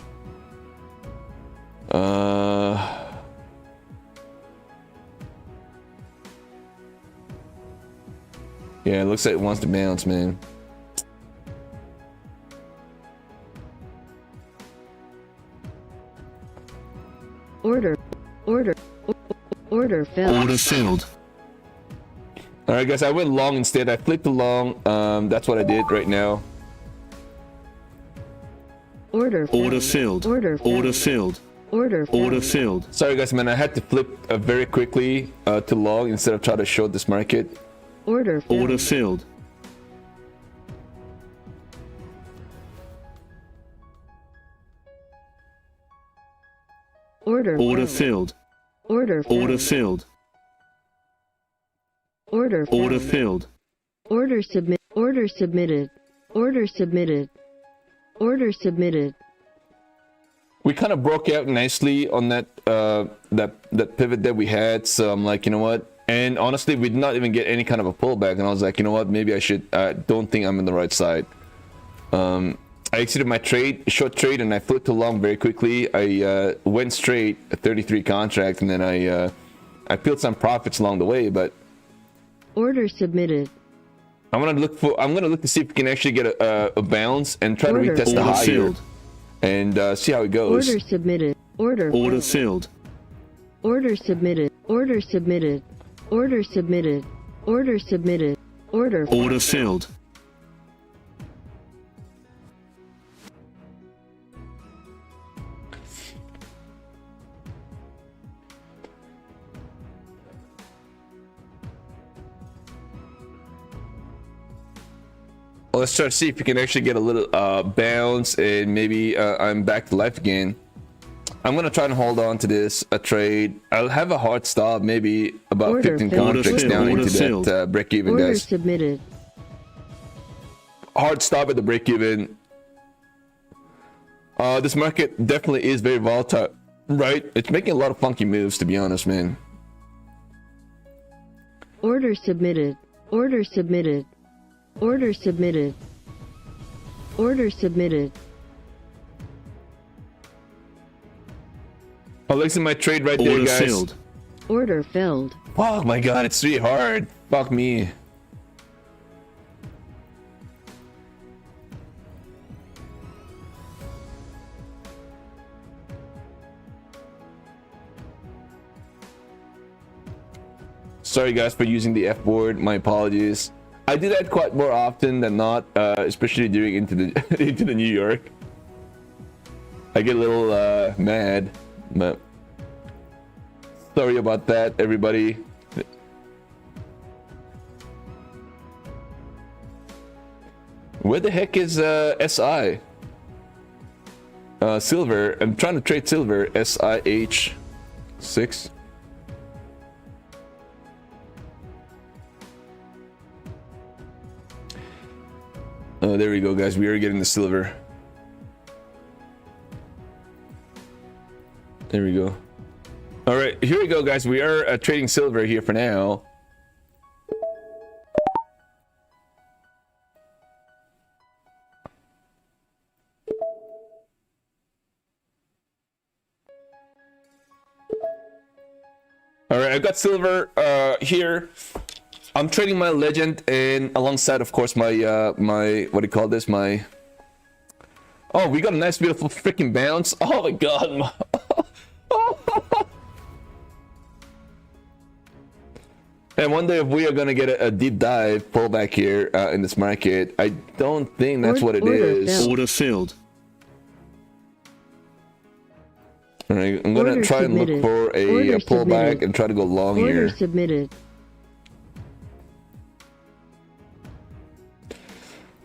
Yeah, it looks like it wants to bounce, man. Order failed. Order failed. All right, guys, I went long instead. I flipped the long. That's what I did right now. Order failed. Order failed. Order failed. Sorry, guys, man. I had to flip very quickly to long instead of try to short this market. Order failed. Order failed. Order failed. Order failed. Order submitted. Order submitted. Order submitted. Order submitted. We kind of broke out nicely on that that pivot that we had, so I'm like, you know what? And honestly, we did not even get any kind of a pullback, and I was like, you know what? Maybe I should. Don't think I'm in the right side. I exited my short trade, and I flipped to long very quickly. I went straight a 33 contract, and then I peeled some profits along the way. But order submitted. I'm gonna look to see if we can actually get a bounce and try to retest the high here, and see how it goes. Order submitted. Order failed. Order submitted. Order submitted. Order submitted. Order submitted. Order failed. Well, let's try to see if we can actually get a little bounce, and maybe I'm back to life again. I'm gonna try and hold on to this trade. I'll have a hard stop, maybe about 15 contracts down into that break even, order guys. Submitted. Hard stop at the break even. This market definitely is very volatile, right? It's making a lot of funky moves, to be honest, man. Order submitted. Order submitted. Order submitted. Order submitted. I'll exit my trade right there, guys. Failed. Order failed. Oh my god, it's really hard. Fuck me. Sorry guys for using the F board, my apologies. I do that quite more often than not, especially during into the into the New York. I get a little mad, but sorry about that, everybody. Where the heck is SI? Silver. I'm trying to trade silver. SIH6. Oh, there we go, guys. We are getting the silver. There we go. All right, here we go, guys. We are trading silver here for now. All right, I've got silver here. I'm trading my legend, and alongside, of course, my my, what do you call this? My, oh, we got a nice, beautiful freaking bounce. Oh my god. And wonder if we are gonna get a deep dive pullback here in this market. I don't think that's what it is. Order filled. All right, I'm gonna Order try and look submitted. for a Order pullback submitted. and try to go long Order here. submitted.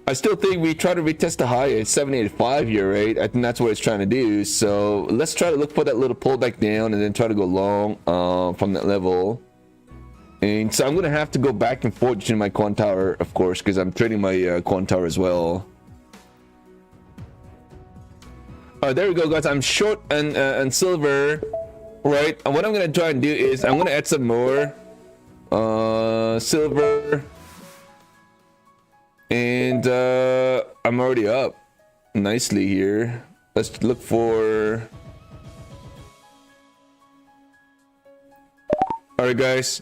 I still think we try to retest the high at 785 here, right? I think that's what it's trying to do. So let's try to look for that little pullback down and then try to go long from that level. And so I'm gonna have to go back and forth between my quant tower, of course, because I'm trading my quant tower as well. There we go, guys. I'm short and silver, right? And what I'm gonna try and do is I'm gonna add some more silver. And I'm already up nicely here. Let's look for, all right, guys,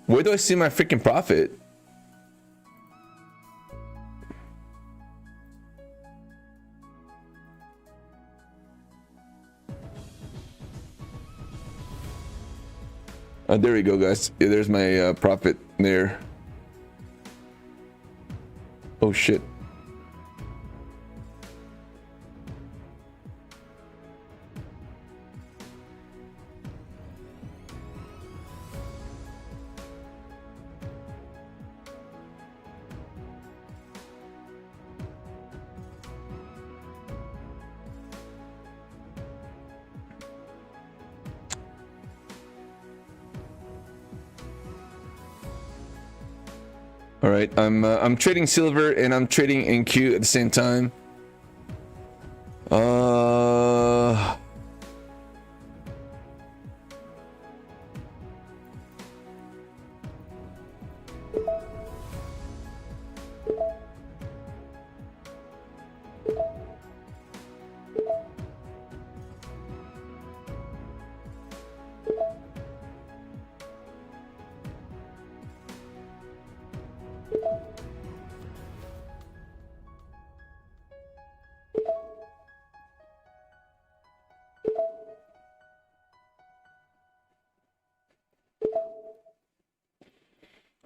where do I see my freaking profit? There we go, guys. Yeah, there's my profit there. Oh shit. All right, I'm trading silver and I'm trading NQ at the same time.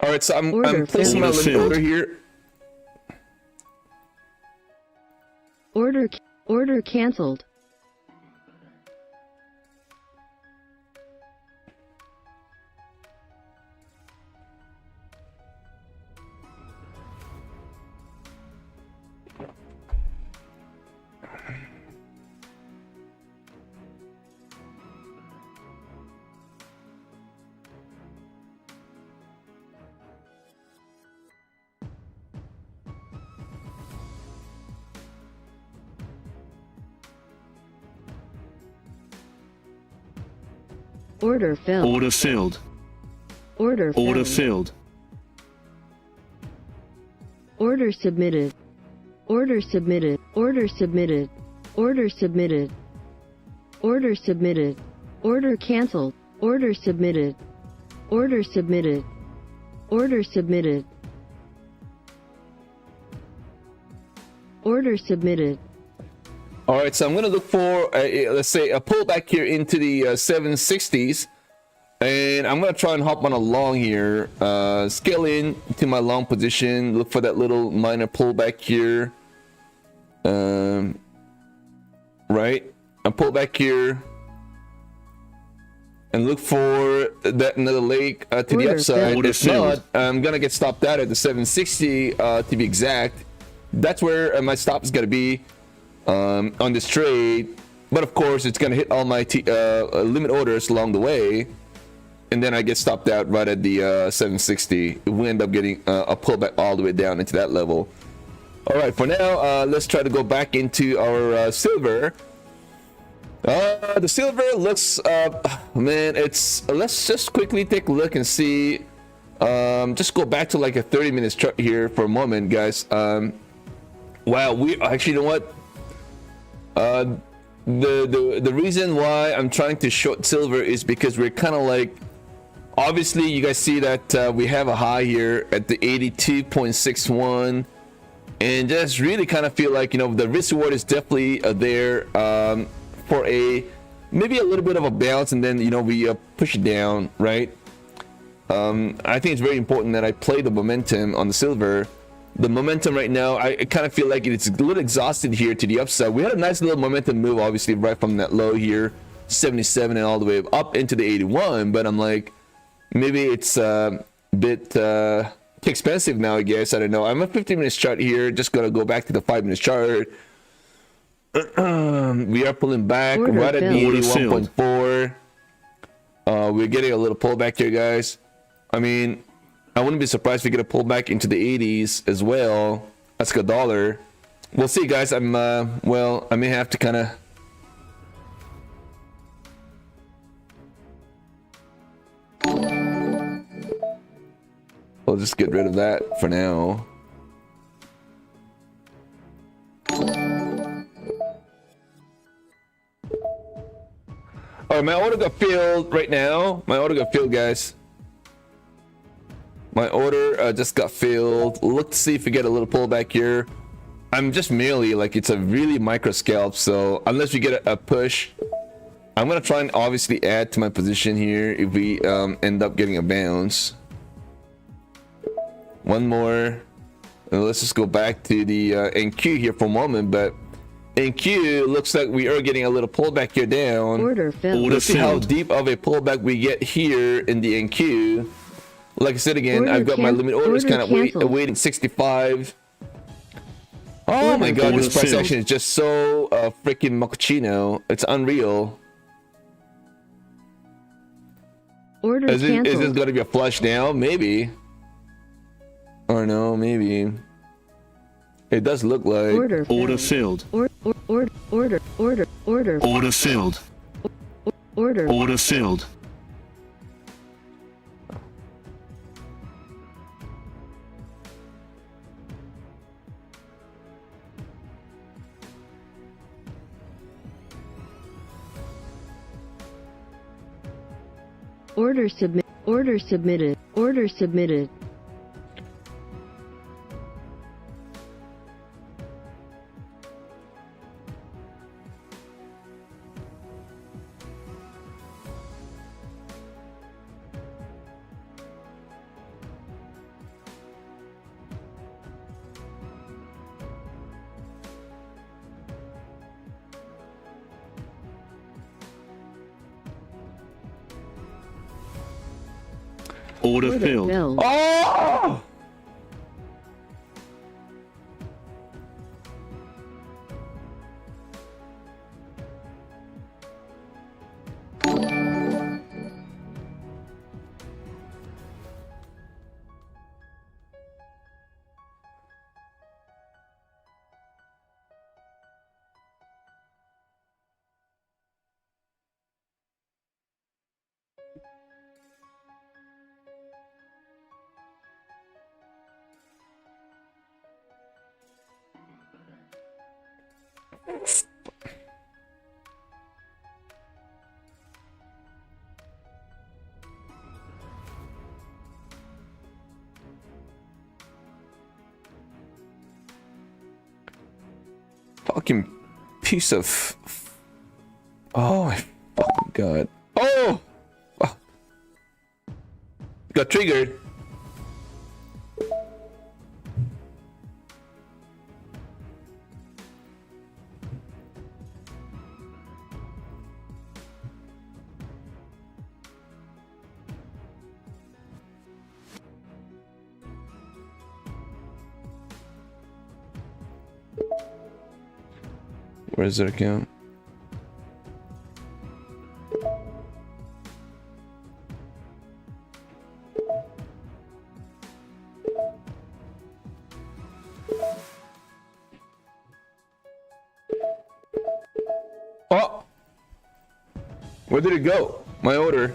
All right, so I'm placing my limit filled. order here. Order canceled. Order filled. Order filled. Order Order filled. filled. Order submitted. Order submitted. Order submitted. Order submitted. Order submitted. Order canceled. Order submitted. Order submitted. Order submitted. Order submitted. All right, so I'm gonna look for let's say a pullback here into the 760s. And I'm gonna try and hop on a long here, scale in to my long position, look for that little minor pullback here, right, and pull back here and look for that another leg to the Order upside. Order If not, filled. I'm gonna get stopped out at the 760 to be exact. That's where my stop is gonna be on this trade. But of course, it's gonna hit all my limit orders along the way, and then I get stopped out right at the 760. We end up getting a pullback all the way down into that level. All right, for now, let's try to go back into our silver. The silver looks, man, let's just quickly take a look and see. Just go back to like a 30-minute chart here for a moment, guys. Wow, we actually, you know what? The reason why I'm trying to short silver is because we're kind of like, obviously, you guys see that we have a high here at the 82.61, and just really kind of feel like, you know, the risk reward is definitely there. For maybe a little bit of a bounce, and then, you know, we push it down, right? I think it's very important that I play the momentum on the silver. The momentum right now, I kind of feel like it's a little exhausted here to the upside. We had a nice little momentum move, obviously, right from that low here, 77, and all the way up into the 81. But I'm like, maybe it's a bit too expensive now, I guess. I don't know. I'm a 15-minute chart here. Just gonna go back to the 5-minute chart. We are pulling back Order right at the filled. 81.4. We're getting a little pullback here, guys. I mean, I wouldn't be surprised if we get a pullback into the 80s as well. That's like $1. We'll see, guys. Well, I may have to kind of we'll just get rid of that for now. All right, my order got filled right now. My order got filled, guys. My order just got filled. Look to see if we get a little pullback here. I'm just merely like, it's a really micro scalp, so unless we get a push, I'm gonna try and obviously add to my position here if we end up getting a bounce. One more. Let's just go back to the NQ here for a moment, but NQ looks like we are getting a little pullback here down. Order filled. Order Let's see how filled. deep of a pullback we get here in the NQ. Like I said again, Order I've got my limit orders order kind of canceled. waiting 65. Oh my god, this Order price filled. action is just so freaking mochaccino. It's unreal. Order Is this canceled. going to be a flush now? Maybe. Or no, maybe. It does look like. Order Order filled. filled. Order Order filled. order Order filled. order submitted. Order submitted. Order Order filled. filled. Oh! Fucking piece of. Oh my fucking god. Oh! got triggered. Where's that account? Oh! Where did it go? My order.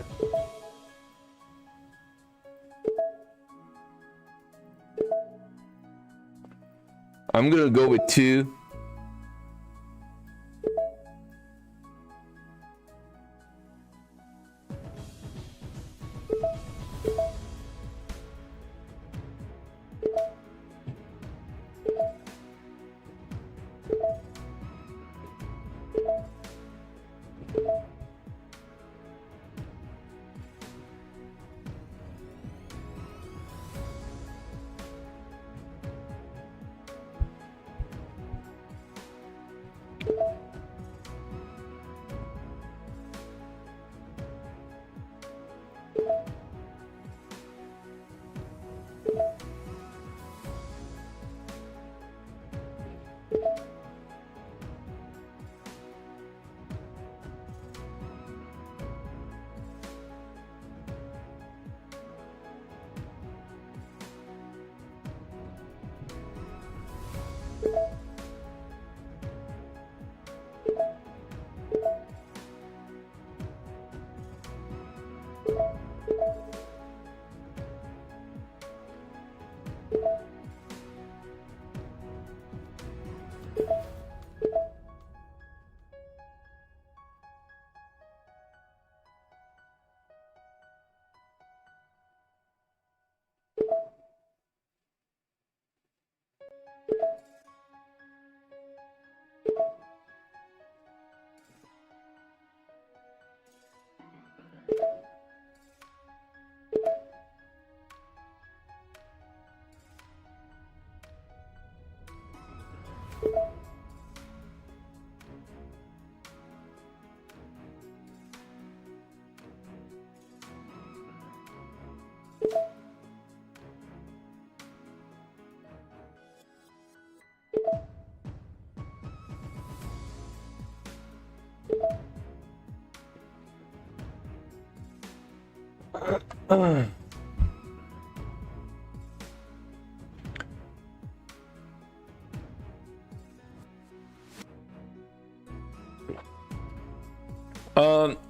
I'm gonna go with 2.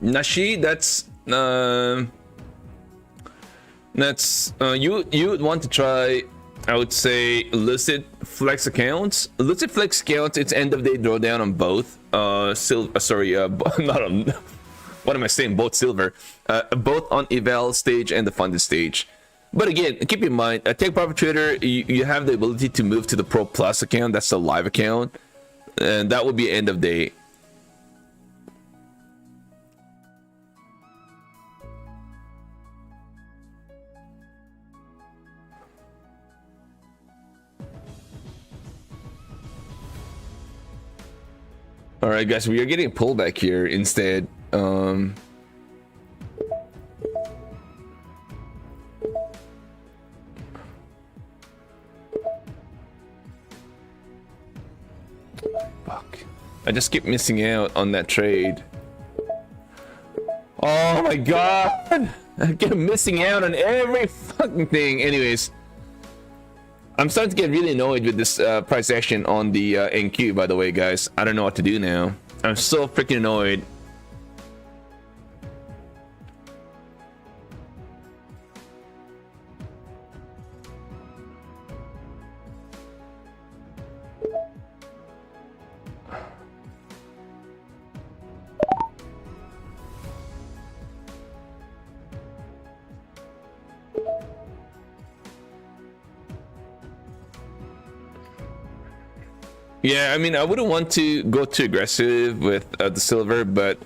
Nashi, that's you would want to try, I would say, Lucid Flex accounts. Lucid Flex accounts, it's end of day drawdown on both not on what am I saying, both silver, both on eval stage and the funded stage. But again, keep in mind, a take profit trader, you have the ability to move to the Pro Plus account. That's the live account, and that would be end of day. All right, guys, we are getting a pullback here instead. Fuck. I just keep missing out on that trade. Oh my god! I keep missing out on every fucking thing. Anyways, I'm starting to get really annoyed with this price action on the NQ, by the way, guys. I don't know what to do now. I'm so freaking annoyed. Yeah, I mean, I wouldn't want to go too aggressive with the silver, but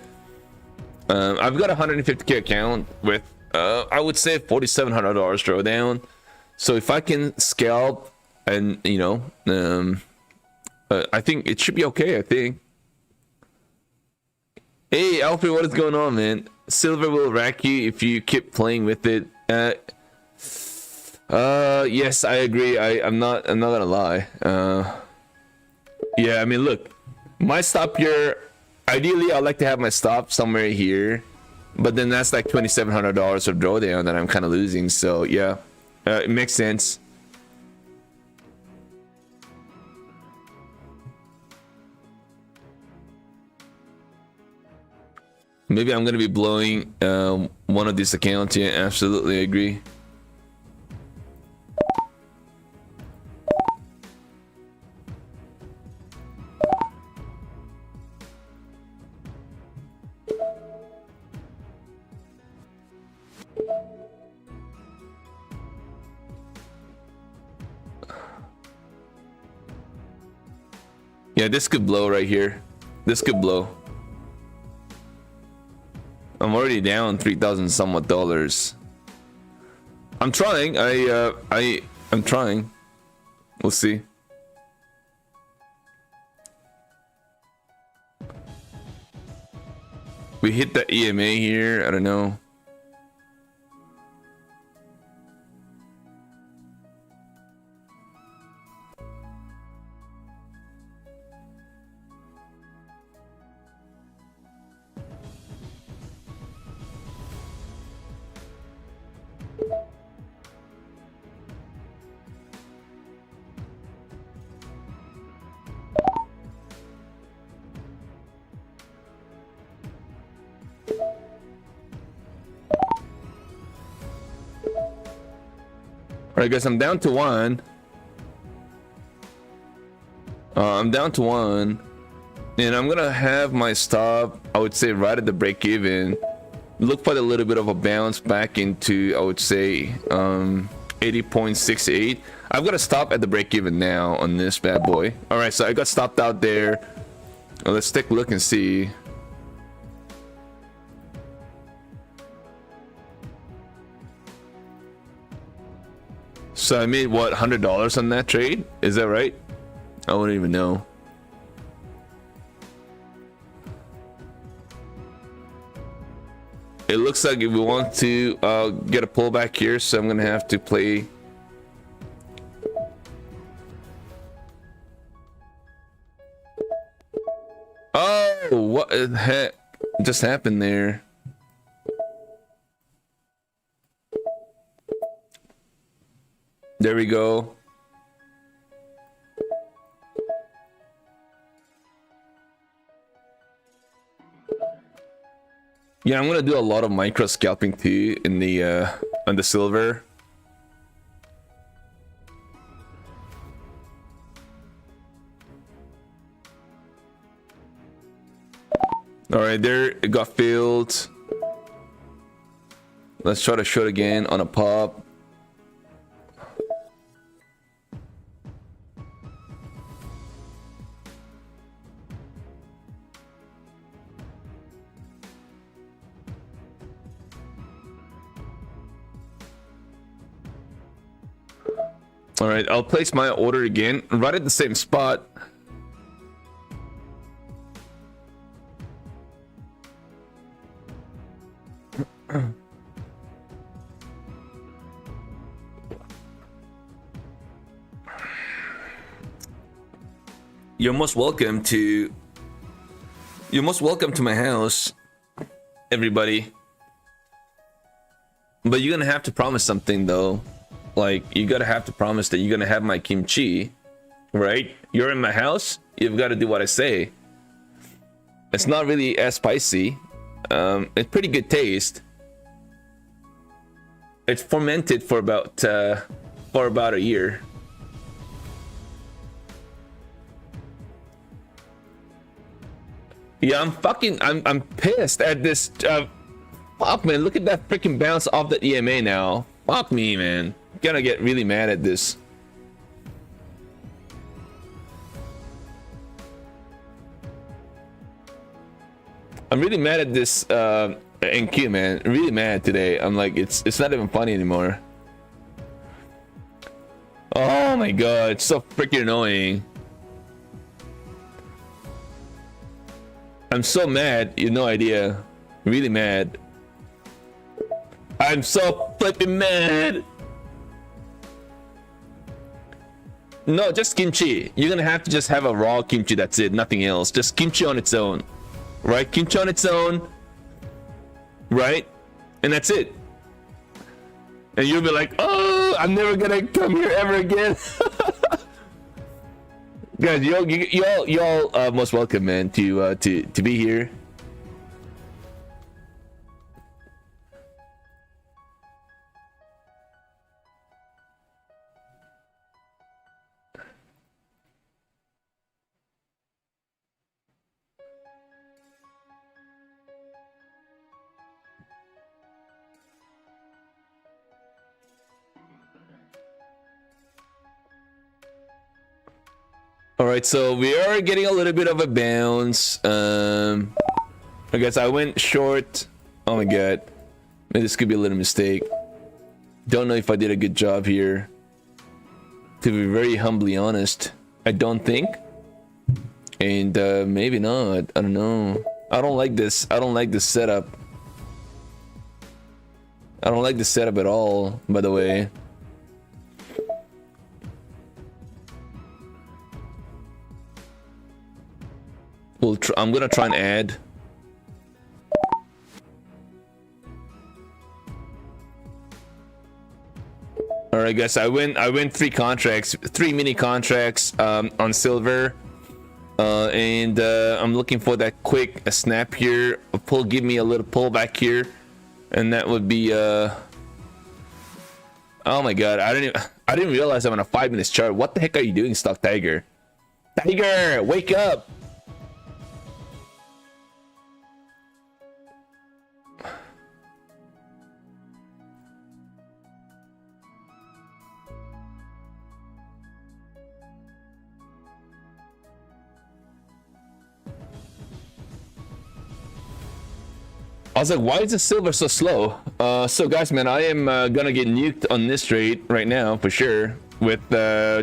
I've got a 150k account with I would say $4,700 drawdown. So if I can scalp and I think it should be okay. I think. Hey Alfred, what is going on, man? Silver will rack you if you keep playing with it. Yes, I agree. I'm not gonna lie. Yeah, I mean, look, my stop here. Ideally, I'd like to have my stop somewhere here, but then that's like $2,700 of drawdown that I'm kind of losing. So yeah, it makes sense. Maybe I'm gonna be blowing one of these accounts. Yeah, absolutely agree. Yeah, this could blow right here. This could blow. I'm already down 3,000 somewhat dollars. I'm trying. I'm trying. We'll see. We hit the EMA here. I don't know. Alright guys, I'm down to one. I'm down to one. And I'm gonna have my stop, I would say, right at the break even. Look for a little bit of a bounce back into, I would say, 80.68. I've got to stop at the break even now on this bad boy. Alright, so I got stopped out there. Well, let's take a look and see. So I made what, $100 on that trade? Is that right? I wouldn't even know. It looks like if we want to get a pullback here, so I'm gonna have to play. Oh, what the heck just happened there? There we go. Yeah, I'm gonna do a lot of micro scalping too in the on the silver. All right, there it got filled. Let's try to short again on a pop. All right, I'll place my order again, right at the same spot. You're most welcome to my house, everybody. But you're gonna have to promise something though. Like, you gotta have to promise that you're gonna have my kimchi, right? You're in my house, you've got to do what I say. It's not really as spicy. It's pretty good taste. It's fermented for about a year. Yeah, I'm pissed at this. Fuck, man, look at that freaking bounce off the EMA now. Fuck me, man. Gonna get really mad at this. I'm really mad at this NQ, man, really mad today. I'm like, it's not even funny anymore. Oh my god, it's so freaking annoying. I'm so mad, you have no idea. Really mad. I'm so flipping mad. No, just kimchi. You're gonna have to just have a raw kimchi, that's it, nothing else. Just kimchi on its own. Right? Kimchi on its own. Right? And that's it. And you'll be like, oh, I'm never gonna come here ever again. Guys, y'all most welcome, man, to be here. All right, so we are getting a little bit of a bounce. I guess I went short. Oh my god, maybe this could be a little mistake. Don't know if I did a good job here. To be very humbly honest, I don't think. And maybe not. I don't know. I don't like this. I don't like this setup. I don't like the setup at all, by the way. I'm gonna try and add. All right, guys. I went 3 contracts, 3 mini contracts on silver, and I'm looking for that quick snap here. A pull, give me a little pullback here, and that would be. Oh my god! I didn't realize I'm on a 5-minute chart. What the heck are you doing, StockTiger? Tiger, wake up! I was like, why is the silver so slow? So guys, man, I am gonna get nuked on this trade right now for sure. With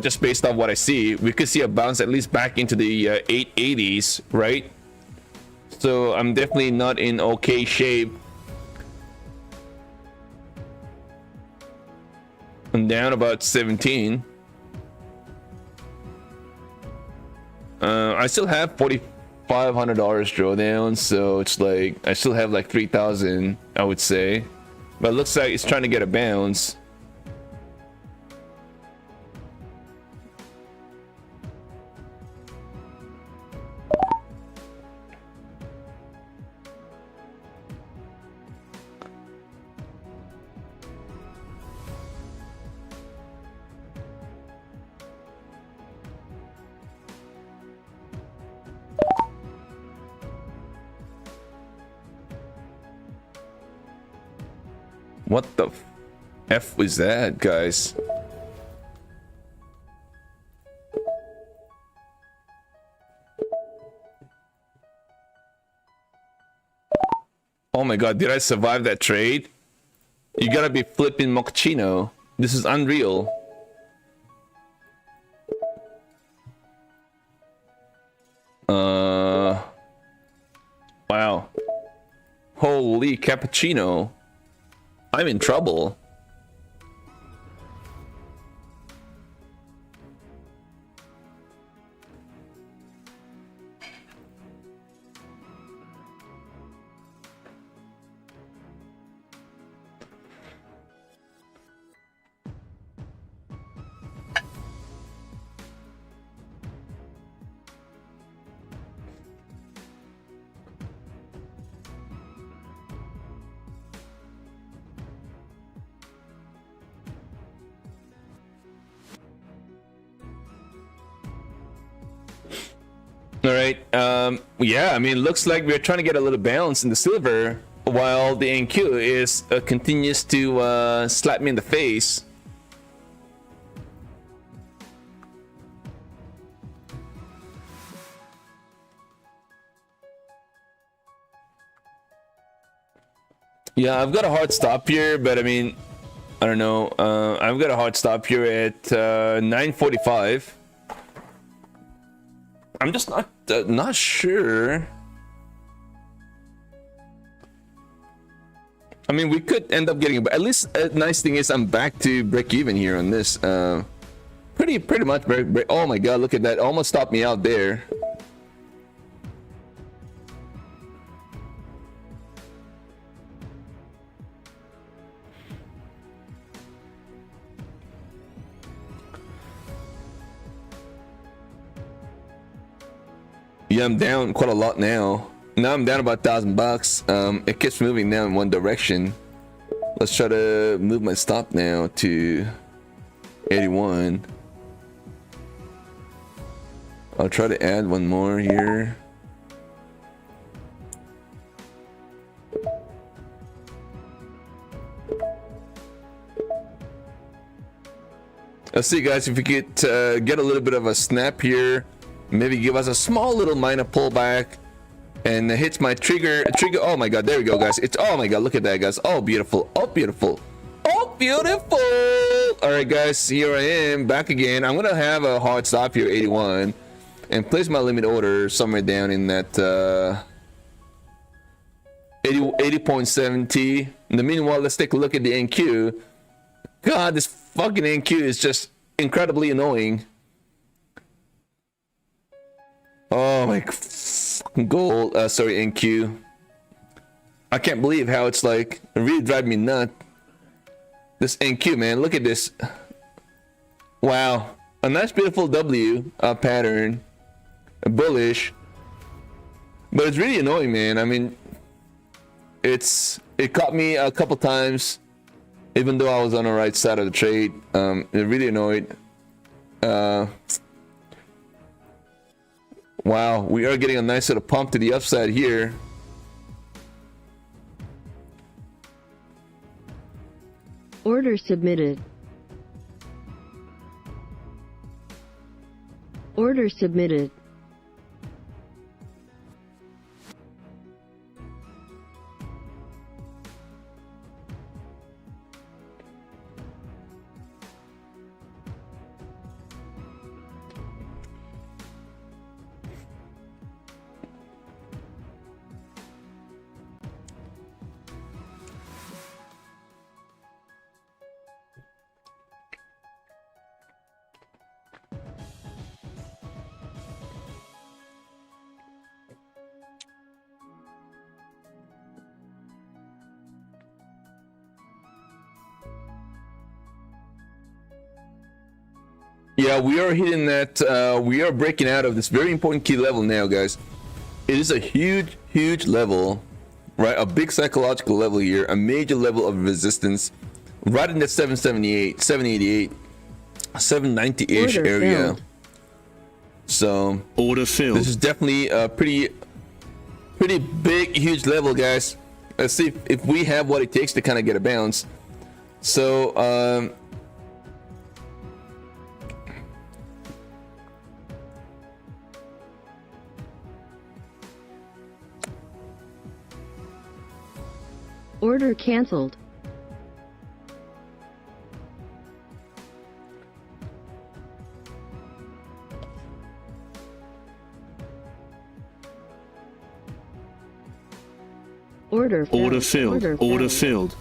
just based on what I see, we could see a bounce at least back into the 880s, right? So I'm definitely not in okay shape. I'm down about 17. I still have $4,500 drawdown, so it's like I still have like 3,000, I would say, but it looks like it's trying to get a bounce. What the F was that, guys? Oh my god, did I survive that trade? You gotta be flipping mochaccino. This is unreal. Wow. Holy cappuccino. I'm in trouble. All right. Yeah, I mean, looks like we're trying to get a little balance in the silver while the NQ is continues to slap me in the face. Yeah, I've got a hard stop here, but I mean, I don't know. I've got a hard stop here at 9:45. I'm just not sure. I mean, we could end up getting, but at least a nice thing is I'm back to break even here on this. Pretty much break. Oh my god, look at that! Almost stopped me out there. Yeah, I'm down quite a lot now. Now I'm down about $1,000. It keeps moving now in one direction. Let's try to move my stop now to 81. I'll try to add one more here. Let's see, guys, if we could get a little bit of a snap here. Maybe give us a small little minor pullback and it hits my trigger. Oh my god, there we go, guys. It's, oh my god, look at that, guys. Oh, beautiful. Oh, beautiful. Oh, beautiful. All right, guys, here I am back again. I'm gonna have a hard stop here, 81, and place my limit order somewhere down in that 80.70. In the meanwhile, let's take a look at the NQ. God, this fucking NQ is just incredibly annoying. Oh my gold, sorry, NQ. I can't believe how it's like, it really drives me nuts. This NQ, man, look at this. Wow, a nice beautiful W pattern, bullish, but it's really annoying, man. I mean, it caught me a couple times, even though I was on the right side of the trade. It really annoyed. Wow, we are getting a nice sort of pump to the upside here. Order submitted. Order submitted. Yeah, we are hitting that, we are breaking out of this very important key level now, guys. It is a huge level, right? A big psychological level here, a major level of resistance, right in that 778, 788, 790-ish area. Filled. So, Order filled. this is definitely a pretty big, huge level, guys. Let's see if we have what it takes to kind of get a bounce. So, Order canceled. Order filled. Order filled. Order filled.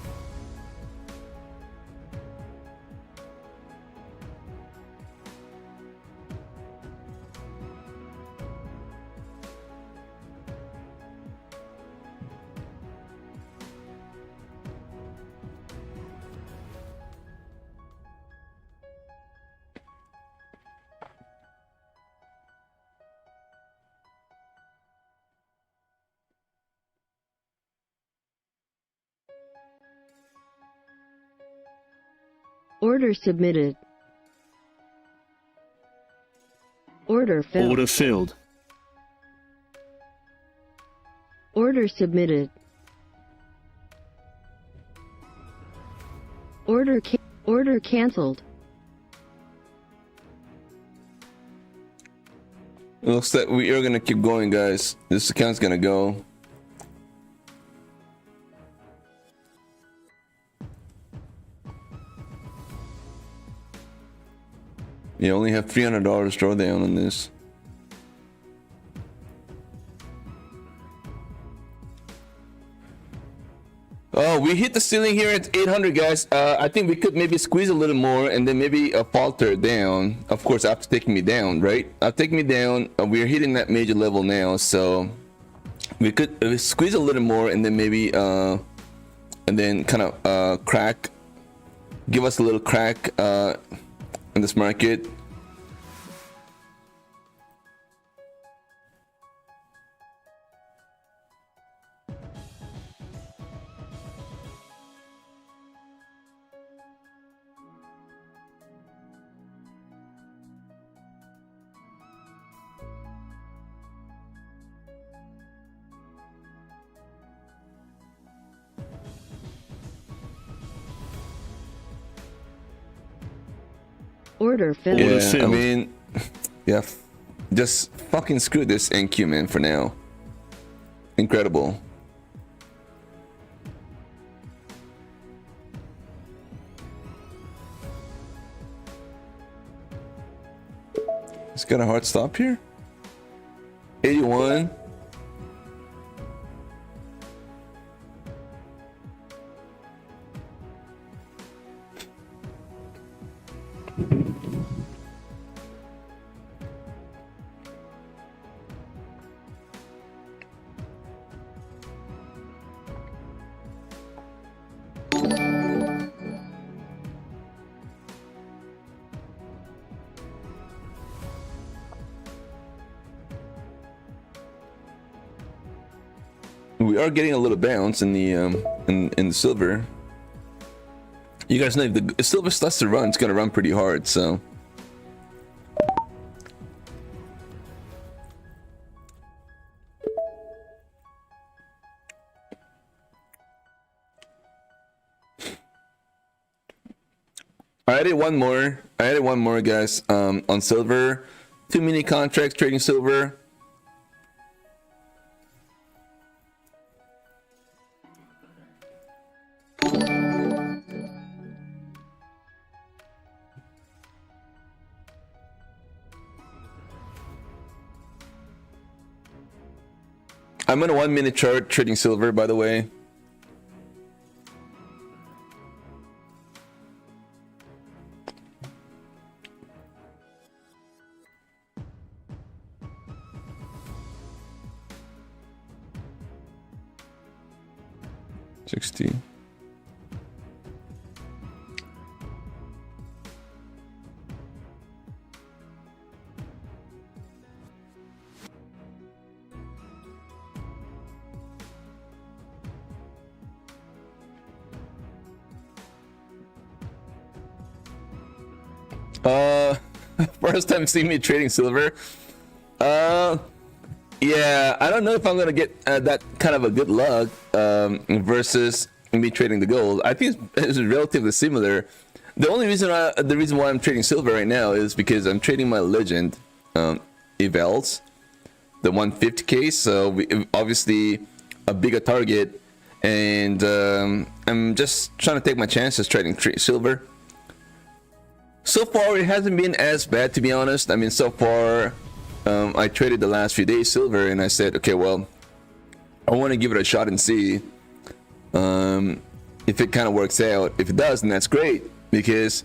Order submitted. Order filled. Order filled. Order submitted. Order canceled. it looks like we are gonna keep going, guys. This account's gonna go. You only have $300 drawdown on this. Oh, we hit the ceiling here at 800, guys. I think we could maybe squeeze a little more and then maybe falter down. Of course, after taking me down, right? Taking me down. We're hitting that major level now, so we could squeeze a little more and then maybe and then kind of crack, give us a little crack in this market. Order filled. Order Yeah, I filled. mean, yeah, just fucking screw this NQ, man, for now. Incredible. It's got a hard stop here. 81. We are getting a little bounce in the in the silver. You guys know if the silver starts to run, it's gonna run pretty hard. So I added one more. I added one more, guys. On silver, 2 mini contracts trading silver. I'm on a 1 minute chart trading silver, by the way. $60. First time seeing me trading silver. Yeah, I don't know if I'm gonna get that kind of a good luck versus me trading the gold. I think it's relatively similar. The only reason the reason why I'm trading silver right now is because I'm trading my legend evals, the 150k. So obviously a bigger target, and I'm just trying to take my chances trading silver. So far, it hasn't been as bad, to be honest. I mean, so far, I traded the last few days silver, and I said, okay, well, I want to give it a shot and see if it kind of works out. If it does, then that's great, because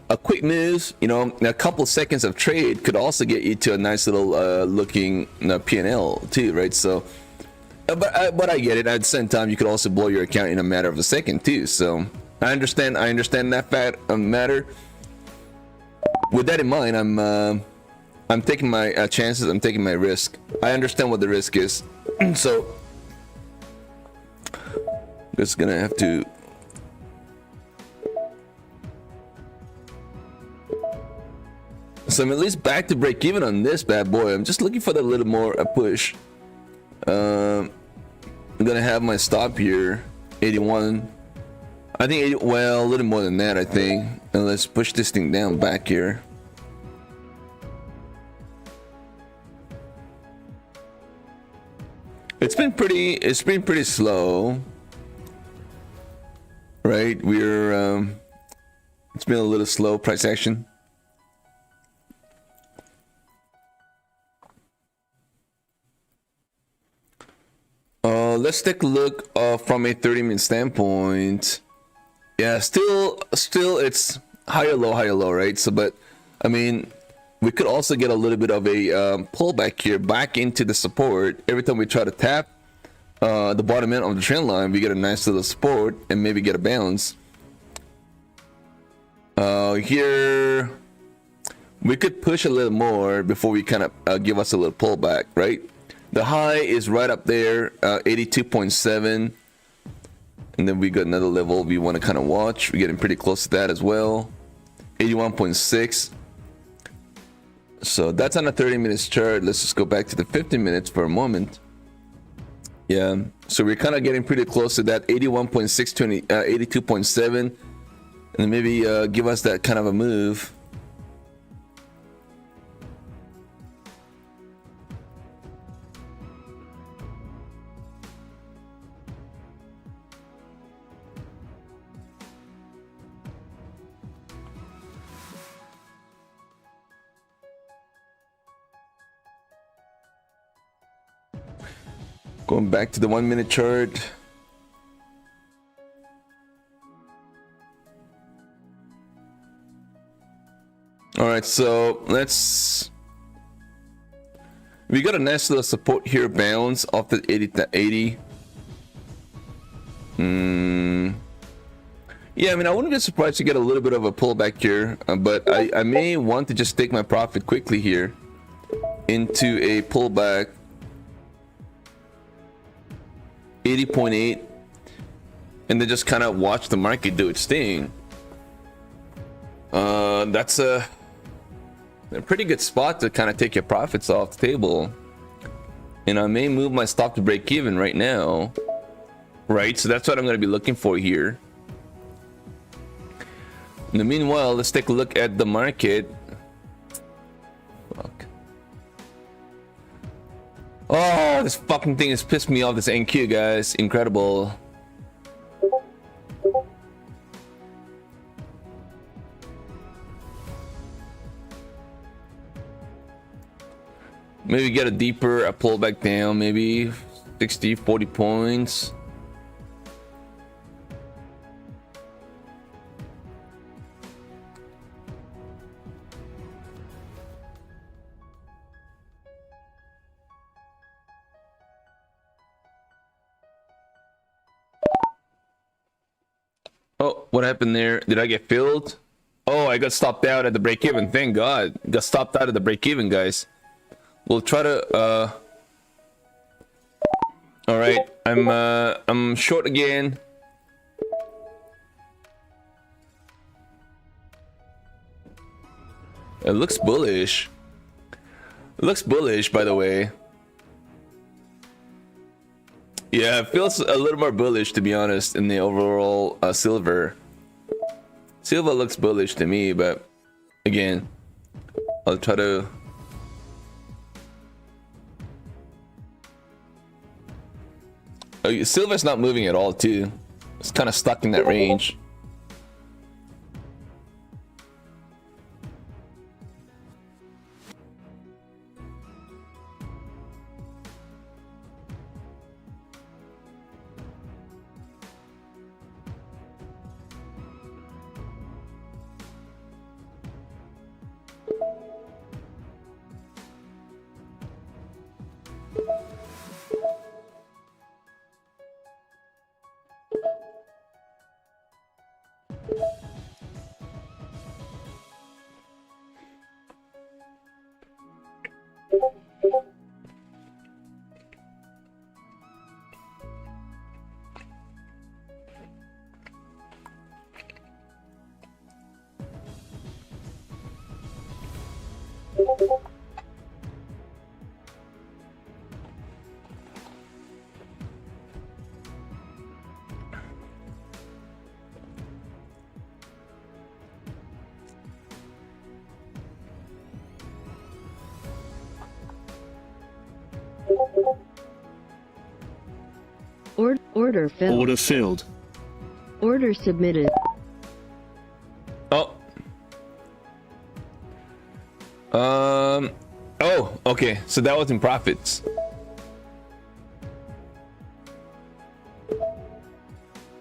a quick move, you know, a couple seconds of trade could also get you to a nice little looking P&L too, right? So, but I get it. At the same time, you could also blow your account in a matter of a second too. So I understand that matter. With that in mind, I'm taking my chances. I'm taking my risk. I understand what the risk is, so just gonna have to. So I'm at least back to break even on this bad boy. I'm just looking for that little more push. I'm gonna have my stop here, 81. I think 80, well, a little more than that, I think. And let's push this thing down back here. It's been pretty slow, right? It's been a little slow price action. Let's take a look from a 30-minute standpoint. Yeah, still it's higher low, right? So, but I mean, we could also get a little bit of a pullback here back into the support. Every time we try to tap the bottom end of the trend line, we get a nice little support and maybe get a bounce. Here we could push a little more before we kind of give us a little pullback, right? The high is right up there, 82.7, and then we got another level we want to kind of watch. We're getting pretty close to that as well, 81.6. So that's on a 30-minute chart. Let's just go back to the 50 minutes for a moment. Yeah, so we're kind of getting pretty close to that 81.6 to 82.7, and then maybe give us that kind of a move. Going back to the 1-minute chart. All right, so we got a nice little support here, bounce off the 80. Yeah, I mean, I wouldn't be surprised to get a little bit of a pullback here, but I may want to just take my profit quickly here into a pullback. 80.8, and then just kind of watch the market do its thing. That's a pretty good spot to kind of take your profits off the table. And I may move my stop to break even right now, right? So that's what I'm going to be looking for here. In the meanwhile, let's take a look at the market. Fuck. Oh, this fucking thing has pissed me off, this NQ, guys. Incredible. Maybe get a deeper, a pullback down, maybe 60, 40 points. Oh, what happened there? Did I get filled? Oh, I got stopped out at the break even. Thank God. Got stopped out at the break even, guys. We'll try to all right. I'm short again. It looks bullish. It looks bullish, by the way. Yeah, it feels a little more bullish, to be honest, in the overall silver. Silver looks bullish to me, but again, I'll try to... Silver's not moving at all, too. It's kind of stuck in that range. Order filled. Order filled. Order submitted. Oh. Oh, okay. So that was in profits.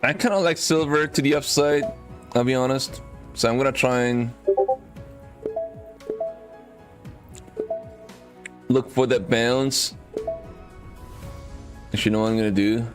I kind of like silver to the upside, I'll be honest. So I'm gonna try and look for that bounce. If you know what I'm gonna do.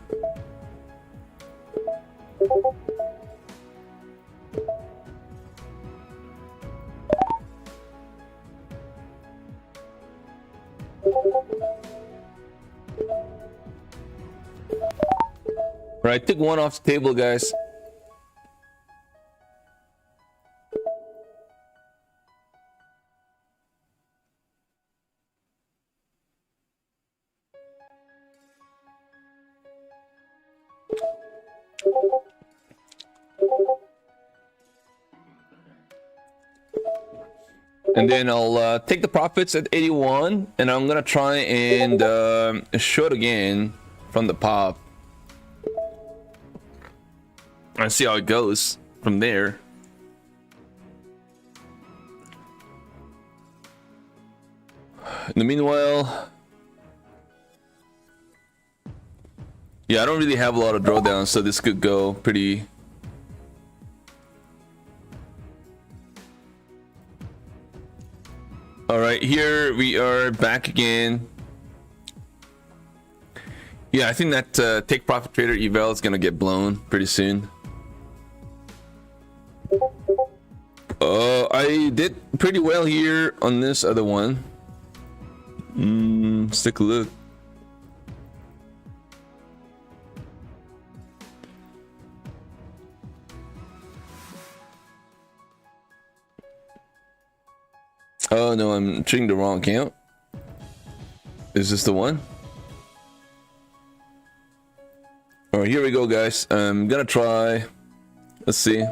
Right, took one off the table, guys. And then I'll take the profits at 81, and I'm gonna try and short again from the pop and see how it goes from there. In the meanwhile, yeah, I don't really have a lot of drawdowns, so this could go pretty. All right, here we are back again. Yeah, I think that take profit trader eval is gonna get blown pretty soon. I did pretty well here on this other one. Let's take a look. Oh no, I'm treating the wrong account. Is this the one? All right, here we go, guys. I'm gonna try. Let's see.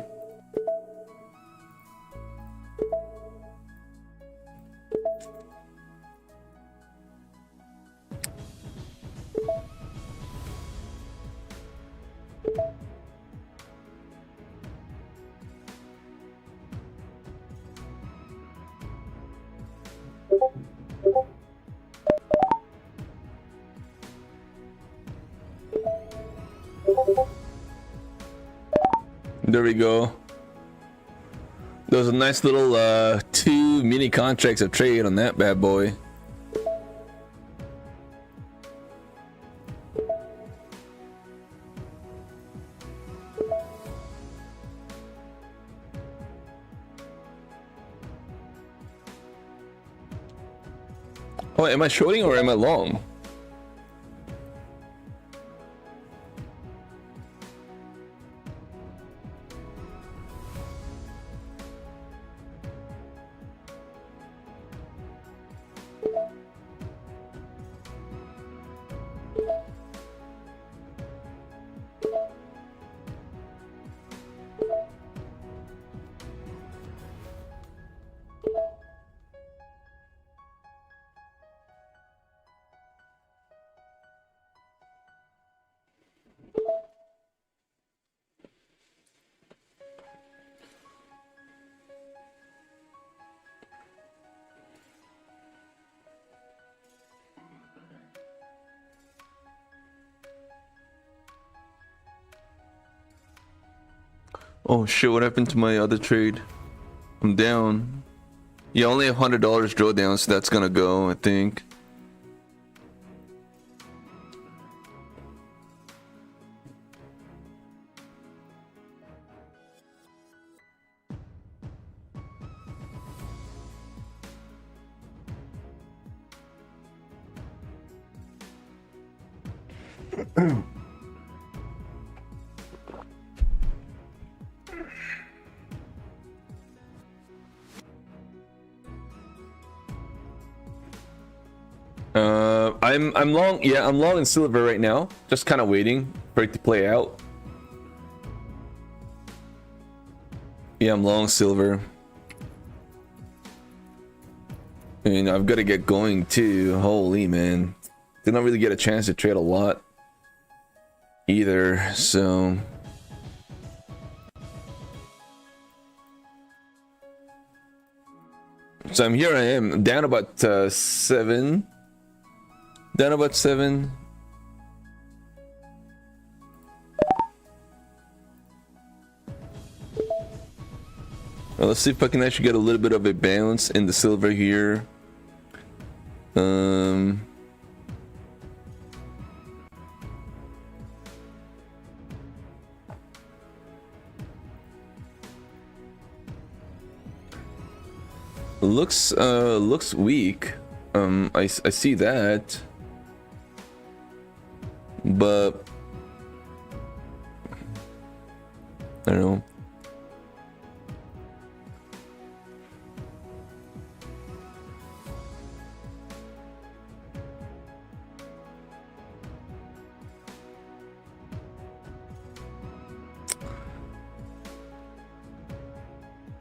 There we go. There's a nice little 2 mini contracts of trade on that bad boy. Oh, am I shorting or am I long? Oh shit, what happened to my other trade? I'm down. Yeah, only $100 drawdown, so that's gonna go, I think. I'm long. Yeah, I'm long in silver right now. Just kind of waiting for it to play out. Yeah, I'm long silver. And I've got to get going too. Holy man, did not really get a chance to trade a lot either. So I'm here. I am down about 7. Down about 7. Let's see if I can actually get a little bit of a bounce in the silver here. Looks weak. I see that, but I don't know.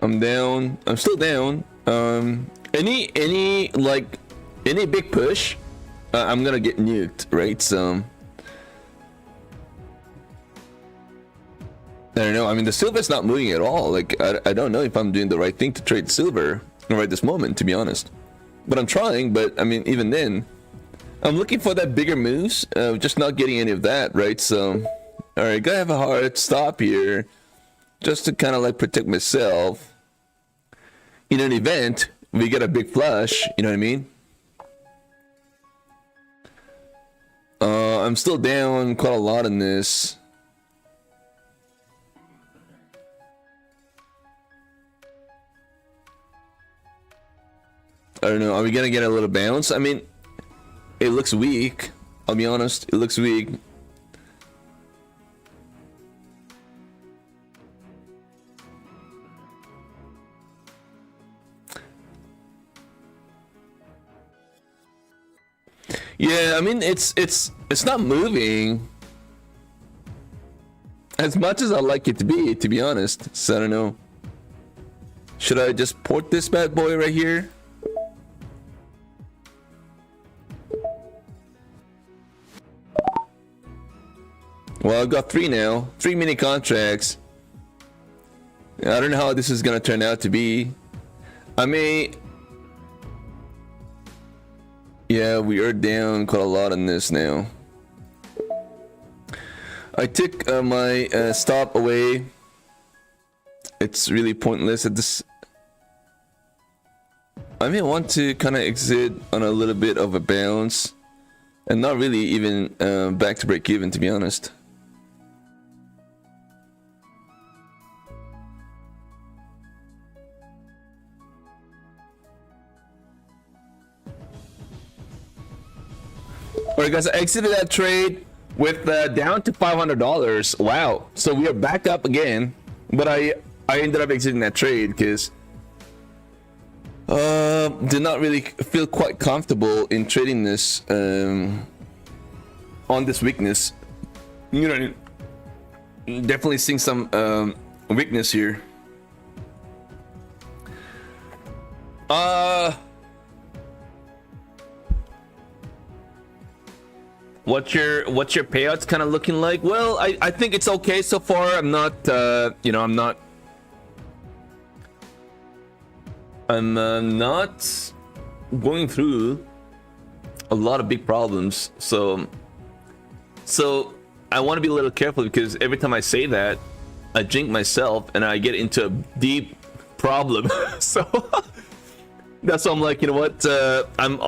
I'm down. I'm still down. Any big push, I'm gonna get nuked, right? So I don't know. I mean, the silver's not moving at all. Like, I don't know if I'm doing the right thing to trade silver right this moment, to be honest. But I'm trying. But I mean, even then, I'm looking for that bigger moves. Just not getting any of that, right? So, all right, gotta have a hard stop here, just to kind of like protect myself. In an event, we get a big flush. You know what I mean? I'm still down quite a lot in this. I don't know. Are we gonna get a little bounce? I mean, it looks weak. I'll be honest. It looks weak. Yeah, I mean, it's not moving as much as I'd like it to be honest. So I don't know. Should I just port this bad boy right here? Well, I've got 3 now. 3 mini contracts. I don't know how this is gonna turn out to be. I may... Yeah, we are down quite a lot on this now. I took my stop away. It's really pointless at this. I may want to kind of exit on a little bit of a bounce, and not really even back to break even, to be honest. Alright guys, I exited that trade with down to $500. Wow. So we are back up again. But I ended up exiting that trade because did not really feel quite comfortable in trading this on this weakness. You know, definitely seeing some weakness here. What's your payouts kind of looking like? Well, I think it's okay so far. I'm not going through a lot of big problems. So I want to be a little careful, because every time I say that, I jinx myself and I get into a deep problem. So that's why I'm like, you know what? I'm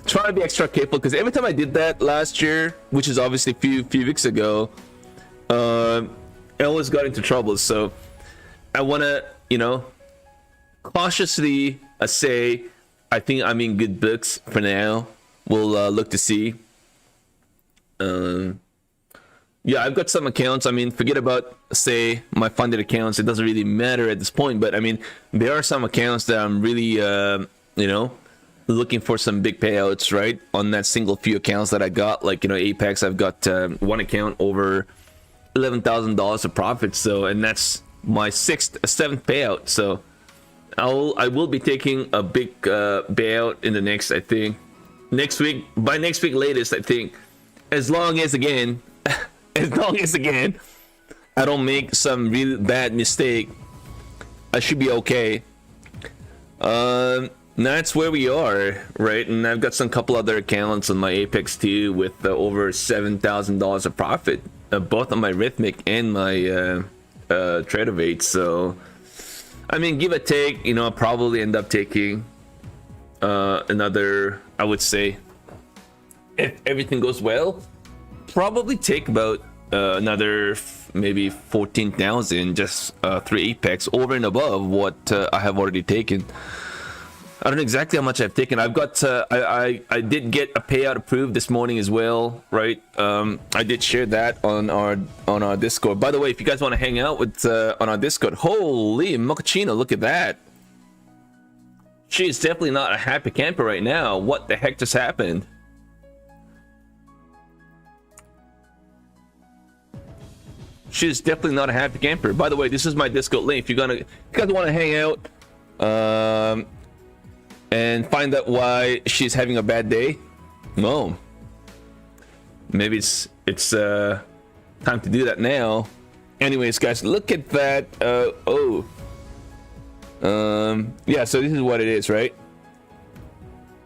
trying to be extra careful, because every time I did that last year, which is obviously a few weeks ago, I always got into trouble. So I want to, you know, cautiously say I think I'm in good books for now. We'll look to see. Yeah, I've got some accounts. I mean, forget about, say, my funded accounts. It doesn't really matter at this point. But I mean, there are some accounts that I'm really, you know, looking for some big payouts, right? On that single few accounts that I got, like, you know, Apex, I've got one account over $11,000 of profit. So, and that's my 7th payout. So I will be taking a big payout in the next, I think, next week, by next week latest, I think, as long as again I don't make some really bad mistake, I should be okay. That's where we are, right? And I've got some couple other accounts on my Apex too with over $7,000 of profit, both on my Rhythmic and my Tradeovate. So I mean, give or take, you know, I'll probably end up taking another, I would say, if everything goes well, probably take about another maybe 14,000 just through Apex over and above what I have already taken. I don't know exactly how much I've taken. I've got I did get a payout approved this morning as well, right? I did share that on our Discord. By the way, if you guys want to hang out with on our Discord, holy mochaccino, look at that. She's definitely not a happy camper right now. What the heck just happened? She's definitely not a happy camper. By the way, this is my Discord link. If you guys want to hang out and find out why she's having a bad day, no, maybe it's time to do that now. Anyways, guys, look at that. Yeah, so this is what it is, right?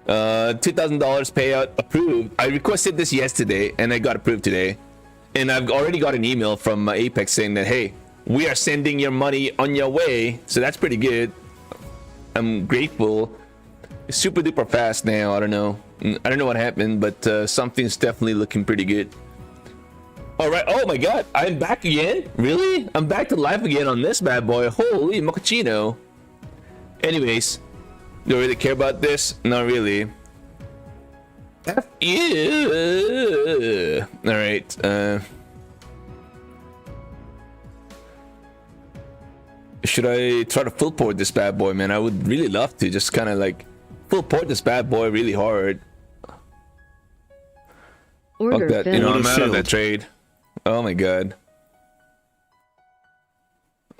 $2,000 payout approved. I requested this yesterday and I got approved today. And I've already got an email from Apex saying that, hey, we are sending your money on your way. So that's pretty good. I'm grateful. It's super duper fast now. I don't know what happened, but something's definitely looking pretty good. All right. Oh my God, I'm back again. Really? I'm back to life again on this bad boy. Holy mochaccino. Anyways, do I really care about this? Not really. F you. All right. Should I try to full port this bad boy, man? I would really love to just kind of like full port this bad boy really hard. Order Fuck that. filled. You know, I'm Order out of filled. that trade. Oh my God.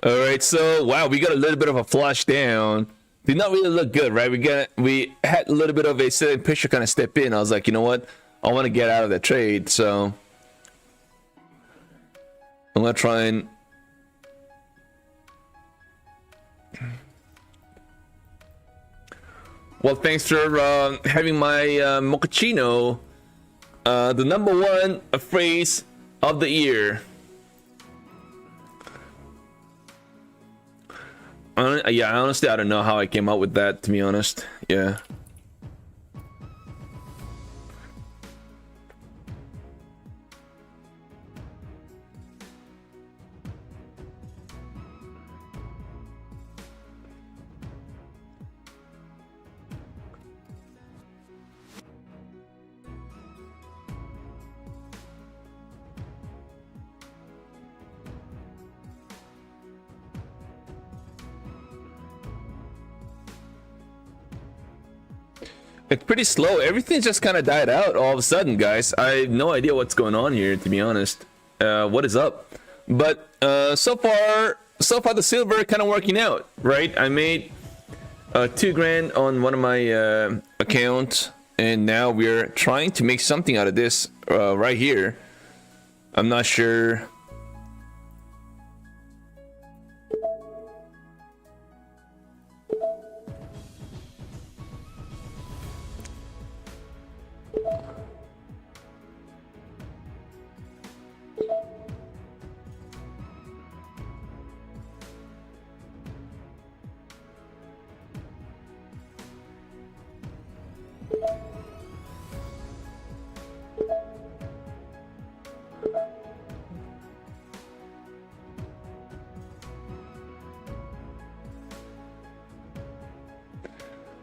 All right. So wow, we got a little bit of a flush down. Did not really look good, right? We had a little bit of a selling pressure kind of step in. I was like, you know what? I want to get out of that trade, so I'm gonna try and well, thanks for having my mochaccino, the number one phrase of the year. Yeah, honestly, I don't know how I came up with that, to be honest. Yeah. It's pretty slow. Everything just kind of died out all of a sudden, guys. I have no idea what's going on here, to be honest. What is up? But so far the silver kind of working out, right? I made $2,000 on one of my accounts, and now we're trying to make something out of this right here. I'm not sure.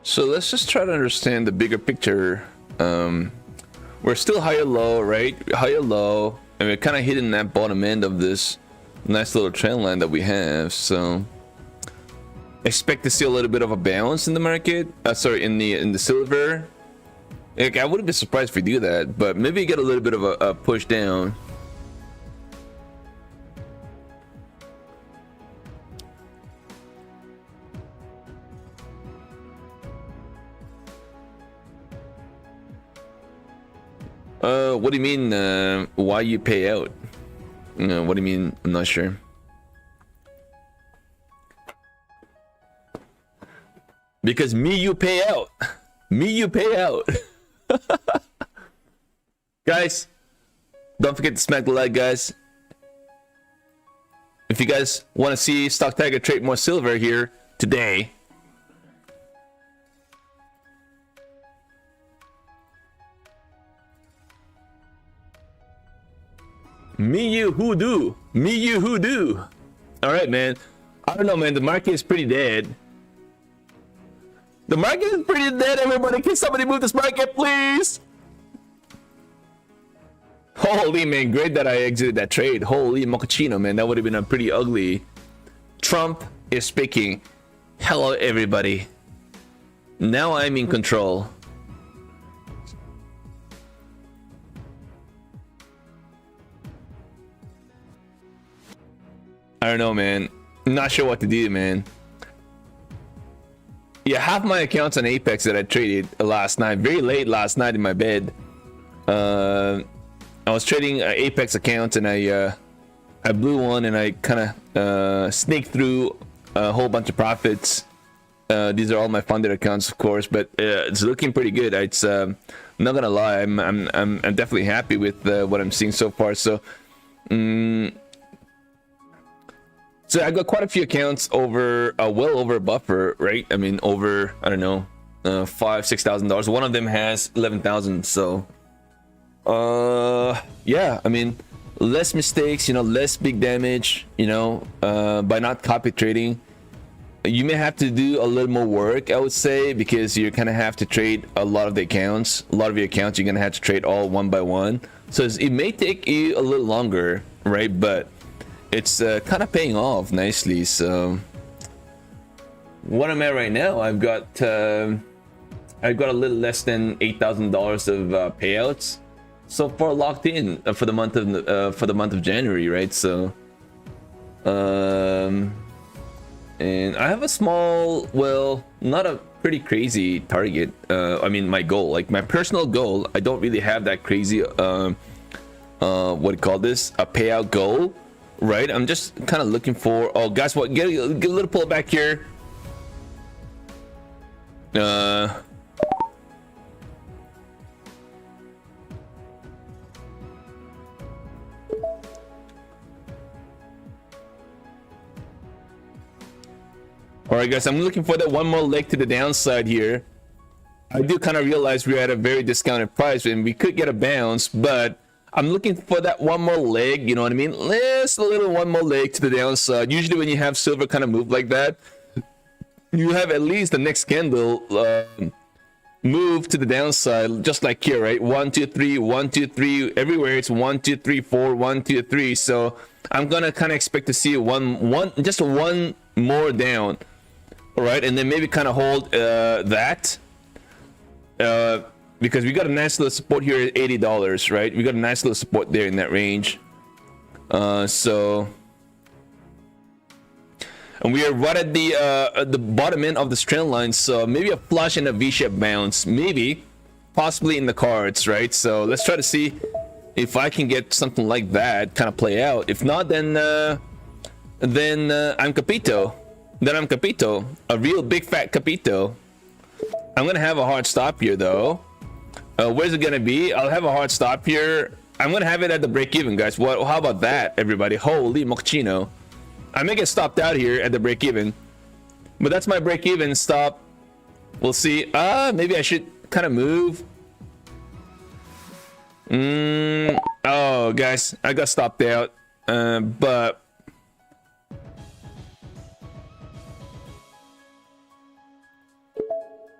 So let's just try to understand the bigger picture. We're still higher low, right? Higher low, and we're kind of hitting that bottom end of this nice little trend line that we have. So expect to see a little bit of a balance in the market. Sorry, in the silver. Like, I wouldn't be surprised if we do that, but maybe get a little bit of a push down. What do you mean, why you pay out? What do you mean? I'm not sure. Because you pay out. You pay out. Guys, don't forget to smack the like, guys. If you guys want to see StockTiger trade more silver here, today. Me, you, who do? Me, you, who do? All right, man. I don't know, man. The market is pretty dead. The market is pretty dead, everybody. Can somebody move this market, please? Holy, man. Great that I exited that trade. Holy mochaccino, man. That would have been a pretty ugly. Trump is speaking. Hello, everybody. Now I'm in control. I don't know, man. Not sure what to do, man. Yeah, half my accounts on Apex that I traded last night, very late last night in my bed. I was trading Apex accounts and I blew one and I kind of sneaked through a whole bunch of profits. These are all my funded accounts, of course, but it's looking pretty good. It's not gonna lie, I'm definitely happy with what I'm seeing so far. So. So I got quite a few accounts over, well over a buffer, right? I mean, over, I don't know, $5,000-6,000. One of them has 11,000. So, yeah, I mean, less mistakes, you know, less big damage, you know, by not copy trading. You may have to do a little more work, I would say, because you kind of have to trade a lot of the accounts. A lot of your accounts, you're gonna have to trade all one by one. So it may take you a little longer, right? But it's kind of paying off nicely. So what I'm at right now, I've got a little less than $8,000 of payouts so far locked in for the month of January, right? So and I have a small, well, not a pretty crazy target. I mean, my goal, like my personal goal, I don't really have that crazy what do you call this, a payout goal. Right, I'm just kind of looking for. Oh, guys, what? Get a little pullback here. All right, guys, I'm looking for that one more leg to the downside here. I do kind of realize we're at a very discounted price and we could get a bounce, but I'm looking for that one more leg, you know what I mean? Just a little one more leg to the downside. Usually when you have silver kind of move like that, you have at least the next candle move to the downside, just like here, right? 1 2 3 1 2 3. Everywhere it's 1 2 3 4 1 2 3. So I'm gonna kind of expect to see just one more down, all right, and then maybe kind of hold that. Because we got a nice little support here at $80, right? We got a nice little support there in that range. So, and we are right at the bottom end of this trend line. So maybe a flush and a V-shaped bounce, maybe, possibly in the cards, right? So let's try to see if I can get something like that kind of play out. If not, then I'm capito. Then I'm capito, a real big fat capito. I'm gonna have a hard stop here though. Where's it gonna be? I'll have a hard stop here. I'm gonna have it at the break even, guys. What? How about that, everybody? Holy mochaccino! I may get stopped out here at the break even, but that's my break even stop. We'll see. Maybe I should kind of move. Oh, guys, I got stopped out. But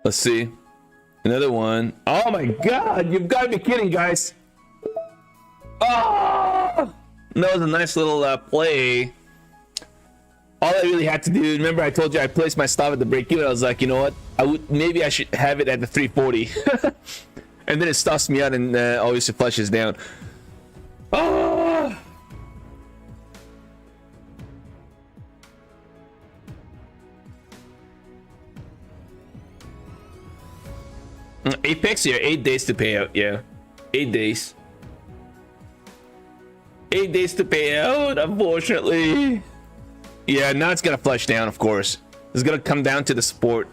let's see. Another one. Oh my god, you've got to be kidding, guys. Oh, that was a nice little play. All I really had to do, remember I told you I placed my stop at the break even. I was like, you know what, maybe I should have it at the 340. And then it stops me out and obviously flushes down. Oh. Apex here, 8 days to pay out. Yeah, 8 days. 8 days to pay out, unfortunately. Yeah, now it's gonna flush down, of course. It's gonna come down to the support.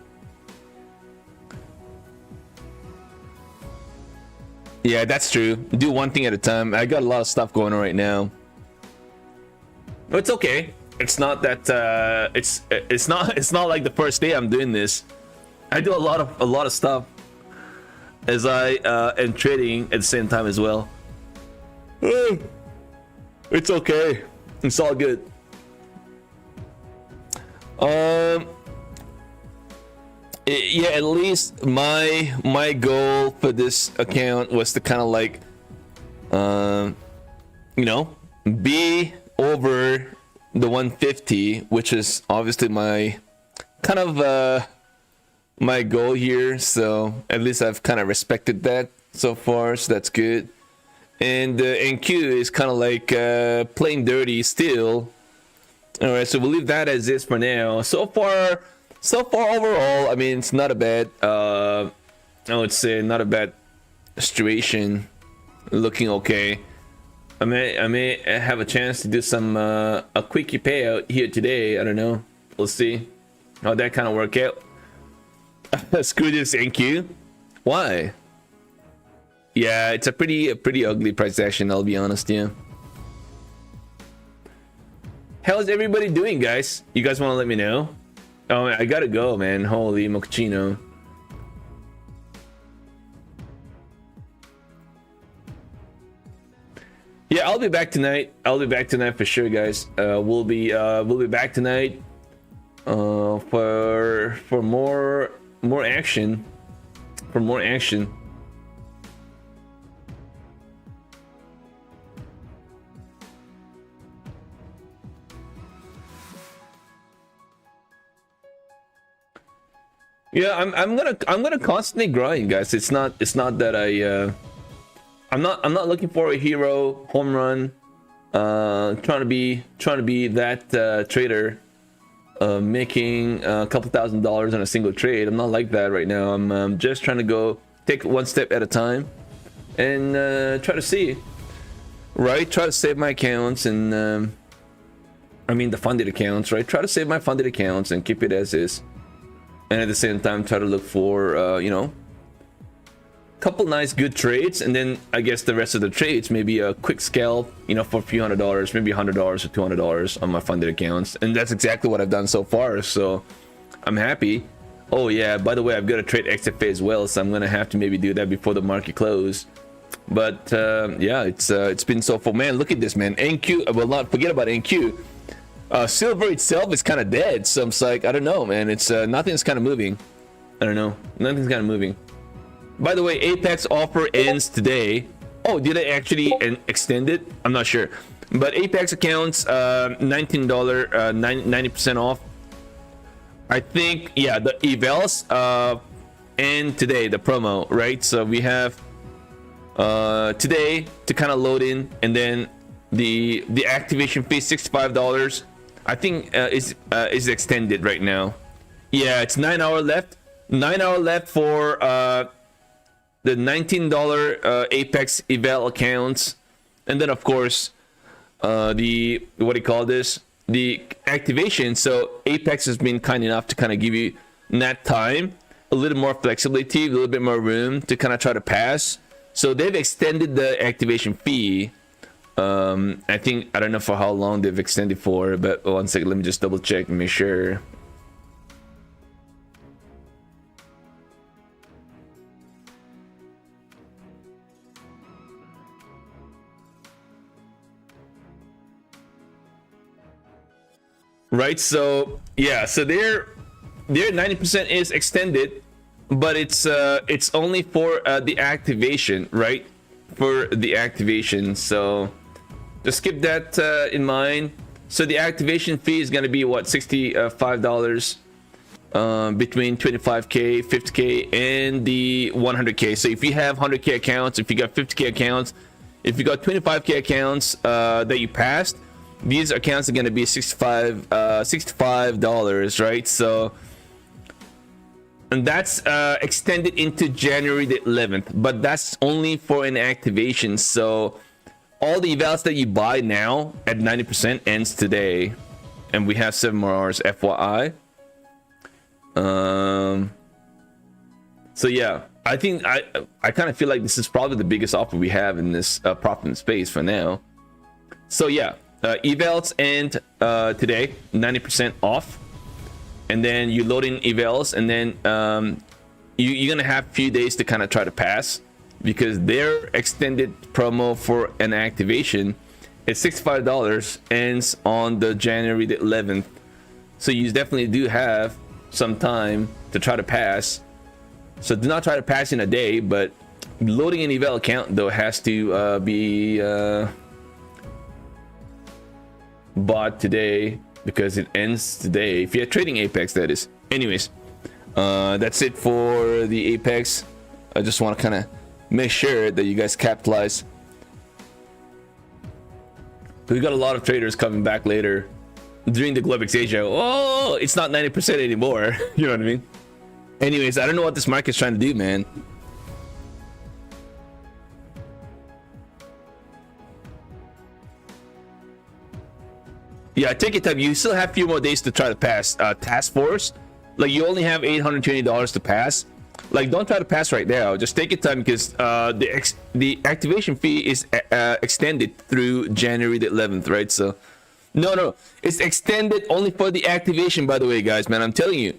Yeah, that's true. Do one thing at a time. I got a lot of stuff going on right now. But it's okay. it's not that it's not like the first day I'm doing this. I do a lot of stuff as I am trading at the same time as well. It's okay. It's all good. Yeah, at least my goal for this account was to kind of like you know, be over the 150, which is obviously my kind of my goal here. So at least I've kind of respected that so far, so that's good. And NQ is kind of like playing dirty still. All right, so we'll leave that as is for now. So far overall, I mean, it's not a bad I would say not a bad situation. Looking okay. I may have a chance to do some a quickie payout here today. I don't know. We'll see how that kind of work out. Screw this NQ. Why? Yeah, it's a pretty ugly price action, I'll be honest. Yeah. How's everybody doing, guys? You guys want to let me know? Oh, I gotta go, man. Holy mochaccino. Yeah, I'll be back tonight. I'll be back tonight for sure, guys. We'll be back tonight for more action. For more action. Yeah, I'm gonna constantly grind, guys. It's not that I'm not looking for a hero home run. Trying to be that trader, making a couple $1,000s on a single trade. I'm not like that right now. I'm just trying to go take one step at a time, and try to see, right? Try to save my accounts and I mean the funded accounts, right? Try to save my funded accounts and keep it as is, and at the same time try to look for you know, couple nice good trades, and then I guess the rest of the trades maybe a quick scalp, you know, for a few $100s, maybe $100 or $200 on my funded accounts, and that's exactly what I've done so far. So I'm happy. Oh yeah, by the way, I've got a trade XFA as well, so I'm gonna have to maybe do that before the market close. But yeah, it's been so far. Man, look at this, man. NQ, well, not forget about NQ. Silver itself is kind of dead, so I'm like, I don't know, man. It's nothing's kind of moving. I don't know, nothing's kind of moving. By the way, Apex offer ends today. Oh, did I actually extend it? I'm not sure. But Apex accounts, $19, 90% off. I think, yeah, the evals end today, the promo, right? So we have today to kind of load in, and then the activation fee, $65. I think is extended right now. Yeah, it's 9 hours left. 9 hours left for the $19 Apex eval accounts, and then of course the what do you call this, the activation. So Apex has been kind enough to kind of give you in that time a little more flexibility, a little bit more room to kind of try to pass. So they've extended the activation fee. I think, I don't know for how long they've extended for, but one second, let me just double check and make sure. Right, so yeah, so their 90% is extended, but it's only for the activation, right? For the activation, so just keep that in mind. So the activation fee is gonna be what, $65 between 25k, 50k, and the 100k. So if you have 100k accounts, if you got 50k accounts, if you got 25k accounts that you passed, these accounts are going to be $65, right? So, and that's extended into January the 11th, but that's only for an activation. So all the evals that you buy now at 90% ends today, and we have 7 more hours, FYI. So yeah, I think I kind of feel like this is probably the biggest offer we have in this PROPFIRM space for now. So yeah. evals end today 90% off, and then you load in evals, and then you're gonna have a few days to kind of try to pass, because their extended promo for an activation is $65, ends on the January the 11th. So you definitely do have some time to try to pass. So do not try to pass in a day, but loading an eval account though has to be bought today, because it ends today if you're trading Apex, that is. Anyways, that's it for the Apex. I just want to kind of make sure that you guys capitalize. We got a lot of traders coming back later during the Globex Asia. Oh, it's not 90% anymore. You know what I mean? Anyways, I don't know what this market's trying to do, man. Yeah, take your time. You still have a few more days to try to pass. Task Force, like, you only have $820 to pass. Like, don't try to pass right now. Just take your time, because the activation fee is extended through January the 11th, right? So, no, it's extended only for the activation, by the way, guys, man. I'm telling you,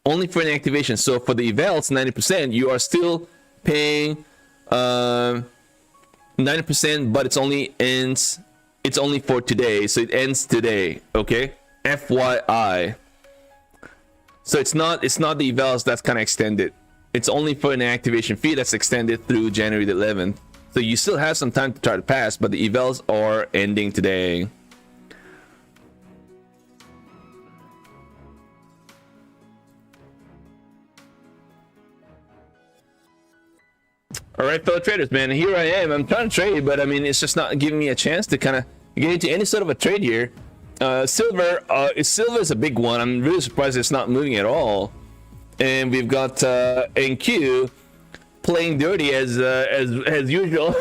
only for an activation. So for the evals, 90%, you are still paying 90%, but it's only for today, so it ends today, okay? FYI. So it's not the evals that's kind of extended. It's only for an activation fee that's extended through January the 11th. So you still have some time to try to pass, but the evals are ending today. All right, fellow traders, man, here I am. I'm trying to trade, but I mean, it's just not giving me a chance to kind of get into any sort of a trade here. Silver is a big one. I'm really surprised it's not moving at all. And we've got NQ playing dirty as usual.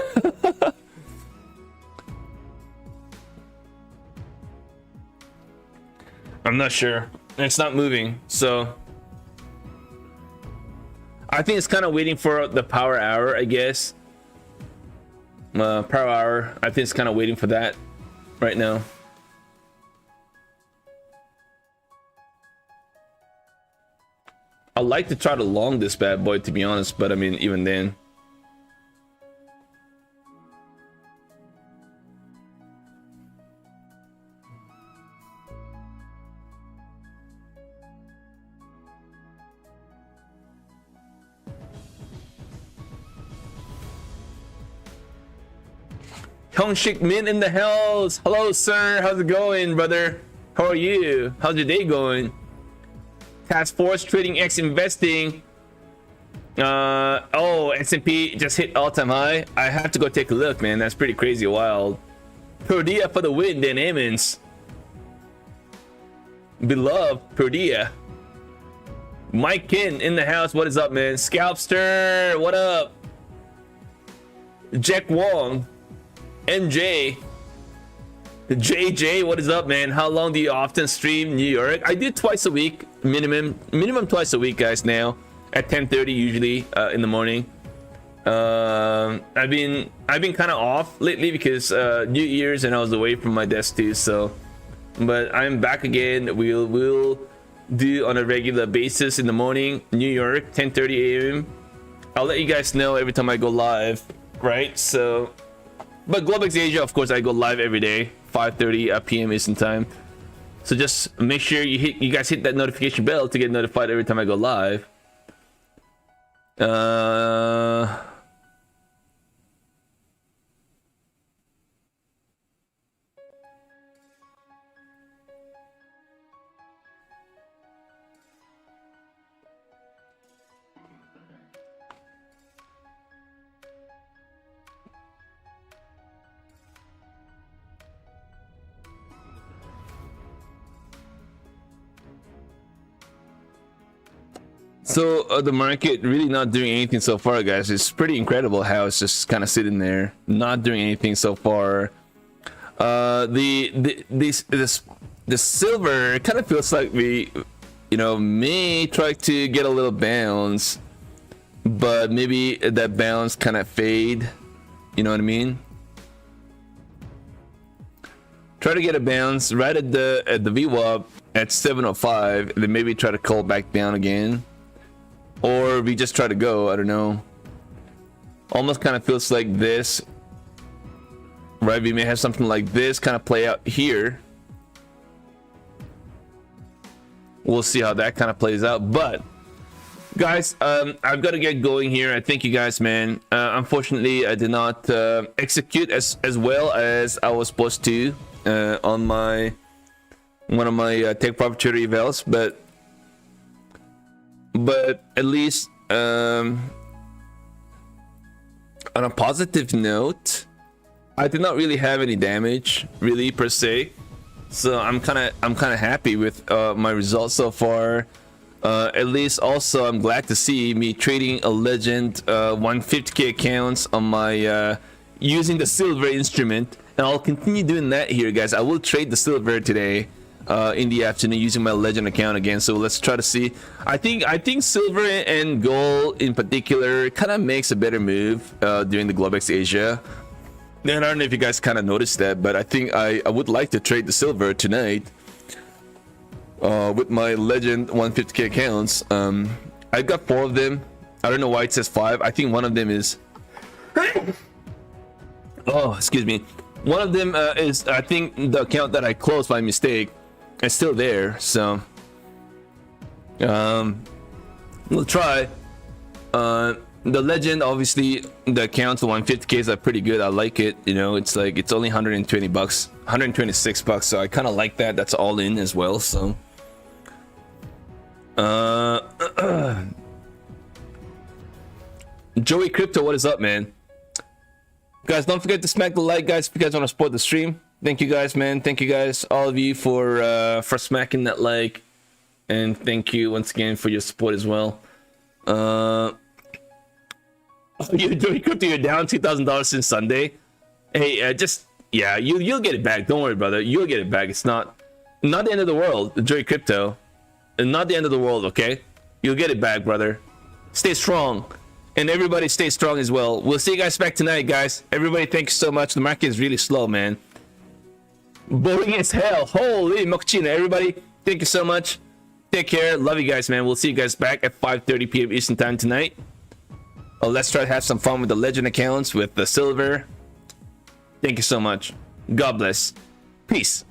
I'm not sure. It's not moving, so I think it's kind of waiting for the power hour, I guess. Power hour. I think it's kind of waiting for that right now. I'd like to try to long this bad boy, to be honest, but I mean, even then. Hongshik Min in the house. Hello, sir. How's it going, brother? How are you? How's your day going? Task Force Trading X Investing. Oh, S&P just hit all-time high. I have to go take a look, man. That's pretty crazy wild. Perdia for the win, then Emmons. Beloved Perdia. Mike Kin in the house. What is up, man? Scalpster, what up? Jack Wong. MJ. JJ, what is up, man? How long do you often stream New York? I do twice a week, minimum twice a week, guys, now at 10:30 usually in the morning. I've been kind of off lately because New Year's and I was away from my desk too, so but I'm back again. We'll do on a regular basis in the morning, New York, 10:30 a.m. I'll let you guys know every time I go live, right? So but Globex Asia, of course, I go live every day, 5:30 p.m. Eastern time. So just make sure you guys hit that notification bell to get notified every time I go live. So the market really not doing anything so far, guys. It's pretty incredible how it's just kind of sitting there, not doing anything so far. The silver kind of feels like we, may try to get a little bounce, but maybe that bounce kind of fade. You know what I mean? Try to get a bounce right at the VWAP at 705, and then maybe try to call back down again, or we just try to go. I don't know. Almost kind of feels like this, right? We may have something like this kind of play out here. We'll see how that kind of plays out. But guys, I've got to get going here. I thank you guys, man. Unfortunately, I did not execute as well as I was supposed to on one of my take profit trader evals, but at least on a positive note, I did not really have any damage really per se, so I'm kind of happy with my results so far. At least also I'm glad to see me trading a legend 150k accounts on my using the silver instrument, and I'll continue doing that here, guys. I will trade the silver today in the afternoon using my legend account again. So let's try to see. I think silver and gold in particular kind of makes a better move during the Globex Asia. And I don't know if you guys kind of noticed that, but I think I would like to trade the silver tonight with my legend 150k accounts. I got 4 of them. I don't know why it says 5. I think one of them is oh, excuse me. One of them is, I think, the account that I closed by mistake. It's still there, so we'll try. The legend, obviously, the accounts, the 150ks are pretty good. I like it. You know, it's like it's only 120 bucks, 126 bucks. So I kind of like that. That's all in as well. So, Joey Crypto, what is up, man? Guys, don't forget to smack the like, guys, if you guys want to support the stream. Thank you guys, man. Thank you guys, all of you, for smacking that like, and thank you once again for your support as well. You're doing crypto. You're down $2,000 since Sunday. Hey, yeah, you'll get it back. Don't worry, brother. You'll get it back. It's not the end of the world. Joey Crypto, and not the end of the world. Okay, you'll get it back, brother. Stay strong. And everybody stay strong as well. We'll see you guys back tonight, guys. Everybody, thank you so much. The market is really slow, man. Boring as hell. Holy mochina. Everybody, thank you so much. Take care. Love you guys, man. We'll see you guys back at 5:30 p.m. Eastern time tonight. Let's try to have some fun with the legend accounts with the silver. Thank you so much. God bless. Peace.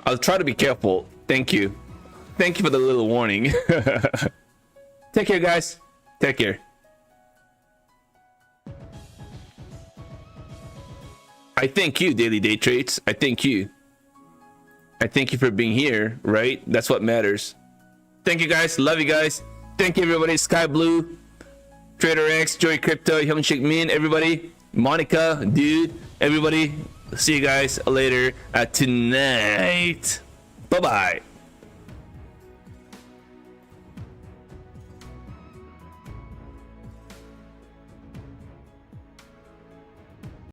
I'll try to be careful. Thank you. Thank you for the little warning. Take care, guys. Take care. I thank you, Daily Day Trades. I thank you. I thank you for being here, right? That's what matters. Thank you, guys. Love you guys. Thank you, everybody. Sky Blue, Trader X, Joey Crypto, Hyun Shik Min, everybody. Monica, dude, everybody. See you guys later tonight. Bye-bye.